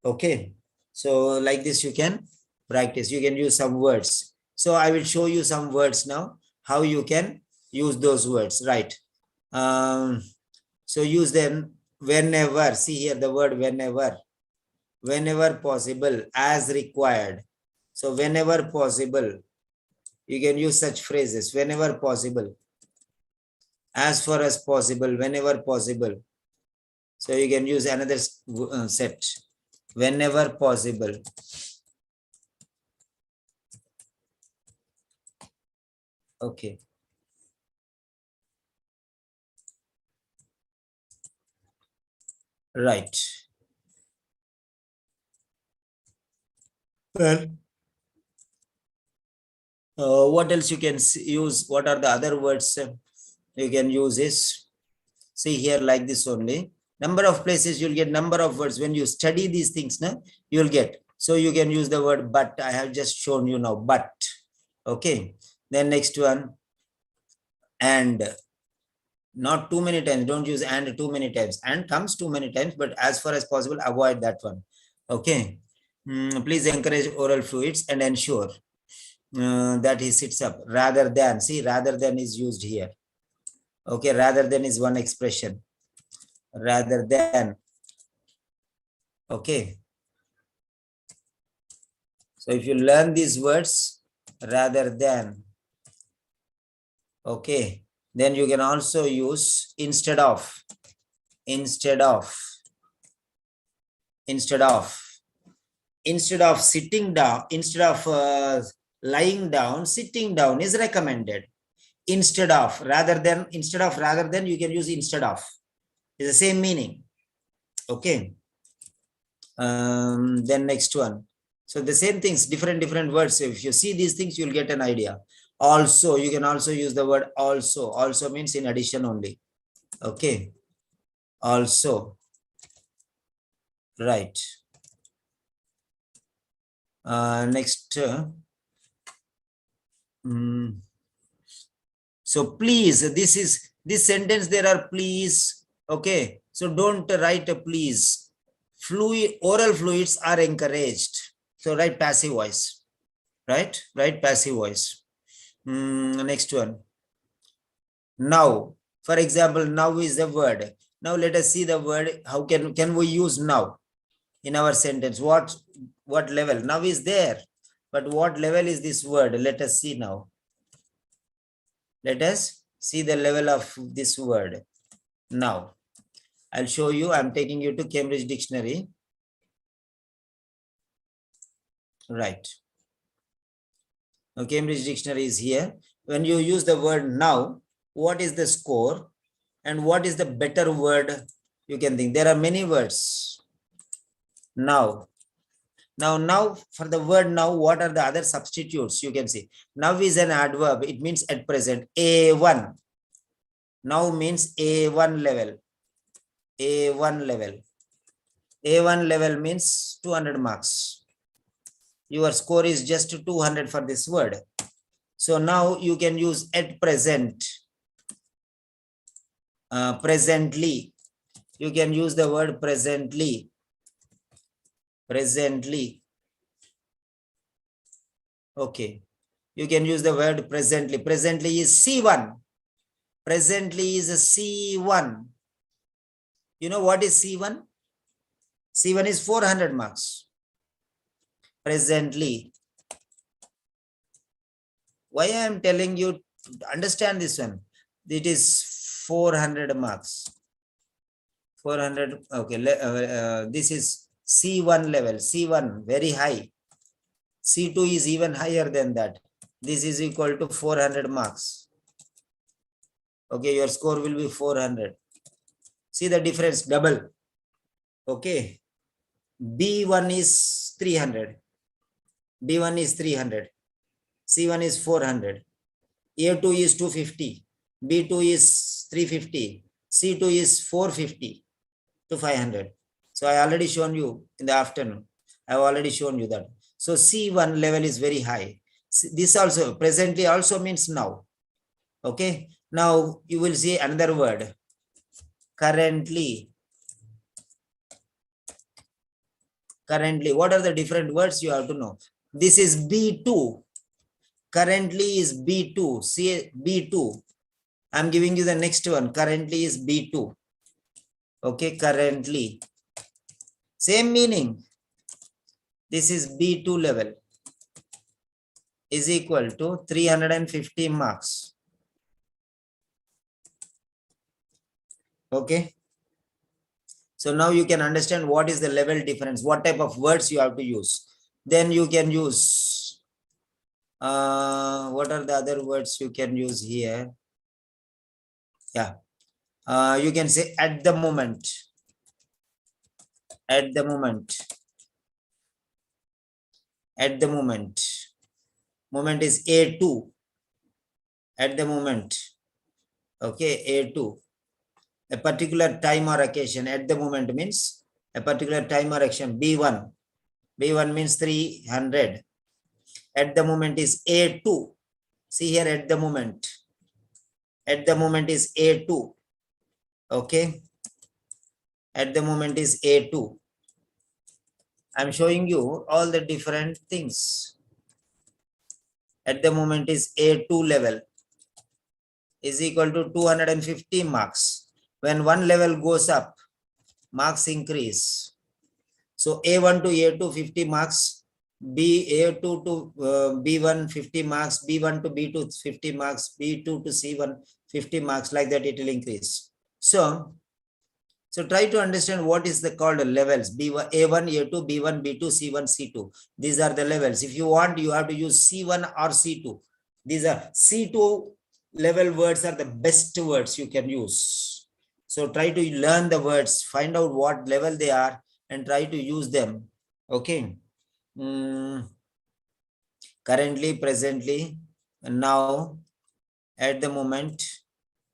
Okay. So like this you can practice. You can use some words. So I will show you some words now, how you can use those words, right? So use them whenever. See here the word whenever. Whenever possible, as required. So whenever possible, you can use such phrases. Whenever possible, as far as possible, whenever possible. So you can use another set. Whenever possible. Okay. Right. Well, what else you can use? What are the other words you can use is, see here like this only. Number of places you'll get number of words. When you study these things, you'll get. So you can use the word but. I have just shown you now, but. Okay. Then next one, and. Not too many times. Don't use and too many times. And comes too many times, but as far as possible, avoid that one. Okay. Please encourage oral fluids and ensure that he sits up rather than. See, rather than is used here. Okay, rather than is one expression. Rather than. Okay. So if you learn these words, rather than. Okay. Then you can also use instead of. Instead of. Instead of. Instead of sitting down, instead of lying down, sitting down is recommended. Instead of, rather than, instead of, rather than, you can use instead of. It's the same meaning. Okay. Then next one. So the same things, different words. So if you see these things, you'll get an idea. Also, you can also use the word also. Also means in addition only. Okay. Also. Right. Next. So please, this sentence there are please. Okay. So don't write a please. Oral fluids are encouraged. So write passive voice. Right? Write passive voice. Next one. Now. For example, now is the word. Now let us see the word. How can we use now in our sentence? What level? Now is there. But what level is this word? Let us see now. Let us see the level of this word. Now, I'll show you. I'm taking you to Cambridge Dictionary. Right. Now, Cambridge Dictionary is here. When you use the word now, what is the score? And what is the better word you can think? There are many words. Now. Now, for the word now, what are the other substitutes you can see? Now is an adverb. It means at present. A1. Now means A1 level. A1 level. A1 level means 200 marks. Your score is just 200 for this word. So now you can use at present. Presently. You can use the word presently. Presently. Okay. You can use the word presently. Presently is C1. Presently is a C1. You know what is C1? C1 is 400 marks. Presently. Why I am telling you to understand this one? It is 400 marks. 400, okay, this is C1 level, C1, very high. C2 is even higher than that. This is equal to 400 marks. Okay, your score will be 400. See the difference, double. Okay, B1 is 300. B1 is 300. C1 is 400. A2 is 250. B2 is 350. C2 is 450 to 500. So I already shown you in the afternoon. I have already shown you that. So C1 level is very high. This also presently also means now. Okay. Now you will see another word. Currently. Currently. What are the different words you have to know? This is B2. Currently is B2. See B2. I'm giving you the next one. Currently is B2. Okay. Currently. Same meaning. This is B2 level is equal to 350 marks. Okay. So now you can understand what is the level difference, what type of words you have to use. Then you can use, what are the other words you can use here? Yeah. You can say at the moment. At the moment. At the moment. Moment is A2. At the moment. Okay, A2. A particular time or occasion. At the moment means a particular time or action. B1. B1 means 300. At the moment is A2. See here at the moment. At the moment is A2. Okay. At the moment is A2. I'm showing you all the different things. At the moment is A2 level is equal to 250 marks. When one level goes up, marks increase. So A1 to A2 50 marks, A2 to B1 50 marks, B1 to B2 50 marks, B2 to C1 50 marks, like that it will increase. So try to understand what is the called levels. B1, A1, A2, B1, B2, C1, C2. These are the levels. If you want, you have to use C1 or C2. These are C2 level words are the best words you can use. So try to learn the words, find out what level they are and try to use them. Okay. Currently, presently, now, at the moment.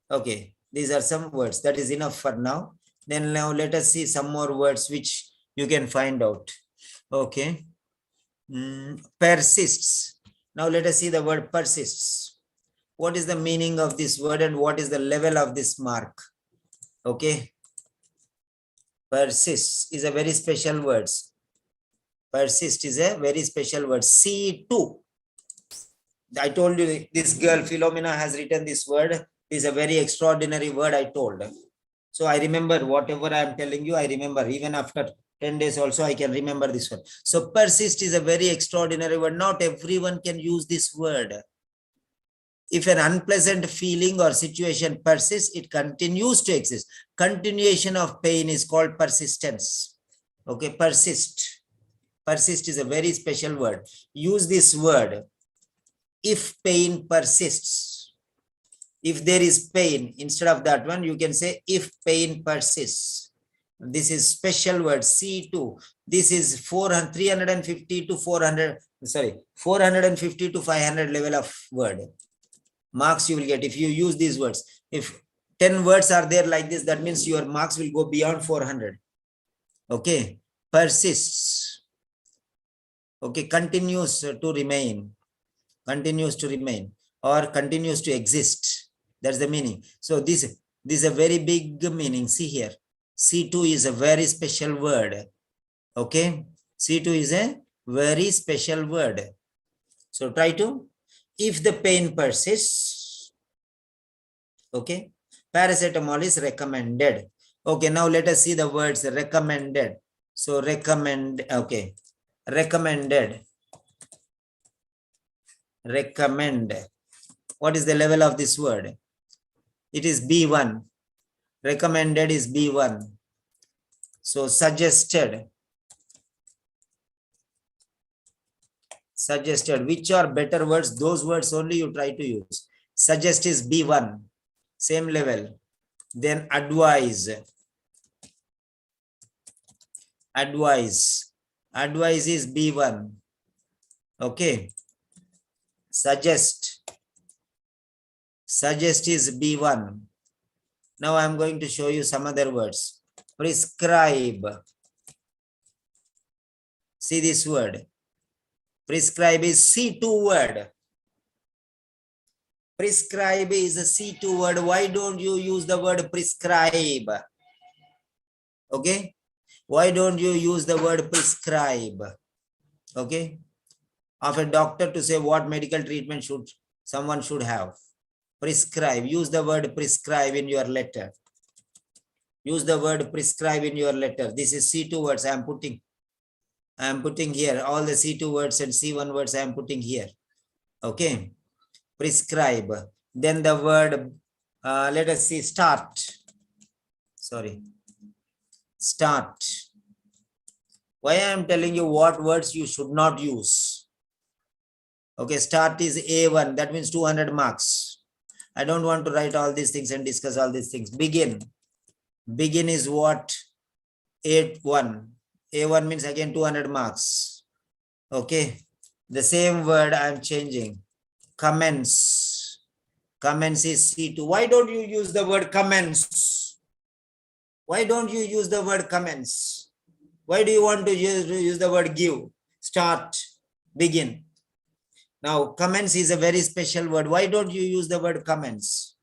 Okay. These are some words. That is enough for now. Then now let us see some more words which you can find out. Okay. Persists. Now let us see the word persists. What is the meaning of this word and what is the level of this mark? Okay. Persist is a very special word. Persist is a very special word. C2. I told you this girl Philomena has written this word. This is a very extraordinary word I told. So I remember whatever I am telling you, I remember even after 10 days also I can remember this word. So persist is a very extraordinary word. Not everyone can use this word. If an unpleasant feeling or situation persists, it continues to exist. Continuation of pain is called persistence. Okay, persist. Persist is a very special word. Use this word. If pain persists. If there is pain, instead of that one, you can say if pain persists. This is special word C2. This is 350 to 400, sorry, 450 to 500 level of word. Marks you will get if you use these words. If 10 words are there like this, that means your marks will go beyond 400. Okay. Persists. Okay. Continues to remain. Continues to remain or continues to exist. That's the meaning. So this is a very big meaning. See here. C2 is a very special word. Okay. C2 is a very special word. So try to, if the pain persists, okay, paracetamol is recommended. Okay, now let us see the words recommended. So recommend, okay, recommended. Recommend. What is the level of this word? it is B1. Recommended is B1. So suggested. Suggested. Which are better words? Those words only you try to use. Suggest is B1. Same level. Then advise. Advise. Advise is B1. Okay. Suggest. Suggest is B1. Now I am going to show you some other words. Prescribe. See this word. Prescribe is C2 word. Prescribe is a C2 word. Why don't you use the word prescribe? Okay. Why don't you use the word prescribe? Okay. Of a doctor to say what medical treatment someone should have. Prescribe. Use the word prescribe in your letter. Use the word prescribe in your letter. This is C2 words I am putting here. All the C2 words and C1 words I am putting here. Okay. Prescribe. Then the word, let us see, start. Sorry. Start. Why I am telling you what words you should not use. Okay, start is A1. That means 200 marks. I don't want to write all these things and discuss all these things. Begin. Begin is what? A1. A1 means again 200 marks. Okay. The same word I am changing. Commence. Commence is C2. Why don't you use the word commence? Why don't you use the word commence? Why do you want to use the word give? Start. Begin. Now, commence is a very special word. Why don't you use the word commence?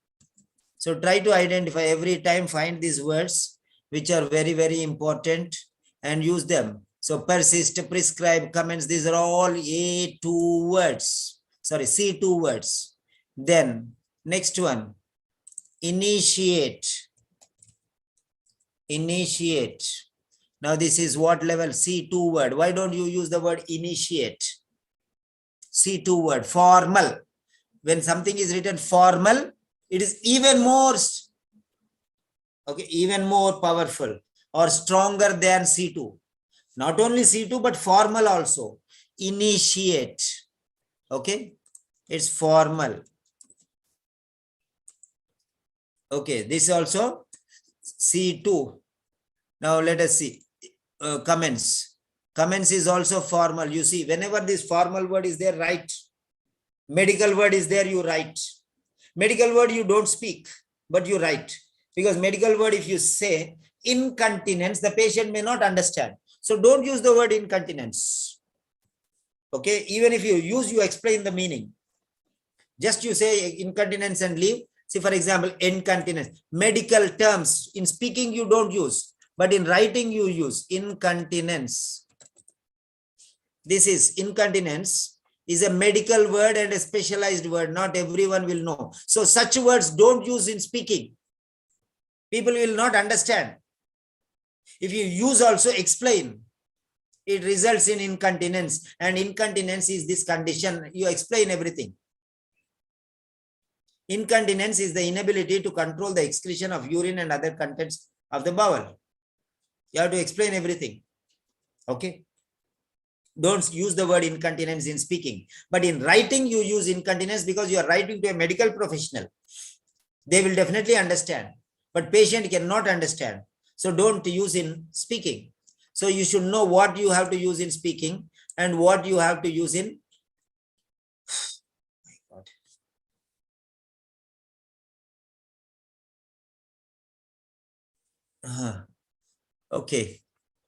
So try to identify every time, find these words which are very, very important and use them. So persist, prescribe, commence, these are all A2 words. Sorry, C2 words. Then next one, initiate. Initiate. Now this is what level? C2 word. Why don't you use the word initiate? C2 word, formal. When something is written formal, it is even more, okay, even more powerful or stronger than C2. Not only C2, but formal also. Initiate. Okay, it's formal. Okay, this is also C2. Now let us see. Commence. Commence is also formal. You see, whenever this formal word is there, write. Medical word is there, you write. Medical word you don't speak, but you write. Because medical word, if you say incontinence, the patient may not understand. So don't use the word incontinence. Okay, even if you use, you explain the meaning. Just you say incontinence and leave. See, for example, incontinence. Medical terms, in speaking you don't use, but in writing you use incontinence. This is incontinence is a medical word and a specialized word. Not everyone will know. So such words don't use in speaking. People will not understand. If you use also, explain. It results in incontinence, and incontinence is this condition. You explain everything. Incontinence is the inability to control the excretion of urine and other contents of the bowel. You have to explain everything. Okay. Don't use the word incontinence in speaking, but in writing you use incontinence because you are writing to a medical professional. They will definitely understand, but patient cannot understand. So don't use in speaking. So you should know what you have to use in speaking and what you have to use in. Okay.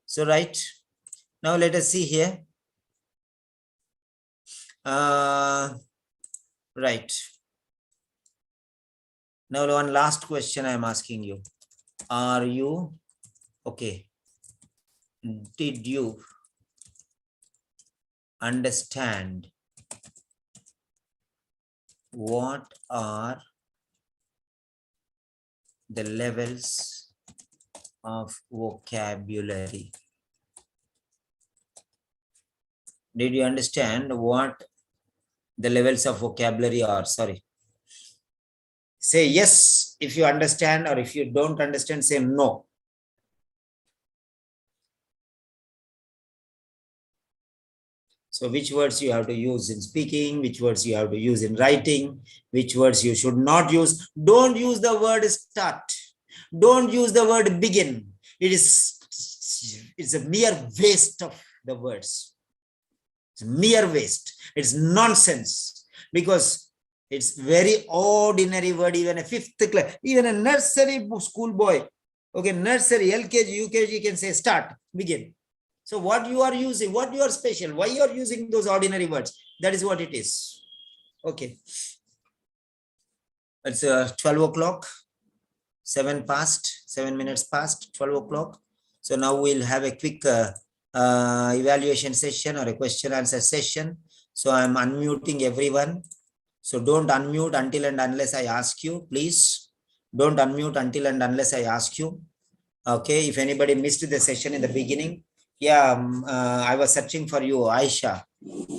So right. Now let us see here. Right. Now one last question I am asking you. Are you okay? Did you understand what are the levels of vocabulary? Did you understand what the levels of vocabulary are? Sorry. Say yes if you understand, or if you don't understand, say no. So which words you have to use in speaking, which words you have to use in writing, which words you should not use. Don't use the word start. Don't use the word begin. It's a mere waste of the words. It's mere waste. It's nonsense, because it's very ordinary word. Even a fifth class, even a nursery school boy, okay, nursery, LKG, UKG can say start, begin. So what you are using, what you are special, why you are using those ordinary words? That is what it is. Okay. It's 12 o'clock, 7 minutes past 12 o'clock. So now we'll have a quick evaluation session, or a question answer session. So I'm unmuting everyone. So don't unmute until and unless I ask you, please. Don't unmute until and unless I ask you. Okay, if anybody missed the session in the beginning, yeah, I was searching for you, Aisha.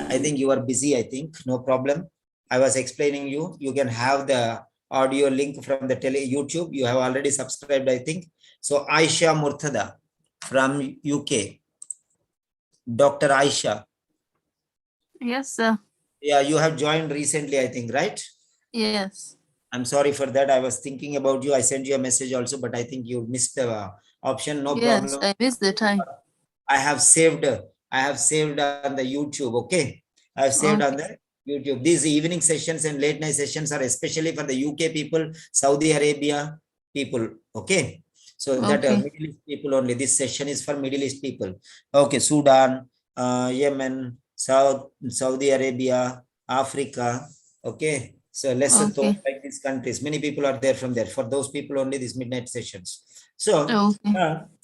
I think you are busy, I think, no problem. I was explaining you, you can have the audio link from the YouTube. You have already subscribed, I think. So Aisha Murtada from UK. Dr. Aisha. Yes, sir. Yeah, you have joined recently, I think, right? Yes. I'm sorry for that. I was thinking about you. I sent you a message also, but I think you missed the option. No Yes, problem. I missed the time. I have saved on the YouTube. Okay. I have saved on the YouTube. These evening sessions and late night sessions are especially for the UK people, Saudi Arabia people. Okay. So that Middle East people only. This session is for Middle East people. Okay. Sudan, Yemen, Saudi Arabia, Africa. Okay. So Lesotho, like these countries. Many people are there from there. For those people only, these midnight sessions. So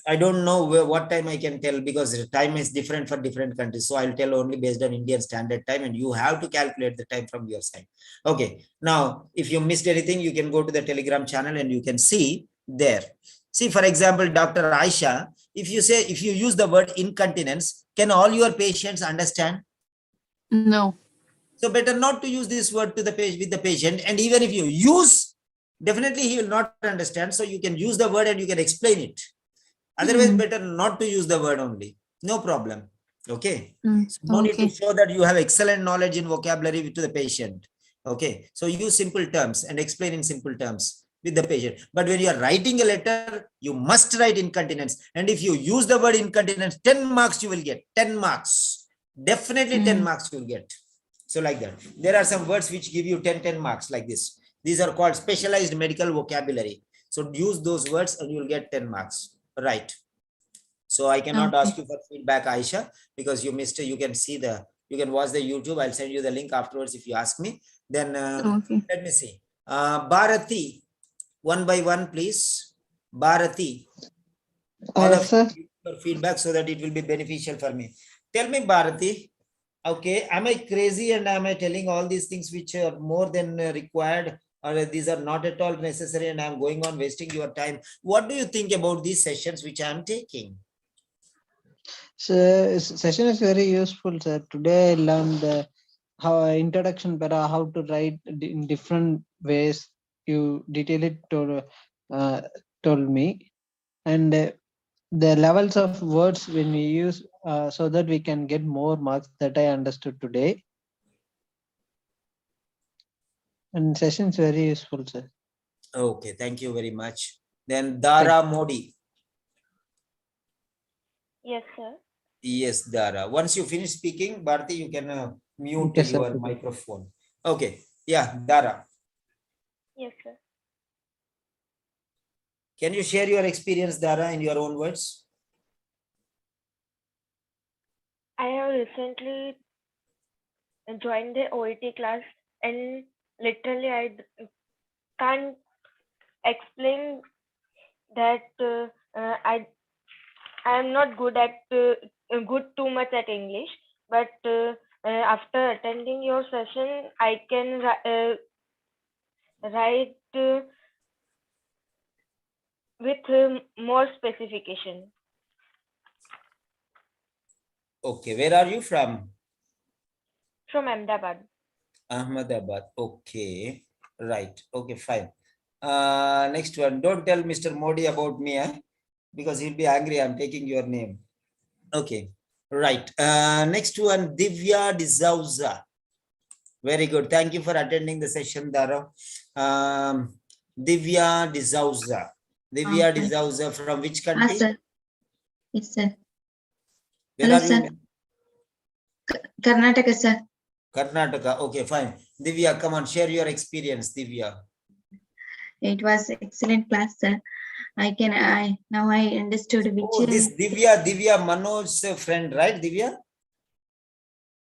I don't know what time I can tell, because the time is different for different countries. So I'll tell only based on Indian Standard Time, and you have to calculate the time from your side. Okay. Now, if you missed anything, you can go to the Telegram channel and you can see there. See, for example, Dr. Aisha, if you use the word incontinence, can all your patients understand? No. So better not to use this word with the patient. And even if you use, definitely he will not understand. So you can use the word and you can explain it. Otherwise, better not to use the word only. No problem. Okay. So no need to show that you have excellent knowledge in vocabulary to the patient. Okay. So use simple terms and explain in simple terms with the patient. But when you are writing a letter, you must write incontinence. And if you use the word incontinence, 10 marks you will get. 10 marks. Definitely 10 marks you will get. So like that. There are some words which give you 10 marks like this. These are called specialized medical vocabulary. So use those words and you will get 10 marks. Right. So I cannot ask you for feedback, Aisha, because you missed it. You can watch the YouTube. I'll send you the link afterwards if you ask me. Then let me see. Bharati, one by one, please. Bharati. All of you your feedback so that it will be beneficial for me. Tell me, Bharati. Okay, am I crazy and am I telling all these things which are more than required, or these are not at all necessary and I'm going on wasting your time? What do you think about these sessions which I'm taking? So session is very useful, sir. Today I learned how introduction para, how to write in different ways. You detail it told me, and the levels of words when we use so that we can get more marks, that I understood today. And session is very useful, sir. Okay, thank you very much. Then Dara Modi. Yes, sir. Yes, Dara. Once you finish speaking, Bharati, you can mute Yes, your sir. microphone. Okay. Yeah, Dara. Yes, sir. Can you share your experience, Dara, in your own words? I have recently joined the OET class, and literally I can't explain that I am not good too much at English, but after attending your session, I can write with more specification. Okay, where are you from? From Ahmedabad. Ahmedabad. Okay, right. Okay, fine. Next one. Don't tell Mr. Modi about me, because he'll be angry. I'm taking your name. Okay. Right. Next one, Divya D'Souza. Very good. Thank you for attending the session, Daro. Divya D'Souza. Divya D'Souza from which country? Sir. Yes, sir. Where Hello, are sir. you? Karnataka, sir. Karnataka. Okay, fine. Divya, come on, share your experience, Divya. It was excellent class, sir. Now I understood which. Oh, this Divya Manoj's friend, right, Divya?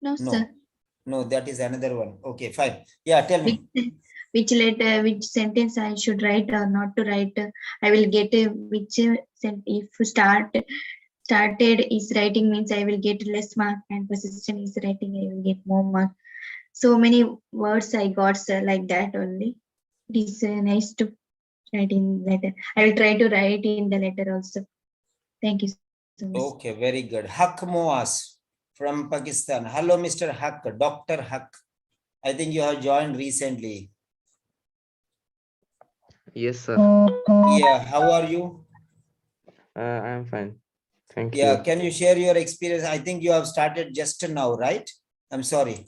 No, sir. No, that is another one. Okay, fine. Yeah, tell me. Which letter, which sentence I should write or not to write? I will get which if started is writing means I will get less mark, and persistent is writing I will get more mark. So many words I got, sir, like that only. It is nice to write in letter. I will try to write in the letter also. Thank you so much. Okay, very good. Haq Moas from Pakistan. Hello, Mr. Haq, Dr. Haq. I think you have joined recently. Yes, sir. Yeah, how are you? I am fine. Thank Yeah, you. can you share your experience? I think you have started just now, right? I'm sorry.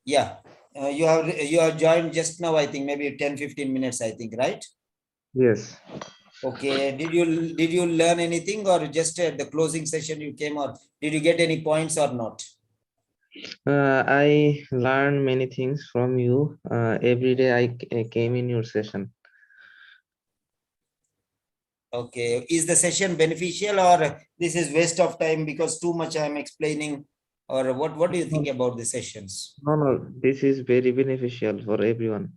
Yeah, you have joined just now, I think maybe 10-15 minutes, I think, right? Yes. Okay, did you learn anything, or just at the closing session you came, or did you get any points or not? I learned many things from you. Every day I came in your session. Okay, is the session beneficial, or this is waste of time because too much I'm explaining, or what do you think about the sessions? No, this is very beneficial for everyone.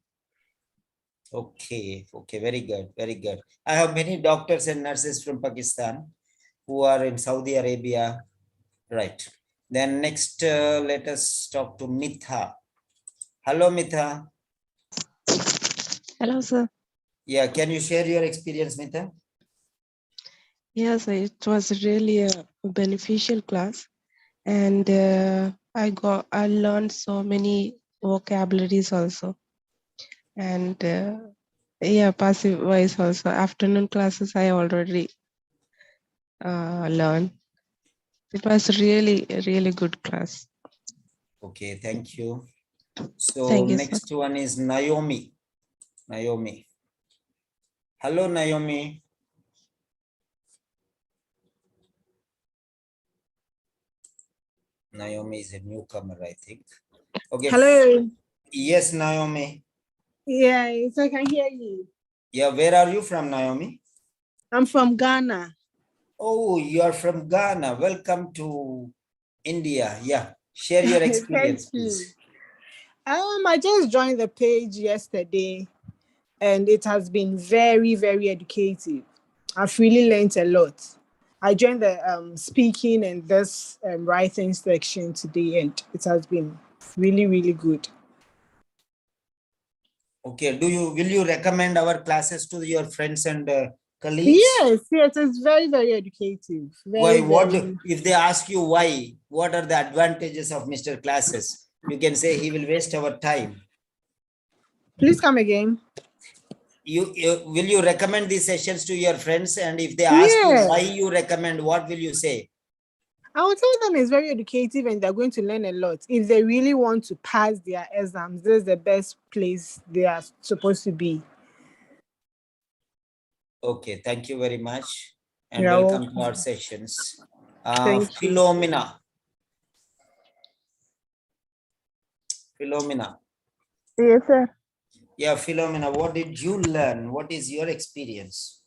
Okay, very good, very good. I have many doctors and nurses from Pakistan who are in Saudi Arabia. Right. Then next, let us talk to Mitha. Hello, Mitha. Hello, sir. Yeah, can you share your experience, Mitha? Yes, it was really a beneficial class, and I learned so many vocabularies also, and yeah, passive voice also. Afternoon classes I already learned. It was really a really good class. Okay, thank you. So Thank you, next one is Naomi. Hello, Naomi. Naomi is a newcomer, I think. Okay. Hello. Yes, Naomi. Yes, I can hear you. Yeah, where are you from, Naomi? I'm from Ghana. Oh, you are from Ghana. Welcome to India. Yeah, share your experience, please. I just joined the page yesterday, and it has been very, very educative. I've really learned a lot. I joined the speaking and this writing section today, and it has been really, really good. Okay, will you recommend our classes to your friends and colleagues? Yes, it's very, very educative. Why? If they ask you why, what are the advantages of Mr. Classes? You can say he will waste our time. Please come again. Will you recommend these sessions to your friends? And if they ask you why you recommend, what will you say? I will tell them it's very educative and they're going to learn a lot. If they really want to pass their exams, this is the best place they are supposed to be. Okay, thank you very much. And You're welcome welcome. to our sessions. Thank you. Philomena. Yes, sir. Yeah, Philomena, what did you learn? What is your experience?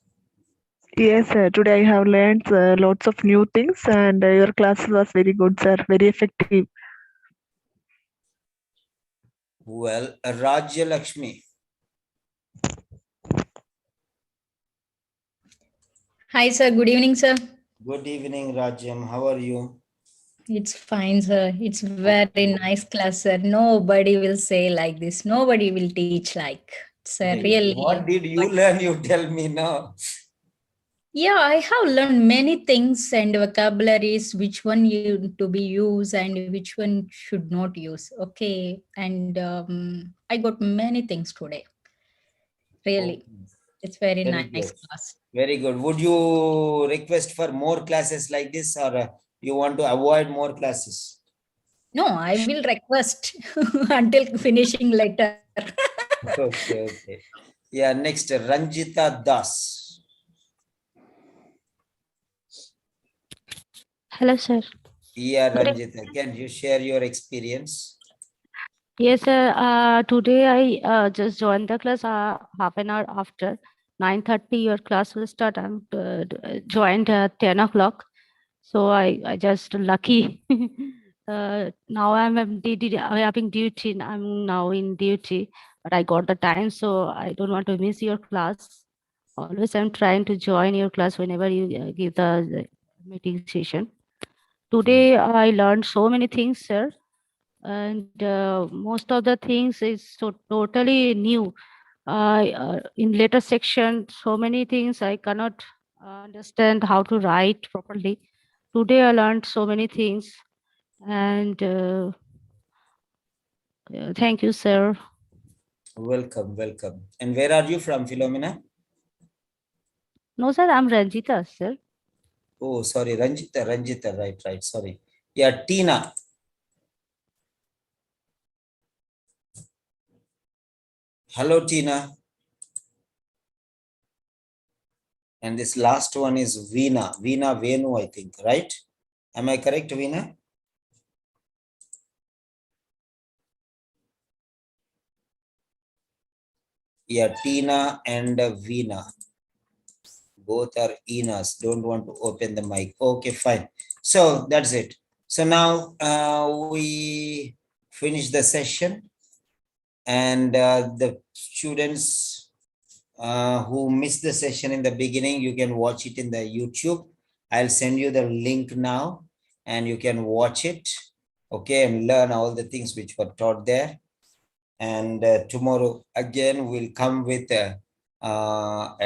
Yes, sir. Today I have learned lots of new things, and your class was very good, sir. Very effective. Well, Rajya Lakshmi. Hi, sir. Good evening, sir. Good evening, Rajyam. How are you? It's fine, sir. It's very nice class, sir. Nobody will say like this. Nobody will teach like, sir. Really. What did you learn? You tell me now. Yeah, I have learned many things and vocabularies, which one you to be used and which one should not use. Okay. And I got many things today. Really, it's very Very nice good. class. Very good. Would you request for more classes like this, or you want to avoid more classes? No, I will request until finishing letter. Okay, okay. Yeah, next, Ranjita Das. Hello, sir. Yeah, Good Ranjita, can you share your experience? Yes, sir. Today I just joined the class half an hour after 9:30. Your class will start. I'm joined at 10 o'clock. So I just lucky. Now I'm having duty. I'm now in duty, but I got the time, so I don't want to miss your class. Always I'm trying to join your class whenever you give the meeting session. Today I learned so many things, sir. And most of the things is so totally new. In later section, so many things I cannot understand how to write properly. Today I learned so many things, and thank you, sir. Welcome, welcome. And where are you from, Philomena? No, sir, I'm Ranjita, sir. Oh, sorry, Ranjita, right, sorry. Yeah, Tina. Hello, Tina. And this last one is Veena Venu, I think, right? Am I correct, Veena? Yeah, Tina and Veena. Both are Enas. Don't want to open the mic. Okay, fine. So that's it. So now we finish the session, and the students who missed the session in the beginning, you can watch it in the YouTube. I'll send you the link now, and you can watch it, okay, and learn all the things which were taught there. And tomorrow again we'll come with not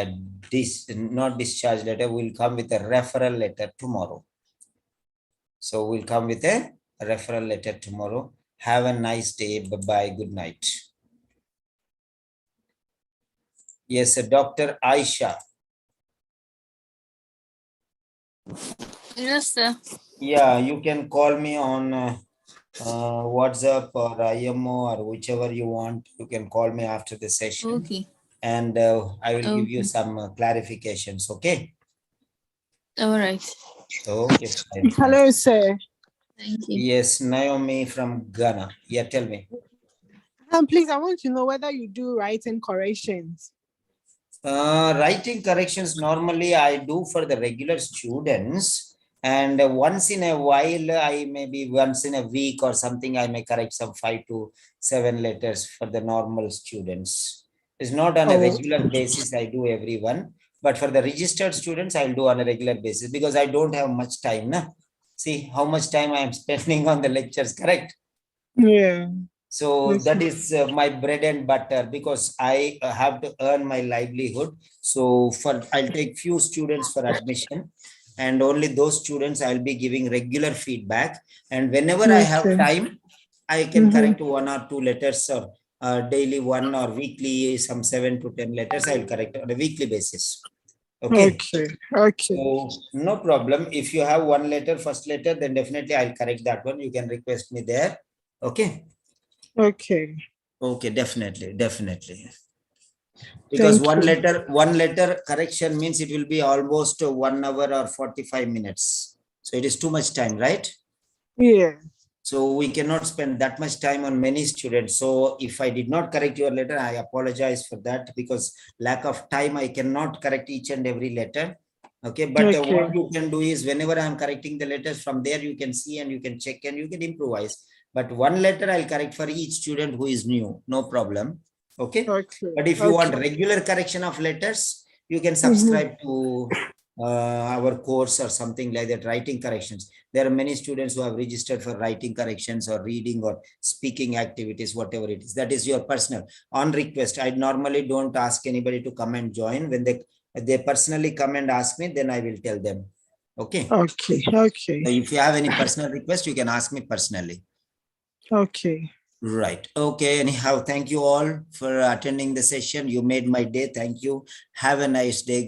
discharge letter, we'll come with a referral letter tomorrow. So we'll come with a referral letter tomorrow. Have a nice day. Bye-bye. Good night. Yes, Dr. Aisha. Yes, sir. Yeah, you can call me on WhatsApp or IMO or whichever you want. You can call me after the session. Okay. And I will give you some clarifications. Okay. All right. Okay. Fine. Hello, sir. Thank you. Yes, Naomi from Ghana. Yeah, tell me. Please, I want to know whether you do writing corrections. Writing corrections normally I do for the regular students, and once in a while, I maybe once in a week or something, I may correct some 5 to 7 letters for the normal students. It's not on a regular basis I do everyone, but for the registered students I'll do on a regular basis because I don't have much time. Na? See how much time I am spending on the lectures, correct? Yeah. So that is my bread and butter because I have to earn my livelihood. So I'll take few students for admission, and only those students I'll be giving regular feedback. And whenever I have time, I can correct 1 or 2 letters, or daily 1, or weekly some 7 to 10 letters I'll correct on a weekly basis. Okay. So no problem. If you have 1 letter, first letter, then definitely I'll correct that one. You can request me there. Okay. Okay. Okay, definitely. Because one letter correction means it will be almost 1 hour or 45 minutes. So it is too much time, right? Yeah. So we cannot spend that much time on many students. So if I did not correct your letter, I apologize for that, because lack of time, I cannot correct each and every letter. Okay, but what you can do is, whenever I'm correcting the letters, from there you can see and you can check and you can improvise. But 1 letter I'll correct for each student who is new, no problem. Okay. But if you want regular correction of letters, you can subscribe to our course or something like that, writing corrections. There are many students who have registered for writing corrections or reading or speaking activities, whatever it is. That is your personal, on request. I normally don't ask anybody to come and join. When they personally come and ask me, then I will tell them. Okay. Okay. So if you have any personal request, you can ask me personally. Okay. Right. Okay. Anyhow, thank you all for attending the session. You made my day. Thank you. Have a nice day.